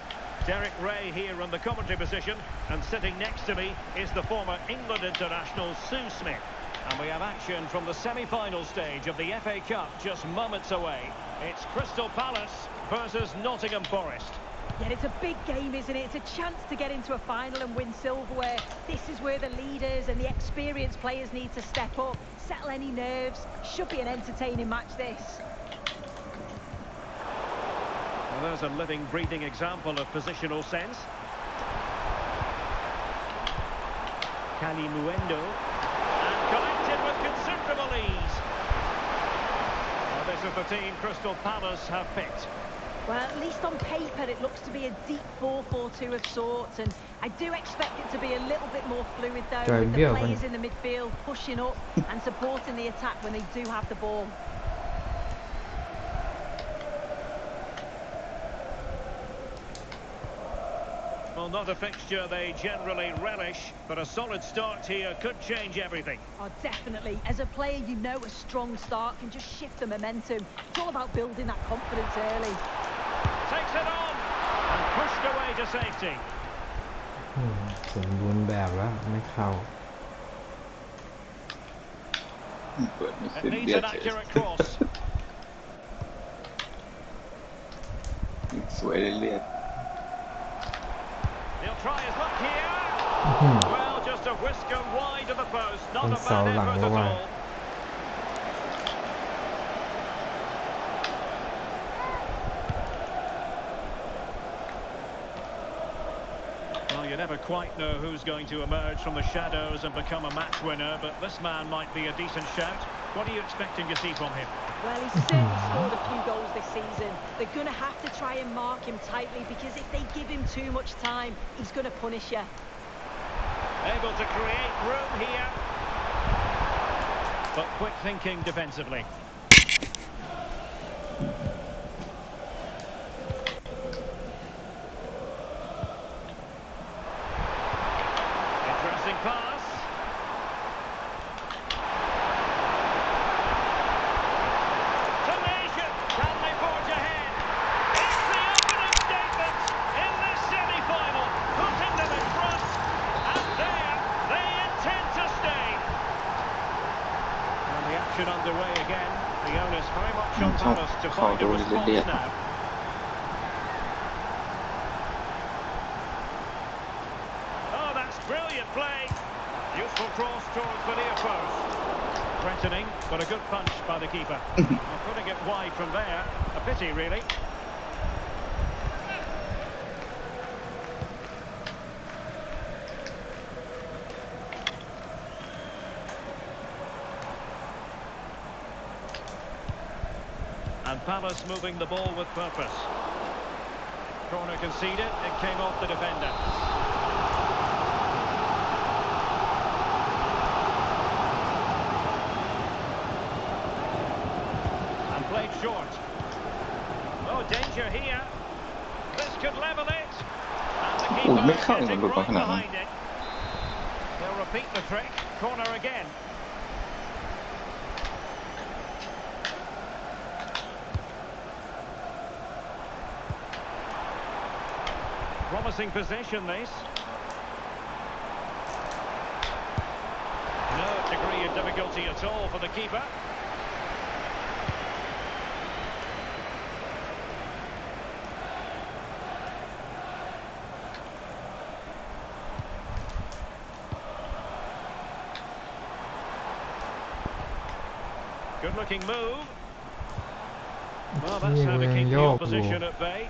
Derek Ray here in the commentary position, and sitting next to me is the former England international Sue Smith. And we have action from the semi-final stage of the FA Cup just moments away. It's Crystal Palace versus Nottingham Forest. Yeah, it's a big game, isn't it? It's a chance to get into a final and win silverware. This is where the leaders and the experienced players need to step up, settle any nerves. Should be an entertaining match, this. Well, there's a living, breathing example of positional sense. Kalimuendo. And collected with considerable ease. Well, this is the team Crystal Palace have picked. Well, at least on paper, it looks to be a deep 4-4-2 of sorts, and I do expect it to be a little bit more fluid, though, with the players in the midfield pushing up and supporting the attack when they do have the ball. Well, not a fixture they generally relish, but a solid start here could change everything. Oh, definitely. As a player, you know a strong start can just shift the momentum. It's all about building that confidence early. Takes it on and pushed away to safety. สมบูรณ์แบบแล้วไม่เข้า เปิดไม่ It ขึ้น needs เบีย an ดเฉย accurate cross. สวยเลยเลียด He'll try his luck here. Well, just a whisker wide of the post. Not a bad effort at all. Well, you never quite know who's going to emerge from the shadows and become a match winner, but this man might be a decent shout. What are you expecting to see from him? Well, he's certainly scored a few goals this season. They're going to have to try and mark him tightly, because if they give him too much time, he's going to punish you. Able to create room here. But quick thinking defensively. Interesting pass. Can they forge ahead? It's the opening statement in this semi-final, putting them in front, and there they intend to stay. And the action underway again. The onus very much on Palace to find a response now. Oh, that's brilliant play. Useful cross towards the near post. Threatening, but a good punch by the keeper. Putting it wide from there. A pity, really. And Palace moving the ball with purpose. Corner conceded. It came off the defender. Played short. Oh, danger here. This could level it. And the keeper getting right behind it. They'll repeat the trick. Corner again. Promising possession, this. No degree of difficulty at all for the keeper. Good-looking move. Well, that's how to keep the opposition at bay.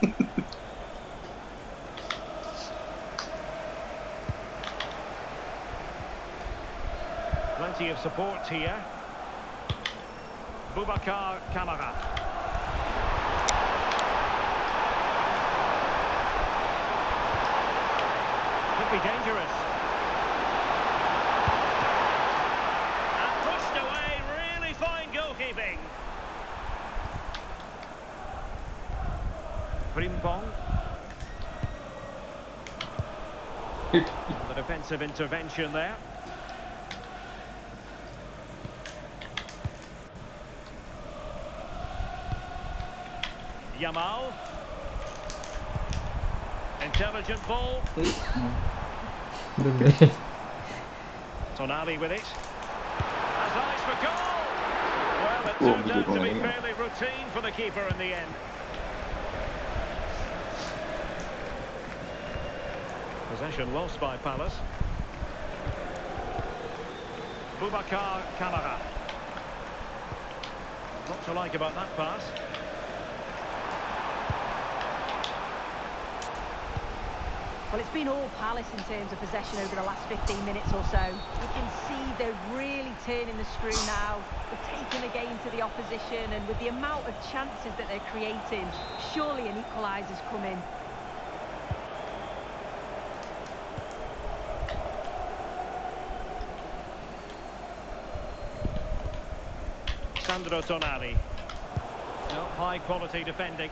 Plenty of support here. Boubacar Kamara. Could be dangerous. And pushed away. Really fine goalkeeping. Frimpong. The defensive intervention there. Yamal. Intelligent ball. ดูเลย Tonali with it. Has eyes for goal. Well, it Oh, turned out to be yeah. fairly routine for the keeper in the end. Possession lost by Palace. Boubacar Kamara. Not to like about that pass. Well, it's been all Palace in terms of possession over the last 15 minutes or so. You can see they're really turning the screw now. They're taking the game to the opposition, and with the amount of chances that they're creating, surely an equaliser's coming. Sandro Tonali. No, high quality defending.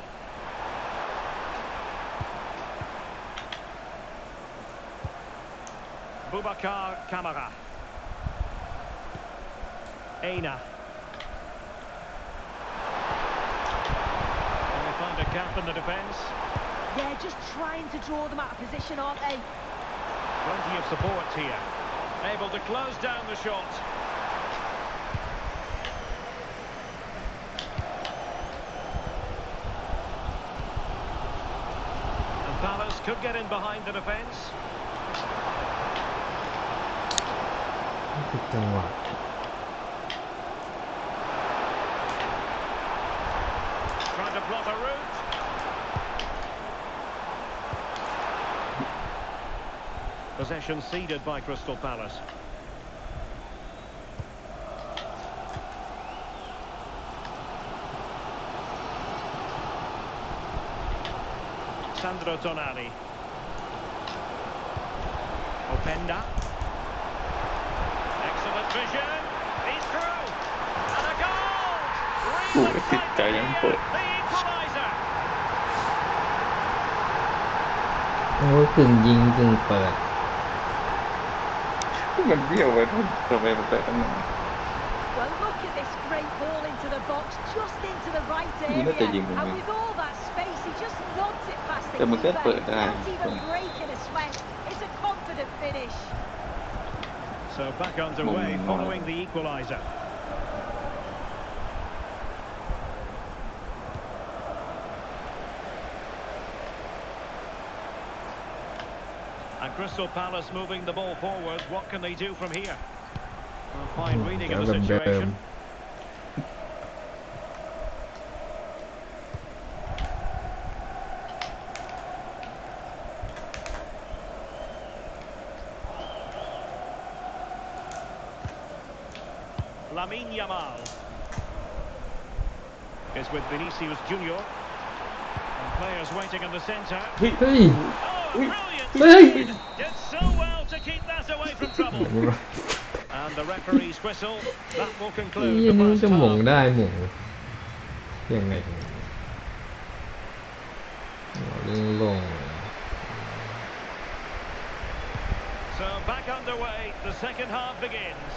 Boubacar Kamara. Aina. And they find a gap in the defence. They're just trying to draw them out of position, aren't they? Plenty of support here. Able to close down the shot. And Palace could get in behind the defence. ผิดจังหวะ Trying to plot a route. Possession ceded by Crystal Palace. Sandro Tonali. Openda. Excellent vision. He's through. And a goal. Real excitement here. The equaliser. โอ้กึ่งยิงกึ่งเปิด มันเบี้ยวไปทำไมมันไปตั้งนาน Well, look at this great ball into the box, just into the right You know area. theยิงตรง And นี้ with all that space, he just nods it past the แต่มันก็ keeper. เปิดได้ Not even breaking a sweat. It's a confident finish. So back underway following the equaliser. And Crystal Palace moving the ball forward. What can they do from here? A fine reading of the situation. Lamine Yamal is with Vinicius Junior. And players waiting in the centre. เฮ้ย Oh, brilliant! Hey! Did so well to keep that away from trouble. And the referee's whistle. That will นี่ conclude ยั the งไม่ first จะหม่ง half. ได้หม่งยังไงลง So back underway. The second half begins.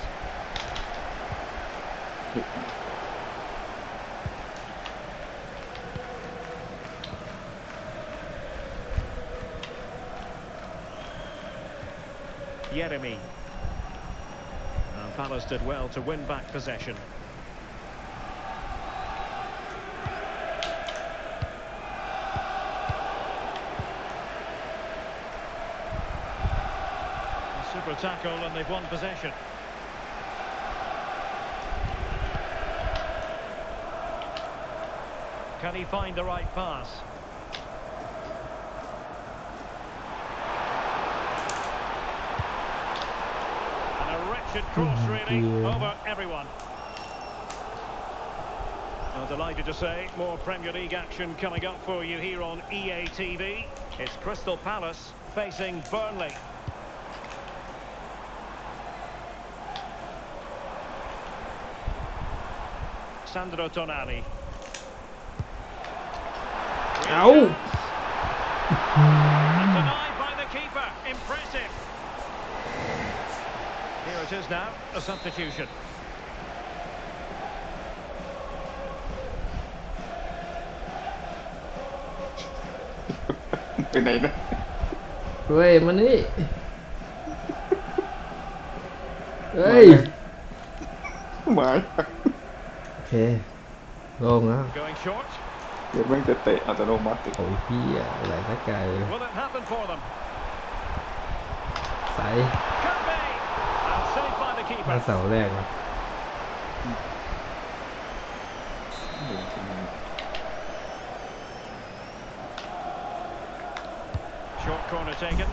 Yeremy. And Palace did well to win back possession. A super tackle and they've won possession. Can he find the right pass? Wretched cross really over everyone. I'm delighted to say more Premier League action coming up for you here on EA TV. It's Crystal Palace facing Burnley. Sandro Tonali. Ow! And denied by the keeper. Impressive. Here it is now, a substitution. ไปไหนนะ เฮ้ยมานี่เฮ้ย หมาย โอเคลงแล้ว Going short. เดี๋ยวแม่งจะเตะอัตโนมัติ โอ้ยพี่อะไรสักไกล Will it happen for them? ใส่ Could be. And saved by the มา keeper. เสาแรกนะ Short corner taken.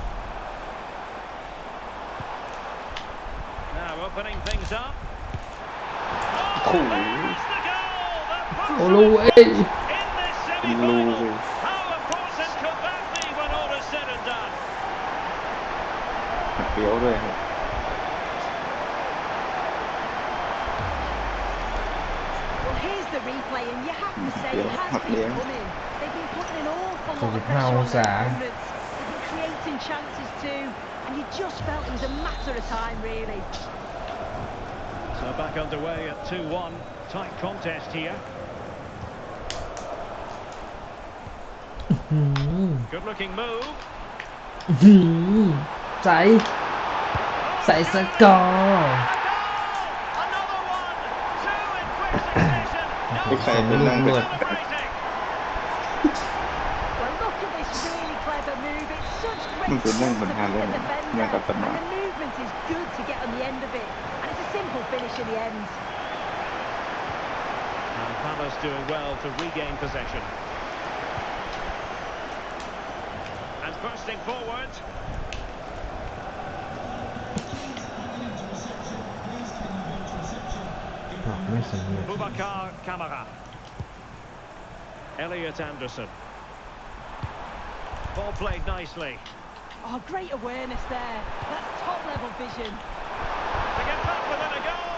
Now opening things up. โอ้โห That's the goal that puts โอ้ลูเอ้ย in this รู semi-final. How important could that be when all is said and done? หักเลี้ยวด้วยครับ Well, here's the replay, and you have to say it has been coming. They've been putting an awful lot of pressure on their opponents. They've been creating chances too, and you just felt it was a matter of time, really. So back underway at 2-1. Tight contest here. หืม Good looking move. หืมใส่สกอร์ Another one. Two in quick succession. ไม่ใครไปนั่ง รวด Celebrating. Well, look at this really clever move. It's such great มันเป็นนั่งบน support ทาง from เล่น the นั่ง defender, กับต and มา the movement is good to get on the end of it, and it's a simple finish at the end. And Palace doing well to regain possession. And bursting forward. ไม่สำเร็จ Boubacar Kamara. Elliot Anderson. Ball played nicely. Oh, great awareness there. That's top-level vision. To get back within a goal.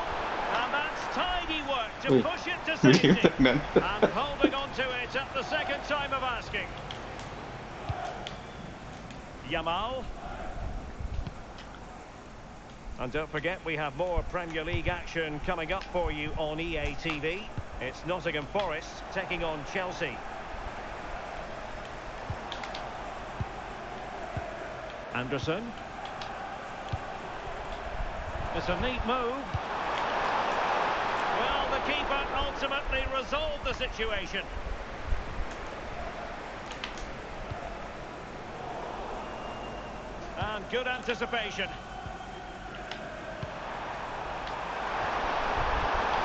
And that's tidy work to Ui. push it to มี safety. แบบนั้น And holding on to it at the second time of asking. Yamal. And don't forget, we have more Premier League action coming up for you on EA TV. It's Nottingham Forest taking on Chelsea. Anderson. It's a neat move. Well, the keeper ultimately resolved the situation. And good anticipation.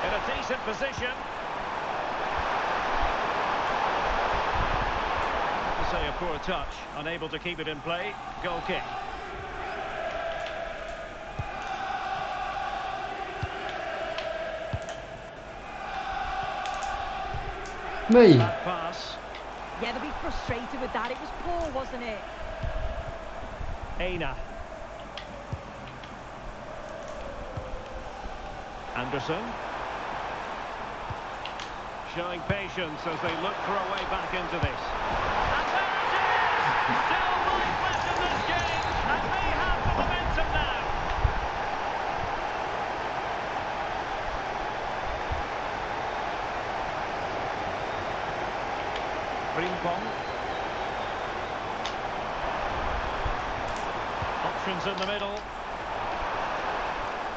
In a decent position. Say a poor touch, unable to keep it in play. Goal kick. That pass. Yeah, they'll be frustrated with that. It was poor, wasn't it? Aina. Anderson. Showing patience as they look for a way back into this. And there it is! Still life left in this game, and they have the momentum now. Frimpong. Options in the middle.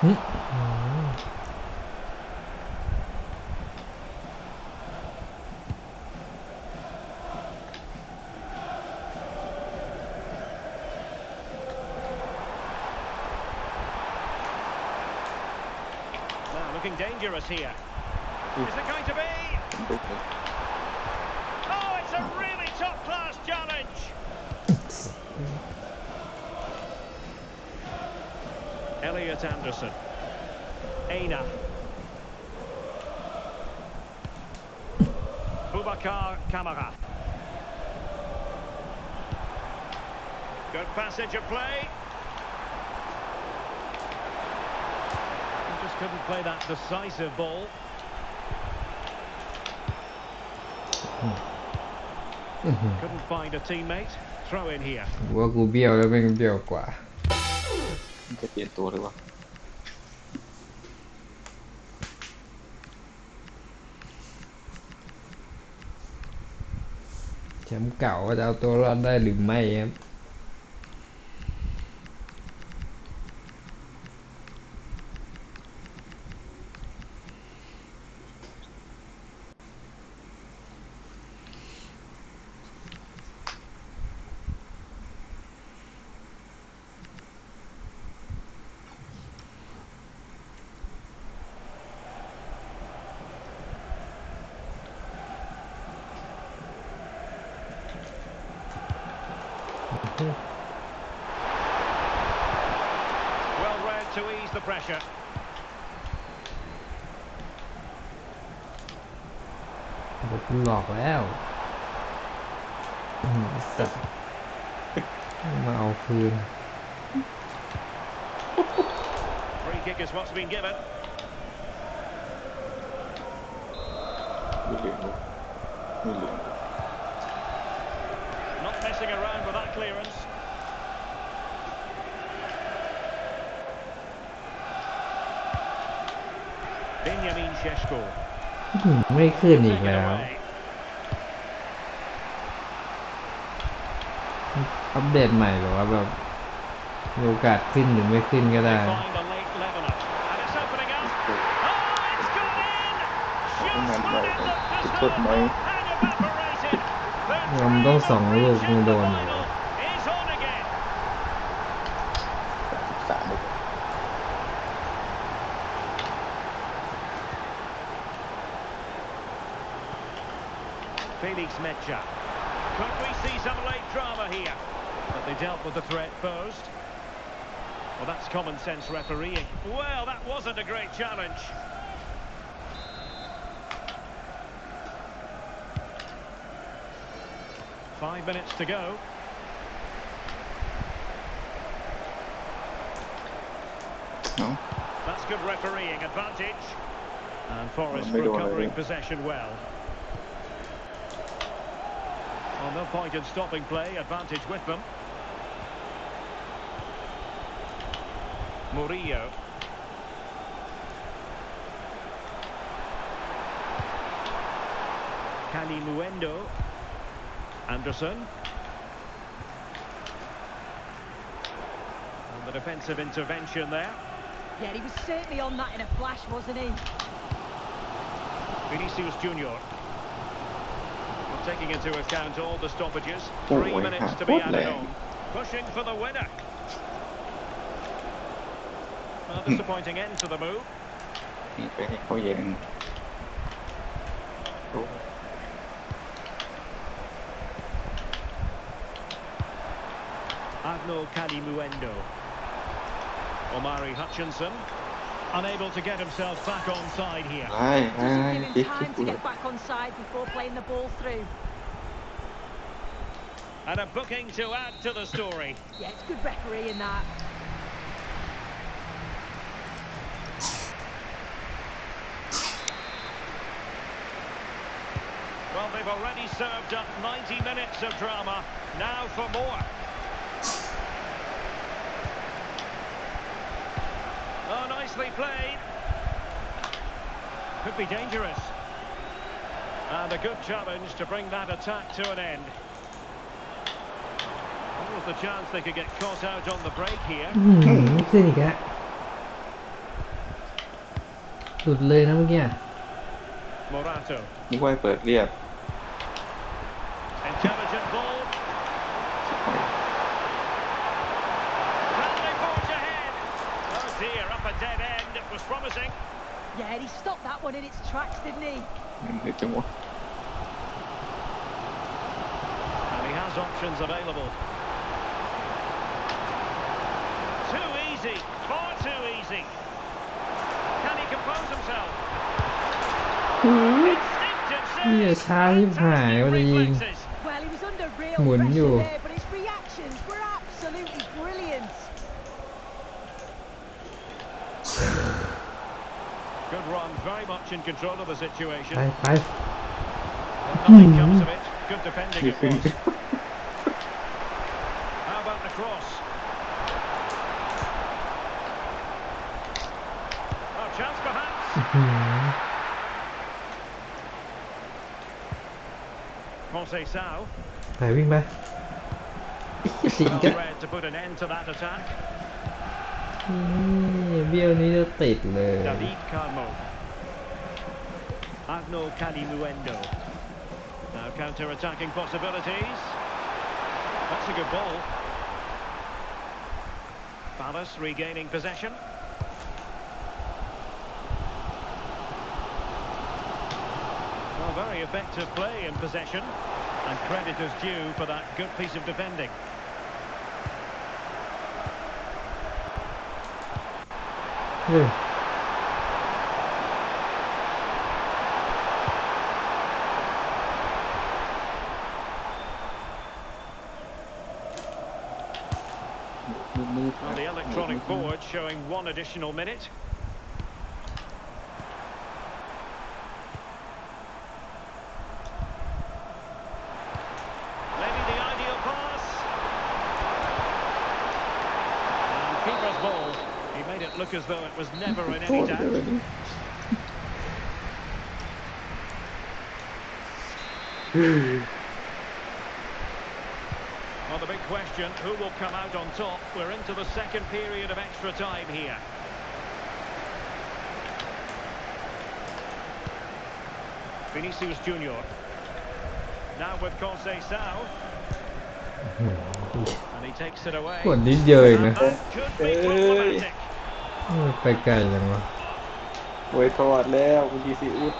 หึ Now looking dangerous here. Is it going to be? Oh, it's a really top-class challenge. Elliot Anderson. Aina. Boubacar Kamara. Good passage of play. He just couldn't play that decisive ball. Couldn't find a teammate. Throw in here. ว่ากูเบี้ยวแล้วแม่งเบี้ยวกว่า จะเปลี่ยนตัวหรือวะ ชมป์เก่าว่าจะเอาตัวรอดได้หรือไม่ครับWell read to ease the pressure. ผมหลอกแล้วสัตว์มาเอาคืน Free kick is what's been given. ไม่เหลืองไม่เหลือง Not messing around with that clearance. Benjamin Šeško. ไม่ขึ้นอีกแล้วอัปเดตใหม่หรือว่าแบบมีโอกาสขึ้นหรือไม่ขึ้นก็ได้ Find a late leveller. And it's opening up. Oh, it's gone in! งานใหม่จะโทษไหม And evaporated. มันต้องสองลูกมึงโดนอยู่ Is on again. 13เลย Felix Mecha. Could we see some late drama here? But they dealt with the threat posed. Well, that's common sense refereeing. Well, that wasn't a great challenge. Five minutes to go. No. That's good refereeing advantage. And Forest Middle recovering area. possession well. Well, no point in stopping play, advantage with them. Murillo. Kalimuendo. Anderson. And the defensive intervention there. Yeah, he was certainly on that in a flash, wasn't he? Vinicius Junior. Well, taking into account all the stoppages, Oh, 3 wait, minutes to what be added leg? on. Pushing for the winner. A disappointing end to the move. นี่ไปให้เขาแยงโอ้ Arnaud Kalimuendo. Omari Hutchinson. Unable to get himself back on side here. ไล่ไล่ Doesn't give ติ๊ก him ติ๊ก time กู to เลย get back on side before playing the ball through. And a booking to add to the story. Yeah, it's good refereeing that. Well, they've already served up 90 minutes of drama. Now for more. Oh, nicely played. Could be dangerous. And a good challenge to bring that attack to an end. What was the chance they could get caught out on the break here? ไม่ขึ้นอีกแล้วหลุดเลยนะเมื่อกี้ Morato. นึกว่าเปิดเรียบ Intelligent ball. Can they forge ahead? Oh dear, up a dead end. It was promising. Yeah, he stopped that one in its tracks, didn't he? เดี๋ยวจังหวะ And he has options available. Too easy, far too easy. Can he compose himself? Instinctive นี่ save. ช้าที่หายว่าจะยิง Reflexes. Well, he was under real หมุนอยู่ pressure there, but his reactions were absolutely brilliant. Good run, very much in control of the situation. ไปไป Nothing comes of it. Good defending it was. How about the cross? Oh, chance perhaps. Conceição. ไปวิ่งไปสิง Well ก็ read to put an end to that attack. เบี้ยวนี้จะติดเลย David Carmo. Arno Calimuendo. Now counter-attacking possibilities. That's a good ball. Palace regaining possession. Well, very effective play in possession. And credit is due for that good piece of defending. เฮ้ยWell, the electronic board showing one additional minute. Maybe the ideal pass. And keeper's ball. He made it look as though it was never in any doubt. Well, the big question, who will come out on top? We're into the second period of extra time here. Vinicius Junior. Now with Conceição. And he takes it away. กดนิดเดียวเองนะ And that could be problematic. ไปไกลยังวะ ไว้ทอดแล้วคุณดีซีอุด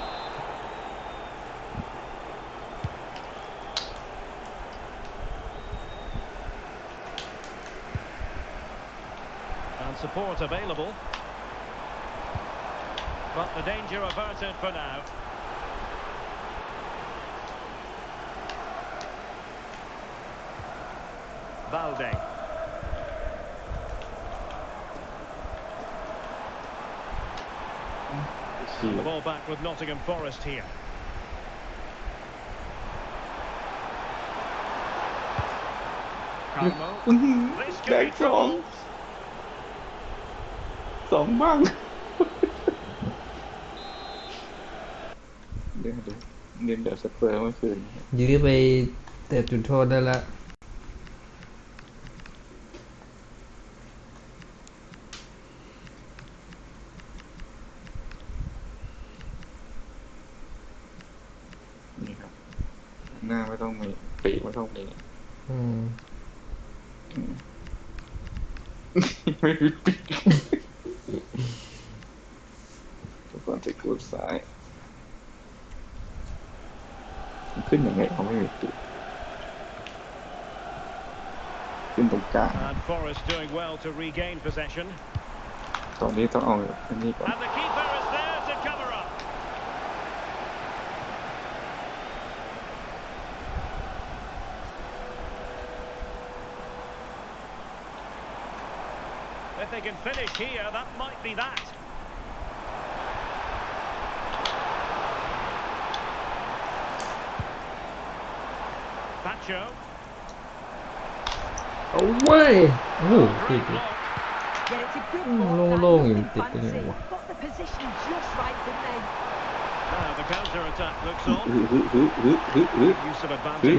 And support available. But the danger averted for now. Valde. And the ball back with Nottingham Forest here. Carmo. แบกสองบ้างเรียนแบบสเปอร์เมื่อคืน ยื้อไปแต่จุดโทษได้ละนี่ครับหน้าไม่ต้องมีปีกไม่ต้องมีไม่มีปีกทุกคนจะกูดซ้ายขึ้นยังไงเขาไม่มีปีกขึ้นตรงกลาง And Forest doing well to regain possession. ตอนนี้ต้องเอาอันนี้ก่อน And the keeper is there to cover up. If they can finish here, that might be that. Pacho. เอาไว้โอ้โหติด Great block. Yeah, it's a good โล่ง ball, ๆอยู่ that ติดเป็นยัง fancy. ไงวะ Got the position just right, didn't they? Now the counter-attack looks on. Use of อื้ advantage.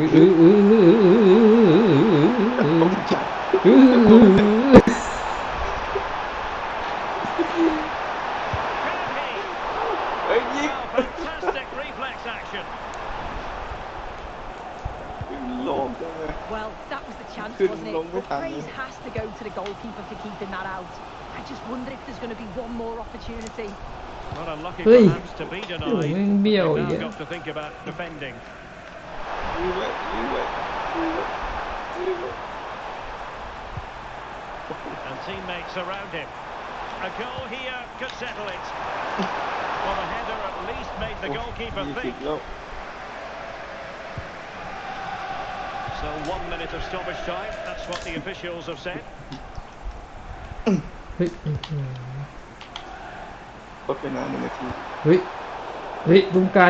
เฮ้ยยิง Well, fantastic reflex action. โลงจังเลย Well, that was the chance, Couldn't wasn't long it? with But hand, praise yeah. has to go to the goalkeeper for keeping that out. I just wonder if there's going to be one more opportunity. Not unlucky เฮ้ย perhaps to be โอ้โห denied. แม่งเบี้ยว They've อีก now อะ got to think about defending. ยิงไว้ And teammates around him. A goal here could settle it. Well, the header at least made the goalkeeper 20 think. แล้ว So 1 minute of stoppage time. That's what the officials have said. เฮ้ย ลดไปนาน1 นาที เฮ้ยลุงไก่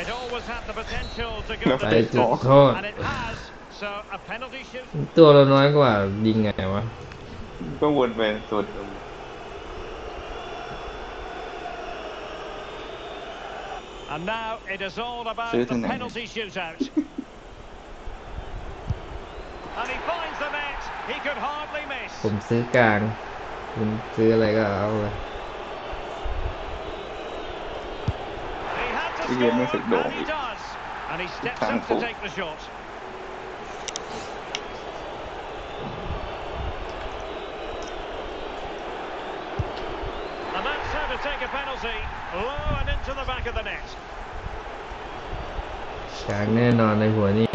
It always had the potential to go แล้ว the ไปจุด distance, โทษ and it has. So a penalty shoot. ตัวเราน้อยกว่ายิงไงวะ ก็วนไปตัวเดิม A And now it is all about the penalty shootout. And he finds the net. He could hardly miss. ผมซื้อกลางคุณซื้ออะไรก็เอาเลย He had to score, and he does. And he steps up to take the shot. And that's how to take a penalty. Low and into the back of the net. กลางแน่นอนในหัวนี่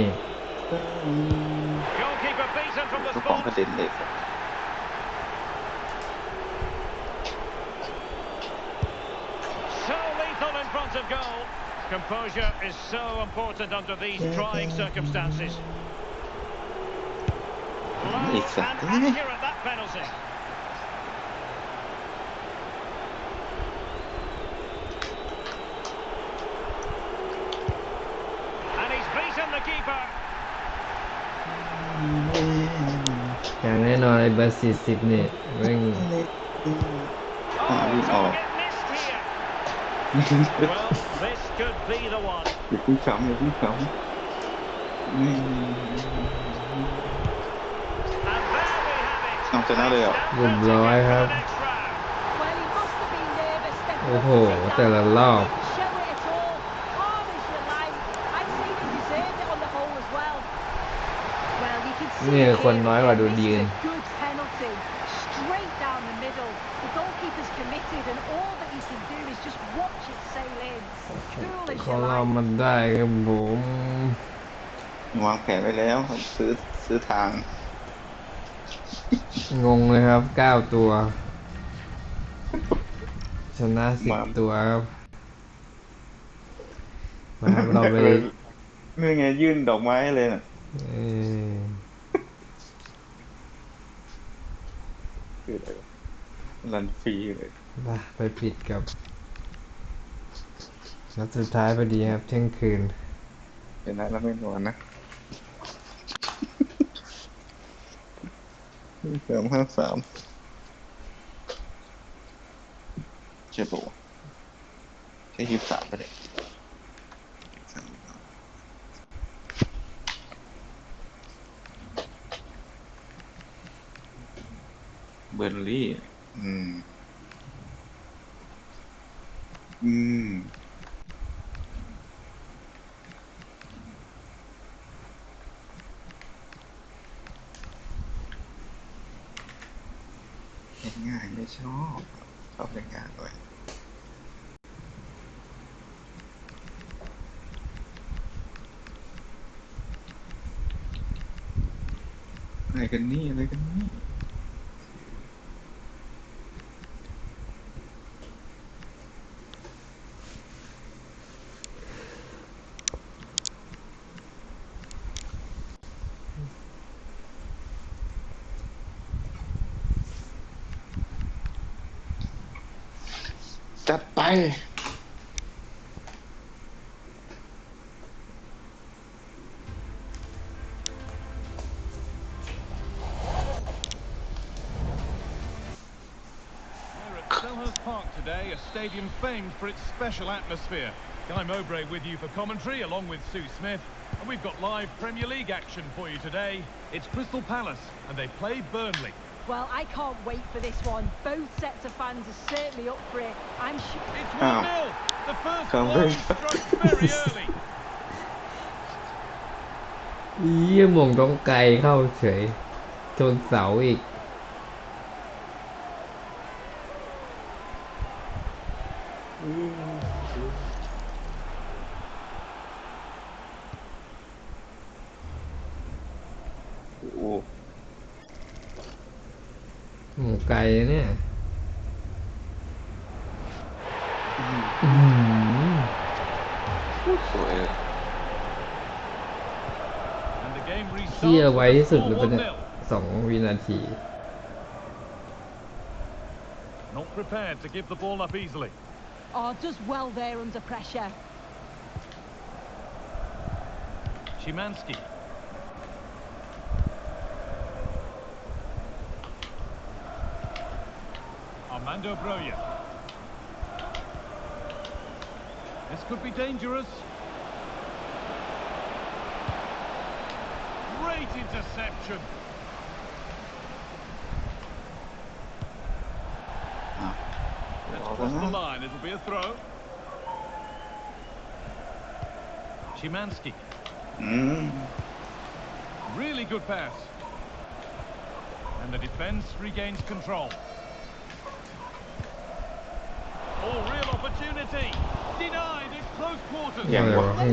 Goalkeeper beaten from the ทุกของ spot. กระเด็นเลย So lethal in front of goal. Composure is so important under these trying circumstances. Low and accurate that penalty. And he's beaten the keeper. อย่างแน่นอนไอ้เบอร์40นี่แม่ง วิ่งออก Get missed here. Well, this could be the one. อย่าพึ่งขำอย่าพึ่งขำ And there we have it. เอาชนะเลยเหรอ เรียบร้อยครับ Next round. Well, he must have been nervous stepping โอ้โห up to แต่ take ละ that. รอบ Show it at all. Calm as you like. I'd say he deserved it on the whole as well. Well, you can see นี่ it คนน้อยกว่า here. ดู This ดี is a good penalty. Straight down the middle. The goalkeeper's committed, and all that he can do is just watch it sail in. Cool as ขอ you เรา like. มันได้ครับผม วางแผนไว้แล้วครับซื้อทาง งงเลยครับ9ตัว ชนะ10ตัวครับมาครับเราไป นี่ไงยื่นดอกไม้เลยน่ะ เอ่อ คืออะไรวะรันฟรีเลย ไปปิดกับนัดสุดท้ายพอดีครับเที่ยงคืน เดี๋ยวนะแล้วไม่นอนนะ353ใช่ปะวะใช่23ไปเลยเบอร์ลี่อืมง่ายไม่ชอบง่ายด้วยอะไรกันนี่จัดไป We're at Selhurst Park today, a stadium famed for its special atmosphere. Guy Mowbray with you for commentary, along with Sue Smith. And we've got live Premier League action for you today. It's Crystal Palace, and they play Burnley. Well, I can't wait for this one. Both sets of fans are certainly up for it. I'm sure. It's 1-0. The first blow struck very early. เยี่ยมงต้องไกลเข้าเฉยชนเสาอีก โอ้โห หมูไก่เนี่ย สวยเลย And the game เที่ย restarts ไว with a ที่สุดเลย score เป็นเนี่ย 1-0. 2 วินาที Not prepared to give the ball up easily. Oh, does well there under pressure. Szymanski. Armando Broja. This could be dangerous. Great interception. Let's cross the line. It'll be a throw. Szymanski. Really good pass. And the defence regains control. Oh, real opportunity. Denied at close quarters.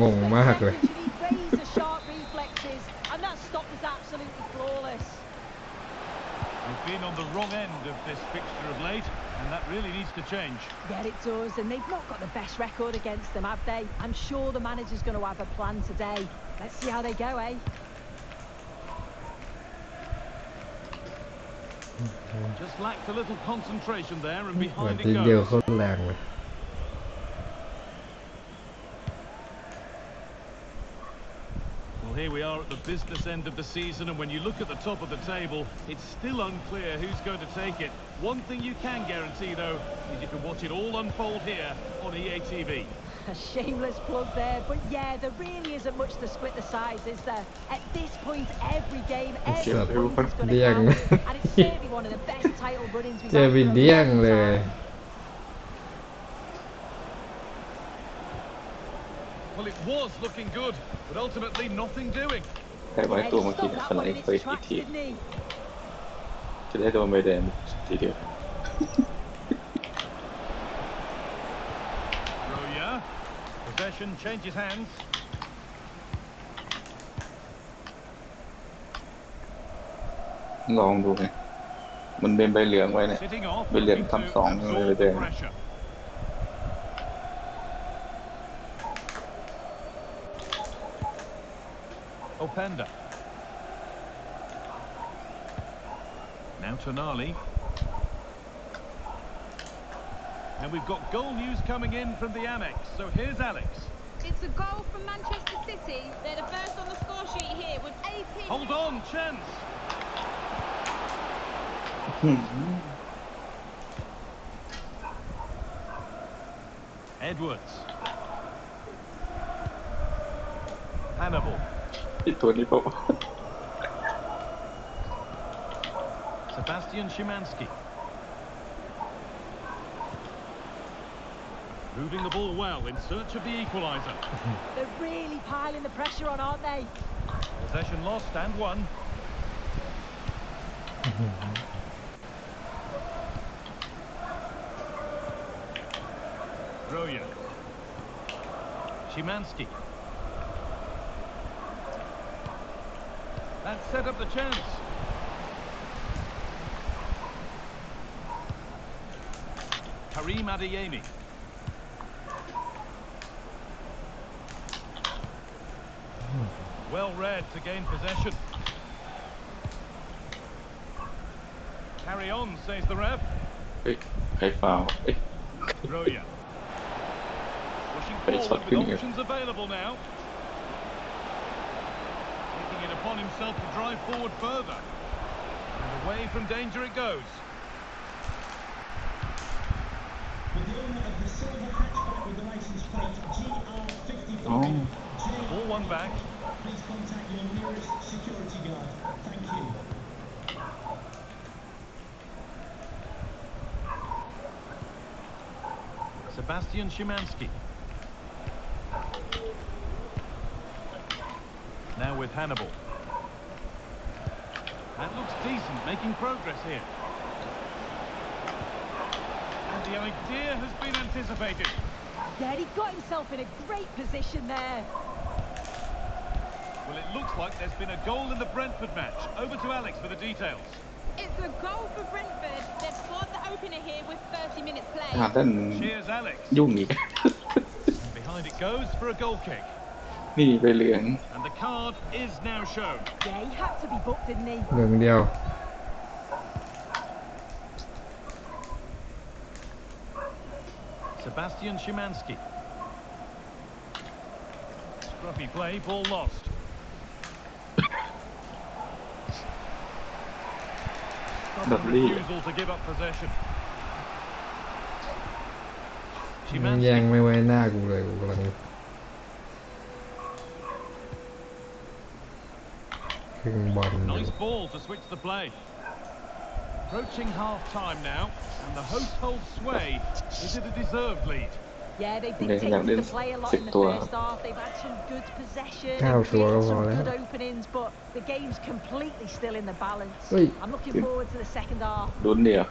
งงมากเลย Razor sharp reflexes, and that stop was absolutely flawless. They've been on the wrong end of this fixture of late, and that really needs to change. Yeah, it does, and they've not got the best record against them, have they? I'm sure the manager's going to have a plan today. Let's see how they go, eh? Just lacked a little concentration there, and เหมือน behind ที it เดียว goes. โคตรแรงเลย Well, here we are at the business end of the season, and when you look at the top of the table, it's still unclear who's going to take it. One thing you can guarantee, though, is you can watch it all unfold here on EA TV. A shameless plug there, but yeah, there really isn't much to split the sides, is there? At this point, every game, every point is going to count, and it's certainly one of the best title run-ins we've เจอ had วิ for น a เดียง long เลย time. Well, it was looking good, but ultimately nothing doing. แต่ไว้ Yeah, ตัว he เมื่อกี้ stopped ส that ไล one in ด์ its ไปอีก tracks, ที didn't he? จะได้โดนใบแดงทีเดียว Roya. Possession changes hands. ลองดูไงมันเป็นใบเหลืองไว้เนี่ย Sitting off, ใบเหลือง looking ทำสอง to เลย absorb แด the ง pressure. Openda. Now Tonali. And we've got goal news coming in from the Amex. So here's Alex. It's a goal from Manchester City. They're the first on the score sheet here with 18. Hold on, chance. Edwards. Hannibal. อีกตัวนี้ผม Sebastian Szymanski. Moving the ball well in search of the equaliser. They're really piling the pressure on, aren't they? Possession lost and won. Roya. Szymanski. That set up the chance. Karim Adeyemi. Well read to gain possession. Carry on, says the ref. เฮ้ยใครฟาวล์เอ้ย Roya. Pushing Hey, forward something with here. options available now. Taking it upon himself to drive forward further. And away from danger it goes. With the owner of the silver hatchback with the license plate GR55. Oh. Ball one back. Please contact your nearest security guard. Thank you. Sebastian Szymanski. Now with Hannibal. That looks decent, making progress here. And the idea has been anticipated. Yeah, he got himself in a great position there. Well, it looks like there's been a goal in the Brentford match. Over to Alex for the details. It's a goal for Brentford. They've scored the opener here with 30 minutes ท played. หารท่าน Cheers, Alex. ยุ่งอีก And behind it goes for a goal kick. นี่ใบเหลือง And the card is now shown. Yeah, he had to be booked, didn't he? เหลืองเดียว Sebastian Szymanski. Scruffy play, ball lost. Stubborn Lovely. refusal to give up possession. แย่งไม่ไว้หน้ากูเลยกูกำลังขึ้นบอล Nice ball to switch the play. Approaching half-time now, and the hosts hold sway. Is it a deserved lead? Yeah, they dictated the play a lot in the first half. They've had some good possession, and created some good openings, but the game's completely still in the balance. I'm looking forward to the second half. ลุ้นเดียว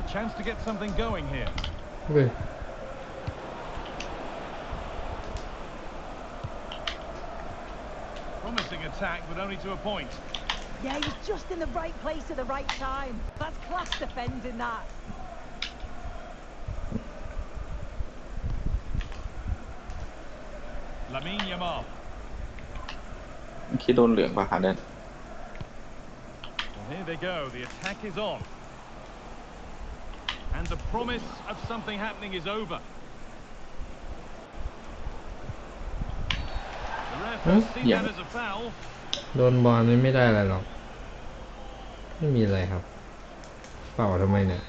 A chance to get something going here. Promising attack, but only to a point. Yeah, he's just in the right place at the right time. That's class defending that. Lamine Yamal. คิดโดนเหลืองป่ะฮะเนี่ย Well, here they go. The attack is on. And the promise of something happening is over. The ref has seen that as a foul. โดนบอลไม่ได้อะไรหรอกไม่มีอะไรครับเป่าทำไมเนี่ย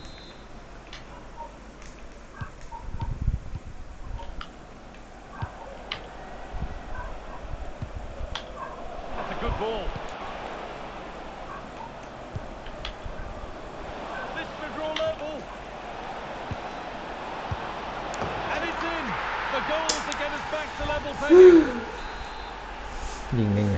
That's a good ball. This to draw level. And it's in. The goal to get us back to level playing. ยิงได้ไง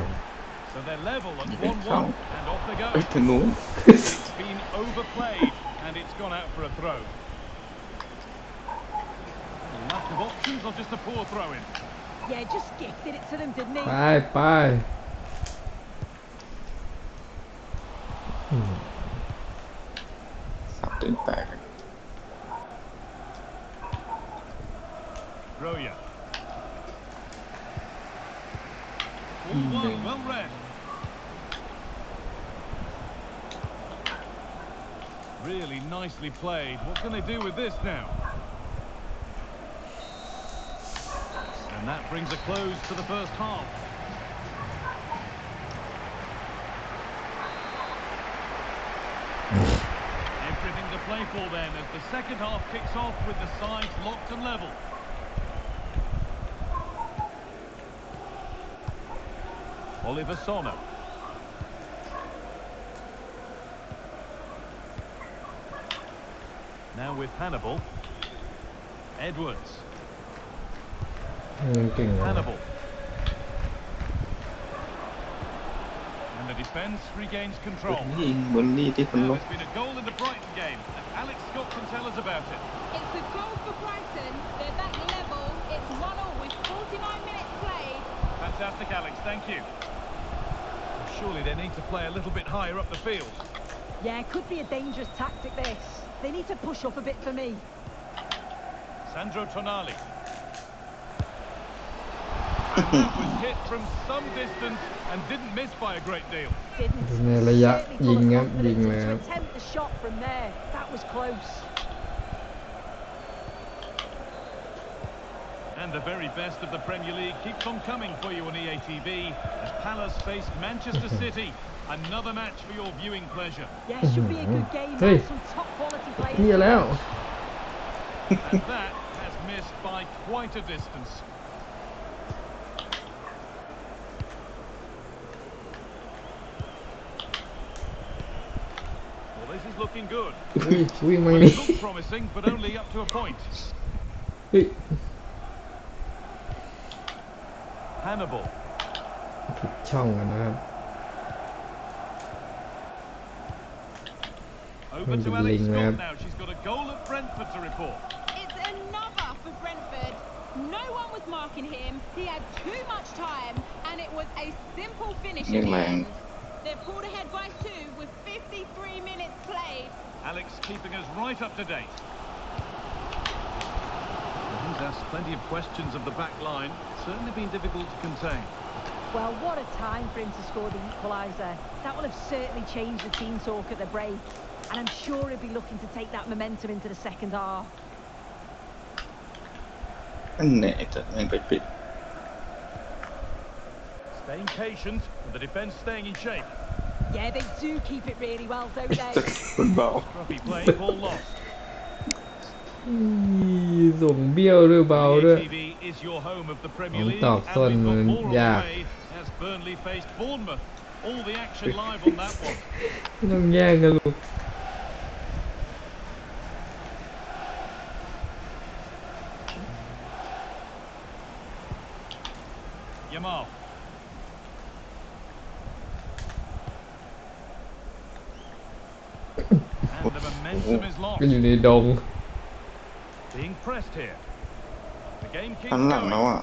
So they're level at 1-1 and off they go. ถึงนู้น It's been overplayed and it's gone out for a throw. Lack of options or just a poor throw in? Yeah, just gifted it to them, didn't he? ไปสับตื่นแตก Roya. 1-1, well read. Really nicely played. What can they do with this now? And that brings a close to the first half. Everything to play for then as the second half kicks off with the sides locked and level. Oliver Sonner. Now with Hannibal. Edwards. Hannibal. And the defence regains control. บนนี่ที่คนล There's been a goal in the Brighton game, and Alex Scott can tell us about it. It's a goal for Brighton. They're back level. It's 1-1 with 49 minutes played. Fantastic, Alex. Thank you. Surely they need to play a little bit higher up the field. Yeah, it could be a dangerous tactic, this. They need to push up a bit for me. Sandro Tonali. And that was hit from some distance and didn't miss by a great deal. ในระยะยิงครับยิง To เลยครับ attempt the shot from there, that was close. And the very best of the Premier League keeps on coming for you on EA TV as Palace face Manchester City. Another match for your viewing pleasure. Yeah, should be a good game. Hey. Some top quality players. นี่แล้ว And that has missed by quite a distance. Well, this is looking good. วิ่งมา Well, นี่ it looks promising, but only up to a point. เฮ้ย Hannibal. ผิดช่องกันนะครับ Over to Alex Scott now. She's got a goal at Brentford to report. It's another for Brentford. No one was marking him. He had too much time, and it was a simple finish in the end. They're pulled ahead by 2 with 53 minutes played. Alex keeping us right up to date. He's asked plenty of questions of the back line. Certainly been difficult to contain. Well, what a time for him to score the equaliser. That will have certainly changed the team talk at the break. And I'm sure he'll be looking to take that momentum into the second half. อันไหนจะแม่งไปปิด Staying patient and the defence staying in shape. Yeah, they do keep it really well, don't they? มันเบา Scruffy play, ball lost. ส่งเบี้ยวด้วยเบาด้วย TV is your home of the Premier ของ League, ตอก and ส้น we've มัน got more on ยาก the way as Burnley faced Bournemouth. All the action live on that one. ไม่ต้องแย่งกันลูก Yamal. And the momentum is ก็ lost. อยู่ในดง Being pressed here. The game keeps หันหลังแล้ว going. อ่ะ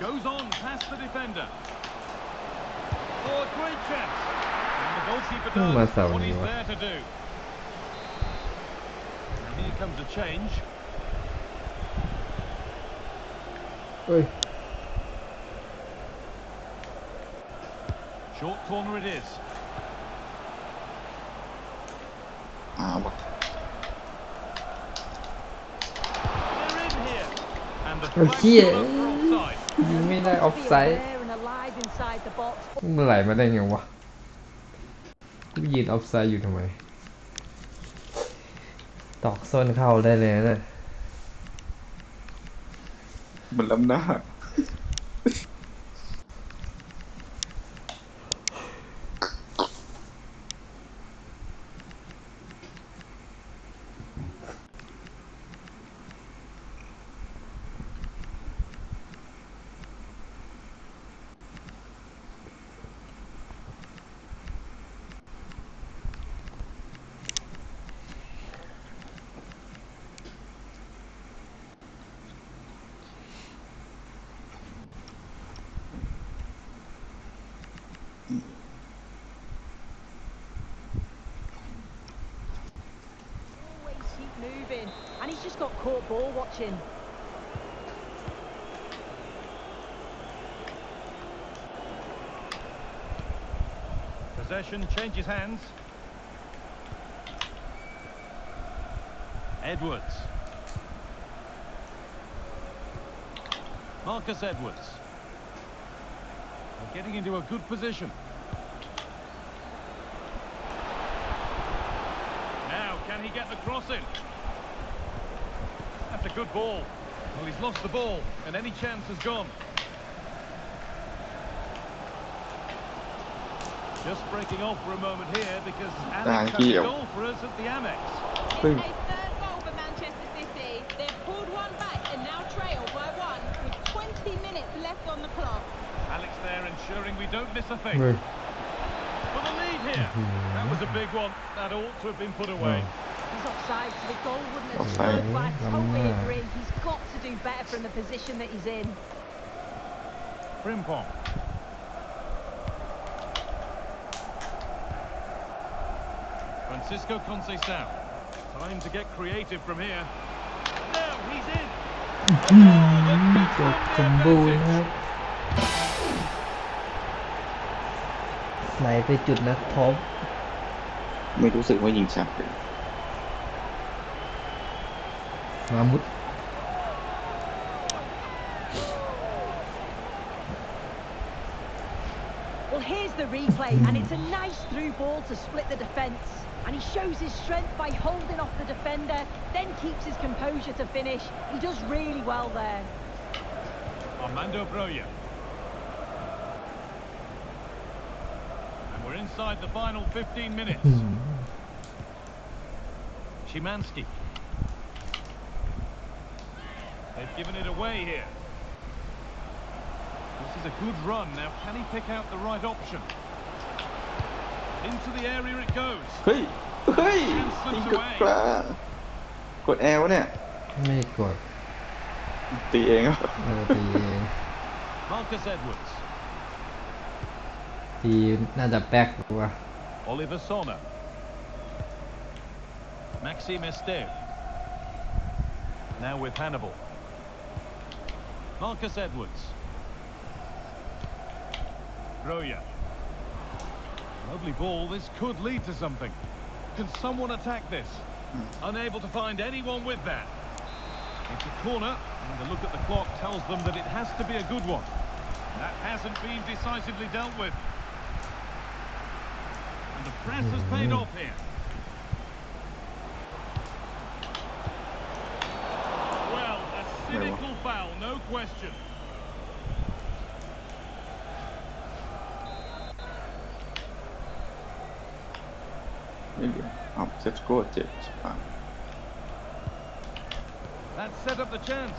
Goes on past the defender. Oh, a great chance. And the goalkeeper does what he's there to do. And here comes a change. เฮ้ย Short corner it is. ว่ะ They're in here. And the โอ้ flag เชี่ย put up for offside. ยิงไม่ได้ออฟไซด์ There and alive inside the box. เมื่อไหร่มาได้ไงวะกูยืนออฟไซด์อยู่ทำไม ตอกส้นเข้าได้เลยนะ มันล้ำหน้าAlways keep moving, and he's just got caught ball watching. Possession changes hands. Edwards. Marcus Edwards. They're getting into a good position. Now, can he get the cross in? That's a good ball. Well, he's lost the ball, and any chance has gone. Just breaking off for a moment here because Alex has a goal for us at the Amex. It's a third goal for Manchester City. They've pulled one back and now trail by one with 20 minutes left on the clock. Alex there ensuring we don't miss a thing. เฮ้ย For the lead here. That was a big one. That ought to have been put away. He's offside, so the goal wouldn't have Offside. stood, but I totally agree. He's got to do better from the position that he's in. Frimpong. Francisco Conceição. Time to get creative from here. Now he's in. จบสมบูรณ์ครับไหลไปจุดนักทบ ไม่รู้สึกว่ายิงชัดเลย มามุด Well, here's the replay, and it's a nice through ball to split the defence. And he shows his strength by holding off the defender, then keeps his composure to finish. He does really well there. Armando Broja. And we're inside the final 15 minutes. Szymanski. They've given it away here. This is a good run. Now, can he pick out the right option? Into the area it goes. เฮ้ยยิงกับปลากดแอลเนี่ย ไม่กด ตีเองอ่ะ ตีเอง Marcus Edwards. ตีน่าจะแป๊กกว่า Oliver Sonner. Maxime Esteve. Now with Hannibal. Marcus Edwards. Broja. Lovely ball. This could lead to something. Can someone attack this? Unable to find anyone with that. It's a corner, and a look at the clock tells them that it has to be a good one. That hasn't been decisively dealt with. press has paid off here. Well, a cynical foul, no question. Maybe let's go at it. That set up the chance.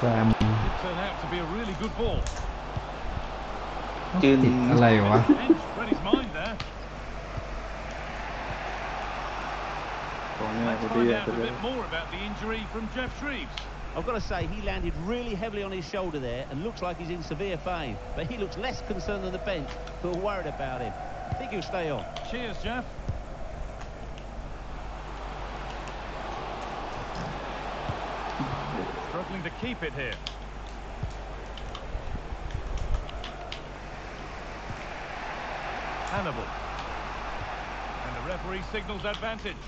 It turned out to be a really good ball. ติดอะไรวะ Bench read his mind there. Let's find out a bit more about the injury from Jeff Shreves. I've got to say, he landed really heavily on his shoulder there and looks like he's in severe pain. But he looks less concerned than the bench, who are worried about him. I think he'll stay on. Cheers, Jeff. Struggling to keep it here. Hannibal. And the referee signals advantage.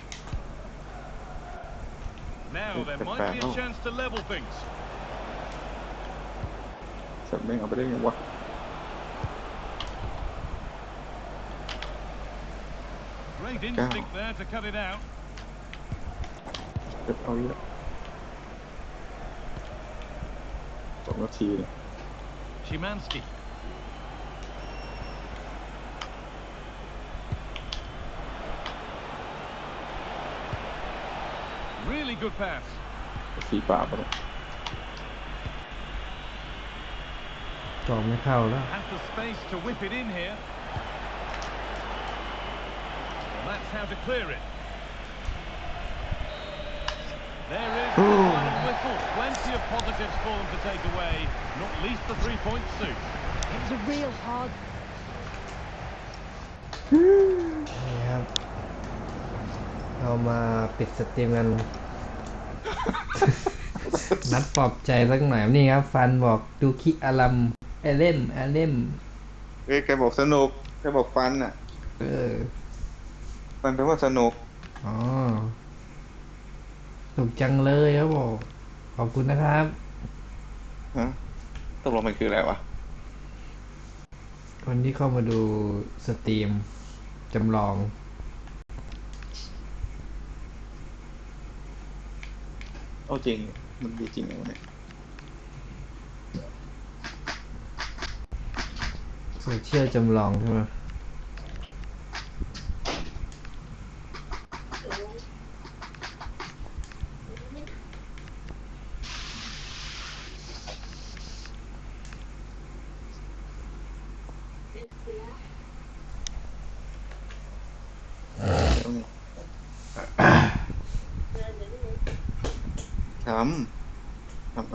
Now there might be a chance to level things. Something over there. What? Great instinct there to cut it out. Oh yeah. 2 นาที Szymanski. Really good pass. FIFA ป่ะเนี่ย จอไม่เข้าแล้ว Has the space to whip it in here. Well, that's how to clear it. There is the final whistle. Plenty of positives for them to take away, not least the 3-point suit. It was a real hard. นี่ครับ เรามาปิดสตรีมกัน นัดปลอบใจสักหน่อยนี่ครับฟันบอกดูคิอารัมเล่ม แกบอกสนุกแกบอกฟันอ่ะฟันแปลว่าสนุก อ๋อสนุกจังเลยครับบอกขอบคุณนะครับฮะตกลงมันคืออะไรวะ คนที่เข้ามาดูสตรีมจำลองเอาจริงมันดีจริงเหรอเนี่ยโซเชียลจำลองใช่ไหม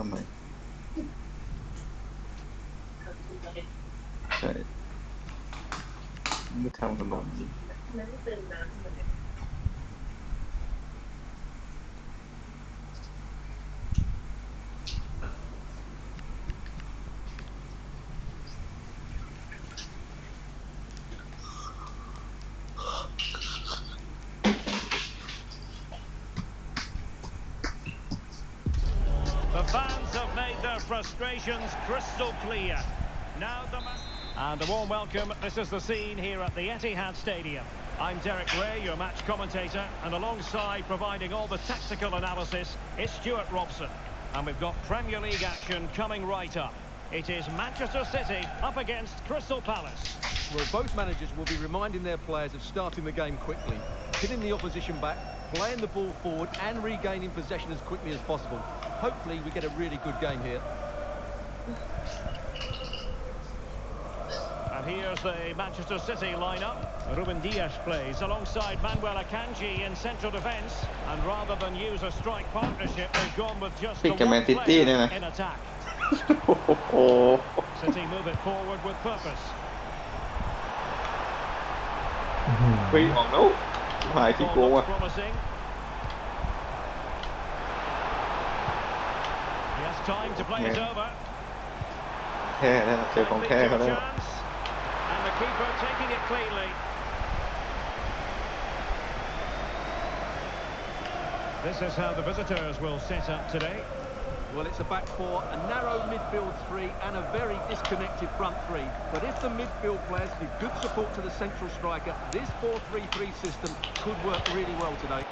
ทำไมใช่ไม่ทำขนมจริงThe fans have made their frustrations crystal clear. Now and a warm welcome. This is the scene here at the Etihad Stadium. I'm Derek Ray, your match commentator, and alongside providing all the tactical analysis is Stuart Robson. And we've got Premier League action coming right up. It is Manchester City up against Crystal Palace. Well, both managers will be reminding their players of starting the game quickly, hitting the opposition back, playing the ball forward and regaining possession as quickly as possible. Hopefully we get a really good game here. And here's the Manchester City lineup. Ruben Dias plays alongside Manuel Akanji in central defence. And rather than use a strike partnership, they've gone with just the one player in attack. City move it forward with purpose. ไปออกแล้วหายที่โกงอ่ะ He has time to play it over. แท้แล้วเจอของแท้เขาแล้ว And the keeper taking it cleanly. This is how the visitors will set up today. Well, it's a back four, a narrow midfield three, and a very disconnected front three. But if the midfield players give good support to the central striker, this 4-3-3 system could work really well today.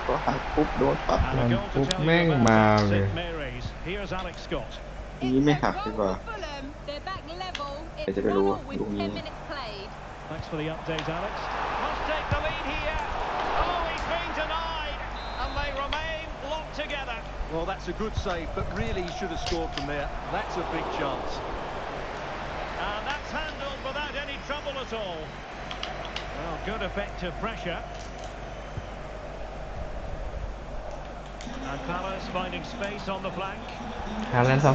ก็หักปุ๊บโดนปั๊บ And a goal to tell you about St Mary's. Here's Alex Scott. นี้ไม่หักดีกว่า Fulham, they're back level. ใคร It's จะไปรู้ 1-0 with ลูกนี้ 10 minutes played. Thanks for the update, Alex. Must take the lead here. Oh, he's been denied, and they remain locked together. Well, that's a good save, but really he should have scored from there. That's a big chance. And that's handled without any trouble at all. Well, good effective pressure. And Palace finding space on the flank. ฮาแลนด์ 2-2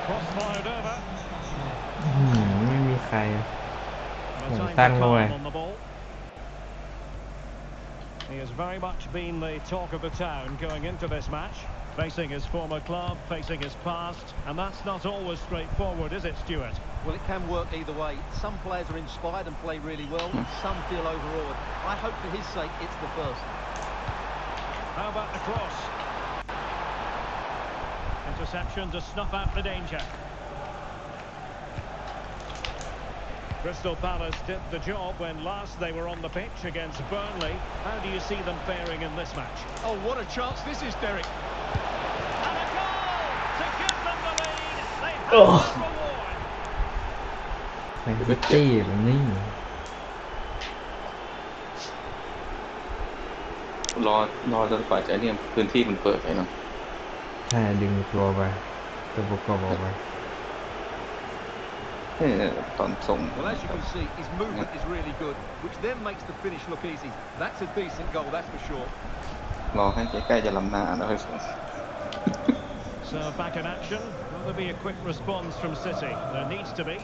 Cross fired over. ไม่มีใคร And a time Tăng for rồi. calm on the ball. He has very much been the talk of the town going into this match, facing his former club, facing his past, and that's not always straightforward, is it, Stuart? Well, it can work either way. Some players are inspired and play really well, some feel overawed. I hope for his sake it's the first. How about the cross? Interception to snuff out the danger. Crystal Palace did the job when last they were on the pitch against Burnley. How do you see them faring in this match? Oh, what a chance this is, Derek. And a goal to give them the lead. They have the reward. แมนซิตี้มันนี่ รอจนกว่าจะเนี่ยพื้นที่มันเปิดไปเนาะ ใช่ดึงตัวไปตัวประกอบออกไป ตอนส่ง Well, as you can see, his movement is really good, which then makes the finish look easy. That's a decent goal, that's for sure. รอให้ใกล้ๆจะล้ำหน้าแล้วค่อยส่ง So back in action. Will there be a quick response from City? There needs to be.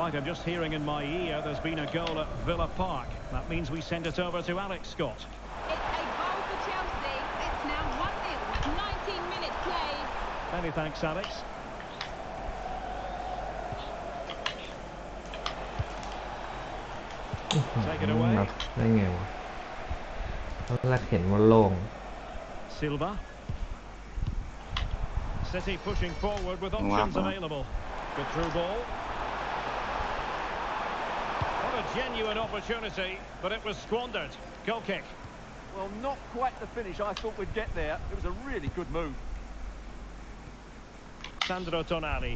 Right, I'm just hearing in my ear there's been a goal at Villa Park. That means we send it over to Alex Scott. It's a goal for Chelsea. It's now 1-0 with 19 minutes played. Many thanks, Alex. Take it away. ได้ไงวะตอนแรกเห็นว่าโล่ง Silva. City pushing forward with options available. Good through ball. What a genuine opportunity, but it was squandered. Goal kick. Well, not quite the finish I thought we'd get there. It was a really good move. Sandro Tonali.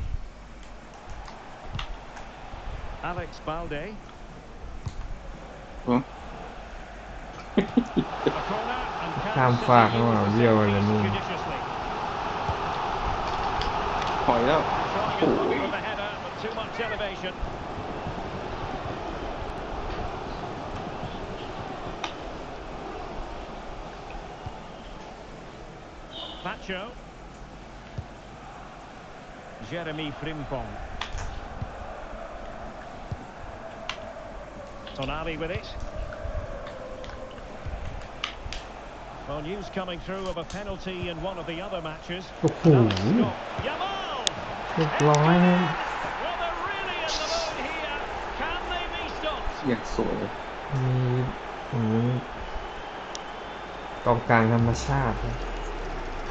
Alex Balde. A corner and ข้ามฝากระหว่างเบี้ยวอะไรนู่น judiciously. ถอยแล้ว Trying a look for the header, but too much elevation. Pacho. Jeremy Frimpong. Tonali with it. Well, news coming through of a penalty in one of the other matches. โอ้โห Yamal! เรียบร้อยนะ Well, they're really in the mood here. Can they be stopped? ยังสวย มีกองกลางธรรมชาติ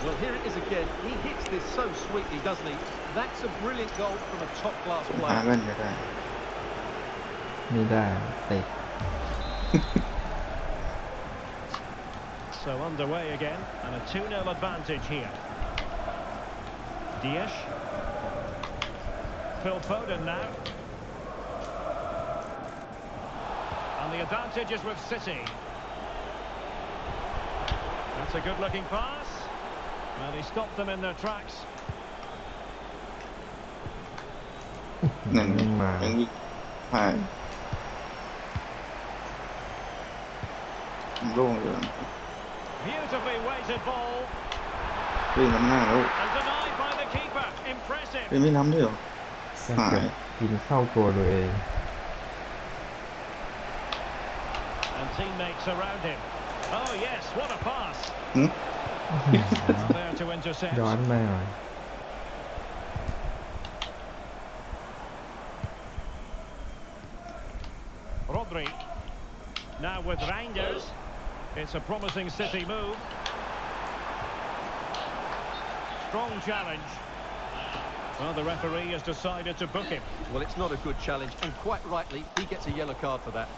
Well, here it is again. He hits this so sweetly, doesn't he? That's a brilliant goal from a top-class หา player. เงินไม่ได้ ไม่ได้เตะ So underway again, and a 2-0 advantage here. Diaz. Phil Foden now. And the advantage is with City. That's a good-looking pass. Well, he stopped them in their tracks. นั่น มา ยังวิ่งผ่านโล่งเลย Beautifully weighted ball. วิ่งล้ำหน้าแล้ว And denied by the keeper. Impressive. ไม่ล้ำด้วยเหรอ ถ้าเกิดกินเข้าตัวตัวเอง And teammates around him. Oh yes, what a pass. หึ There to intercept. ย้อนมาหน่อย Rodri. Now with Reinders, it's a promising City move. Strong challenge. Well, the referee has decided to book him. Well, it's not a good challenge, and quite rightly, he gets a yellow card for that.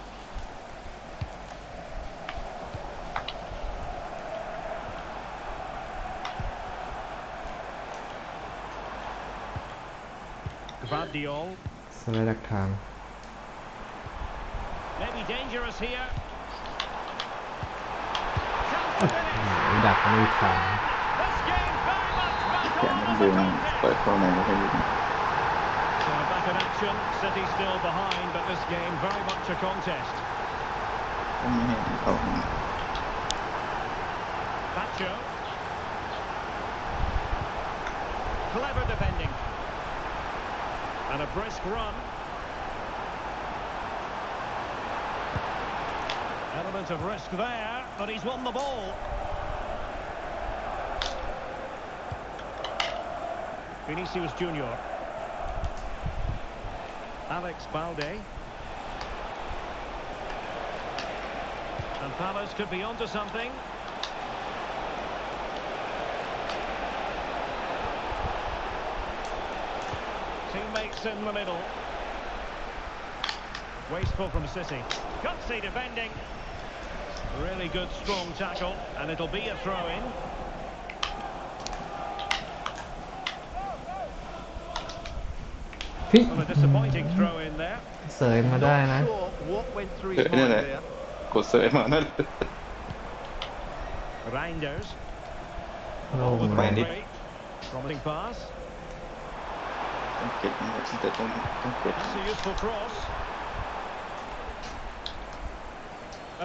Gvardiol. สไลด์ดักทาง Maybe dangerous here. ดักไม่ทัน This game very much back แขน on มัน as ดึ a ง contest. เปิดเข้าในไม่ค่อยยิง So back in action. City still behind, but this game very much a contest. ต้องไม่ให้เข้า Pacho. Clever defending. And a brisk run. Element of risk there, but he's won the ball. Vinicius Junior. Alex Balde. And Palace could be onto something. Teammates in the middle. Wasteful from City. Gutsy defending. Really good strong tackle, and it'll be a throw-in. พี่ Well, a disappointing throw-in there. เสยมาได้นะ Not sure what went through เอ his อนั่น mind แหละ there. กดเสยมานั่น Reinders. โล่ง With เลย Rodri. Promising pass. ต้องเก็บนะครับแต่ต้องเก็บ That's a useful cross.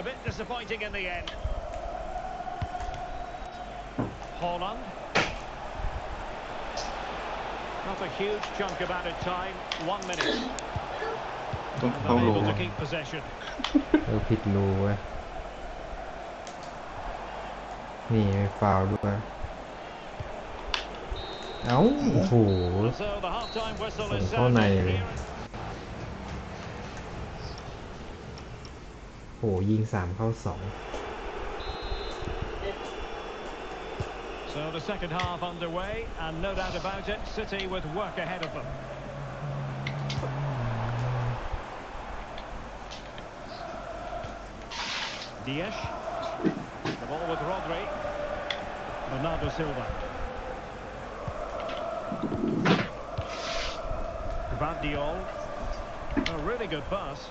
A bit disappointing in the end. Holland. Not a huge chunk of added time. 1 minute. ต้องเข้าลง Unable to keep possession. ผิดรูเว้ยนี่ไม่ฟาวล์ด้วยเอ้าโอ้โห So the half-time whistle ส่ง is เข้าใน sounding เลย here. โหยิง3เข้า2 So the second half underway, and no doubt about it, City with work ahead of them. Dias. The ball with Rodri. Bernardo Silva. Gvardiol. A really good pass.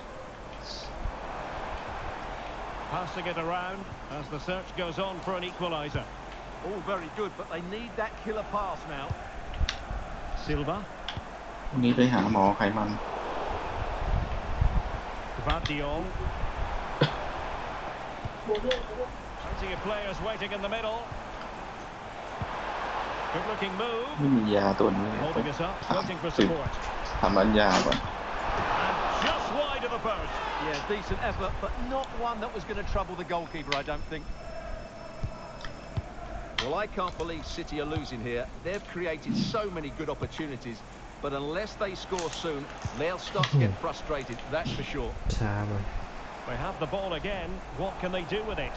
Passing it around as the search goes on for an equaliser. All very good, but they need that killer pass now. Silva. วันนี้ไปหาหมอไขมัน Gvardiol. Plenty of players waiting in the middle. Good looking move. ไม่มียาตัวนี้ Holding us up, ถาม waiting for สิ support. ถามร้านยาก่อน And just wide of the post. Yeah, decent effort, but not one that was going to trouble the goalkeeper, I don't think. Well, I can't believe City are losing here. They've created so many good opportunities, but unless they score soon, they'll start to get frustrated, that's for sure. ช้าไป They have the ball again. What can they do with it?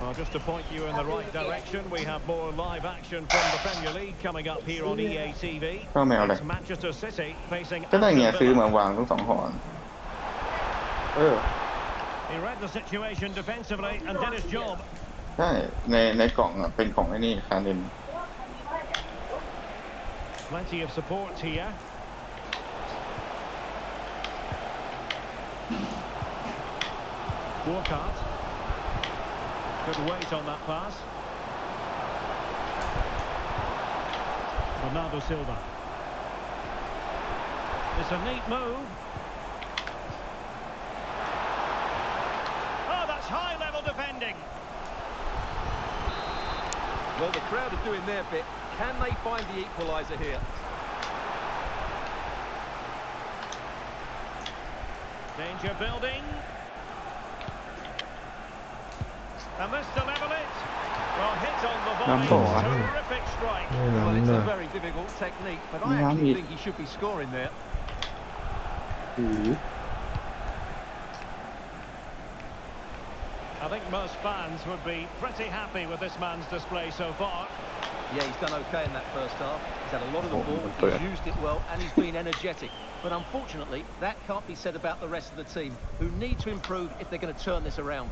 Well, just to point you in the right direction, we have more live action from the Premier League coming up here on EA TV. ก็ไม่เอาเลย It's Manchester City facing ก็ได้ไง Aston ซื้อ Villa. มาวางทั้ง2 หอนHe read the situation defensively and did his job. ใช่ในกล่องอ่ะเป็นของไอ้นี่คาริน Plenty of support here. Walcott. Good weight on that pass. Bernardo Silva. It's a neat move. Oh, that's high-level defending. Well, the crowd are doing their bit. Can they find the equaliser here? Danger building. And this to level it. Well, hit on the volley. Terrific strike. Well, it's a very difficult technique, but I actually think he should be scoring there. หรือ I think most fans would be pretty happy with this man's display so far. Yeah, he's done okay in that first half. He's had a lot of the ball, he's used it well, and he's been energetic. But unfortunately, that can't be said about the rest of the team, who need to improve if they're going to turn this around.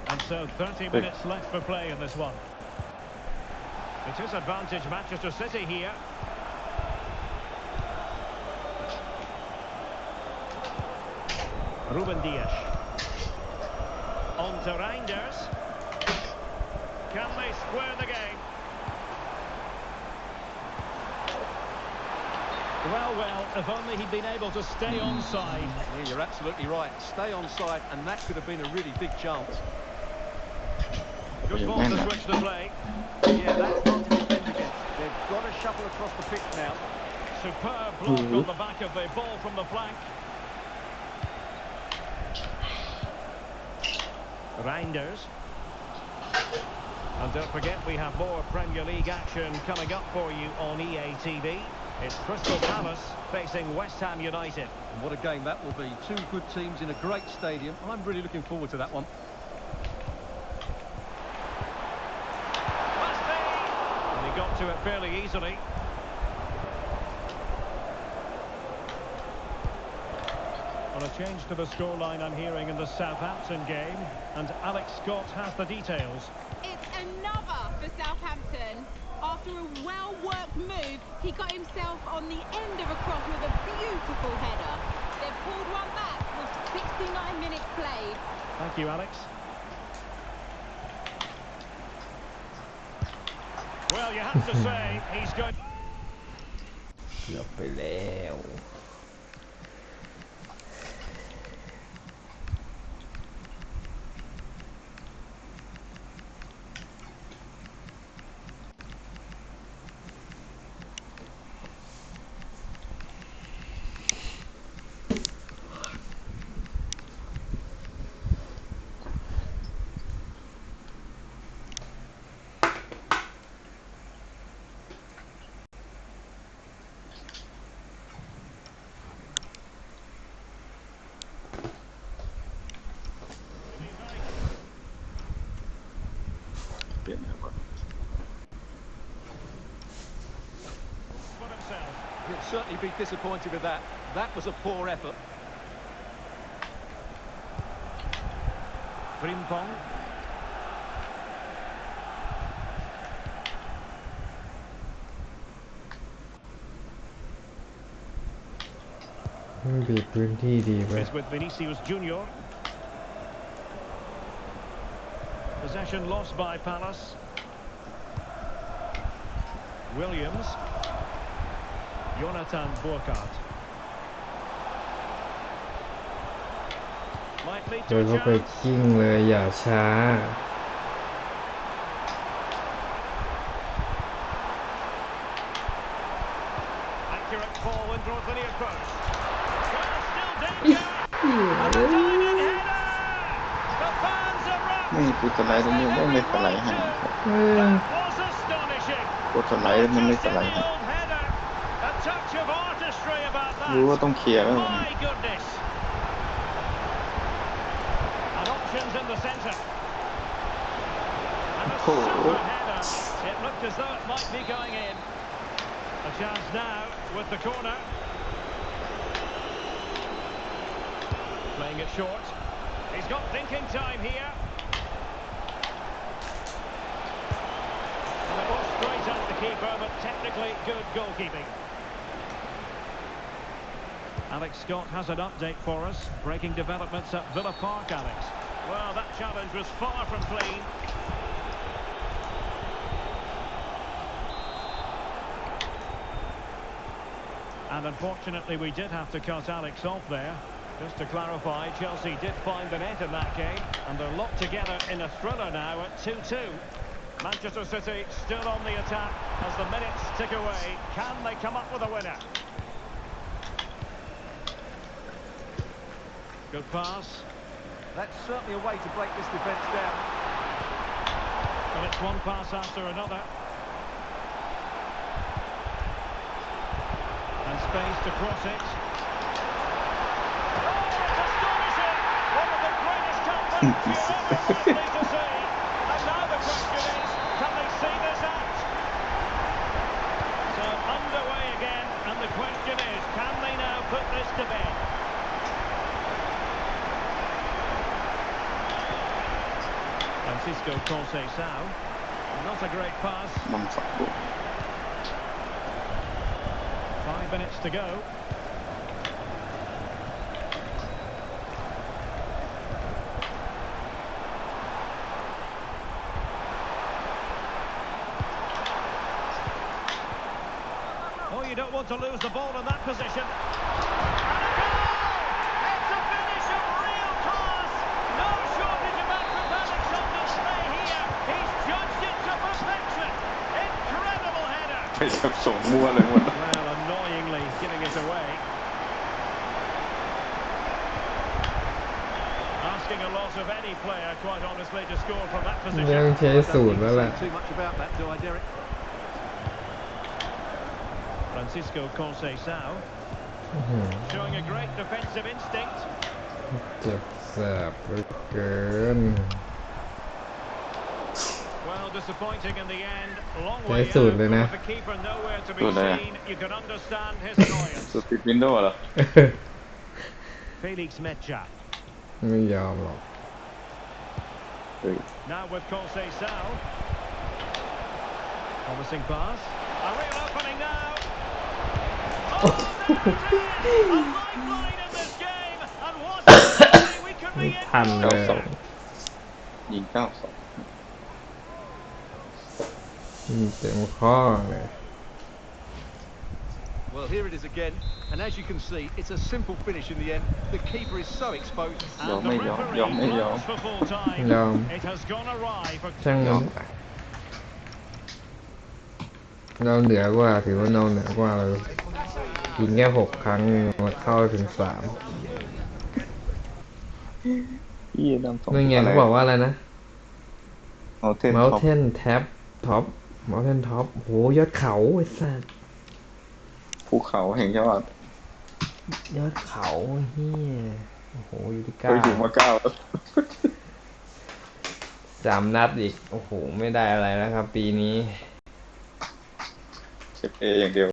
And so 30 minutes left for play in this one. It is advantage Manchester City here. Ruben Dias. On to Reinders. Can they square the game? Well, if only he'd been able to stay onside. Yeah, you're absolutely right. Stay onside, and that could have been a really big chance. Good ball to switch the play. Yeah, that's hard to defend against. They've got to shuffle across the pitch now. Superb block on the back of the ball from the flank. Reinders. And don't forget, we have more Premier League action coming up for you on EA TV. It's Crystal Palace facing West Ham United. And what a game that will be. Two good teams in a great stadium. I'm really looking forward to that one. Must be! And he got to it fairly easily. Well, a change to the scoreline I'm hearing in the Southampton game. And Alex Scott has the details. It's another for Southampton. After a well-worked move, he got himself on the end of a cross with a beautiful header. They've pulled one back with 69 minutes played. Thank you, Alex. Well, you have to say, he's good. เกือบไปแล้ว He'll certainly be disappointed with that. That was a poor effort. Frimpong. Beat พื้นที่ดีไป Is with Vinicius Junior. Possession lost by Palace. Williams. Jonathan Burkhardt. Might lead โด to ย a เข้าไป chance. กิ้งเลยอย่าช้า Accurate ball and draws the near post. Well, still danger. And a diving header. The fans erupt. ไม่คือสไลด์ตรงนี้ไม่สไลด์ให้ That was astonishing. กดสไลด์มันไม่สไลด์ให้ Old header. A touch of artistry about รู้ว่า that. ต้องเคลียร์แล้ว My goodness. And options in the centre. And a super header. It looked as though it might be going in. A chance now with the corner. Playing it short. He's got thinking time here. And it was straight at the keeper, but technically good goalkeeping. Alex Scott has an update for us. Breaking developments at Villa Park, Alex. Well, that challenge was far from clean. And unfortunately, we did have to cut Alex off there. Just to clarify, Chelsea did find the net in that game, and they're locked together in a thriller now at 2-2. Manchester City still on the attack as the minutes tick away. Can they come up with a winner? Good pass. That's certainly a way to break this defence down. And it's one pass after another. And space to cross it. Oh, it's astonishing! Francisco Conceição, not a great pass. นำฝักบุก 5 minutes to go. Oh, you don't want to lose the ball in that position. It's a finish of real class. No shortage of acrobatics on display here. He's judged it to perfection. Incredible header. ไปจับส่งมั่วเลยหมด Well, annoyingly giving it away. Asking a lot of any player, quite honestly, to score from that ยัง position. ใช้ศูนย์แล้วแหละ Too much about that, do I, Derek? Francisco Conceição showing a great defensive instinct. เจ็บแสบเหลือเกิน Well, disappointing in the end. Long ใช้ way ศูน out ย์เลยนะ with the keeper nowhere to be ศูนย์เลยอะ seen. You can understand his annoyance. สติปวินโดว์เหรอ Felix Mecha. ไม่ยอมหรอก เฮ้ย Now with Conceição. Promising pass. A real opening now. Oh, there it is! A lifeline in this game. And what a story we could be in ทันเลย 92 ยิง 92 เต็มข้อเลย Well, here it is again, and as you can see, it's a simple finish in the end. The keeper is so exposed. ยอม And ไม่ the ยอม referee ยอมไม่ยอม calls for full time. ยอม It has gone awry for ช่าง ย มั อน มไป เราเหนือกว่าถือว่าเราเหนือกว่าเรายิงแค่6 ครั้งมาเข้าถึง3 พี่นำส่ง นั่นไงเขาบอกว่าอะไรนะ เอาเทน Mountain Tab Top Mountain Top โหยอดเขาไอ้สัส ภูเขาแห่งยอด ยอดเขาเฮียโอ้โหอยู่ที่ เคยอยู่มา 3 นัดอีก โอ้โห ไม่ได้อะไรแล้วครับ ปีนี้ 9 เก็บ A อย่างเดียว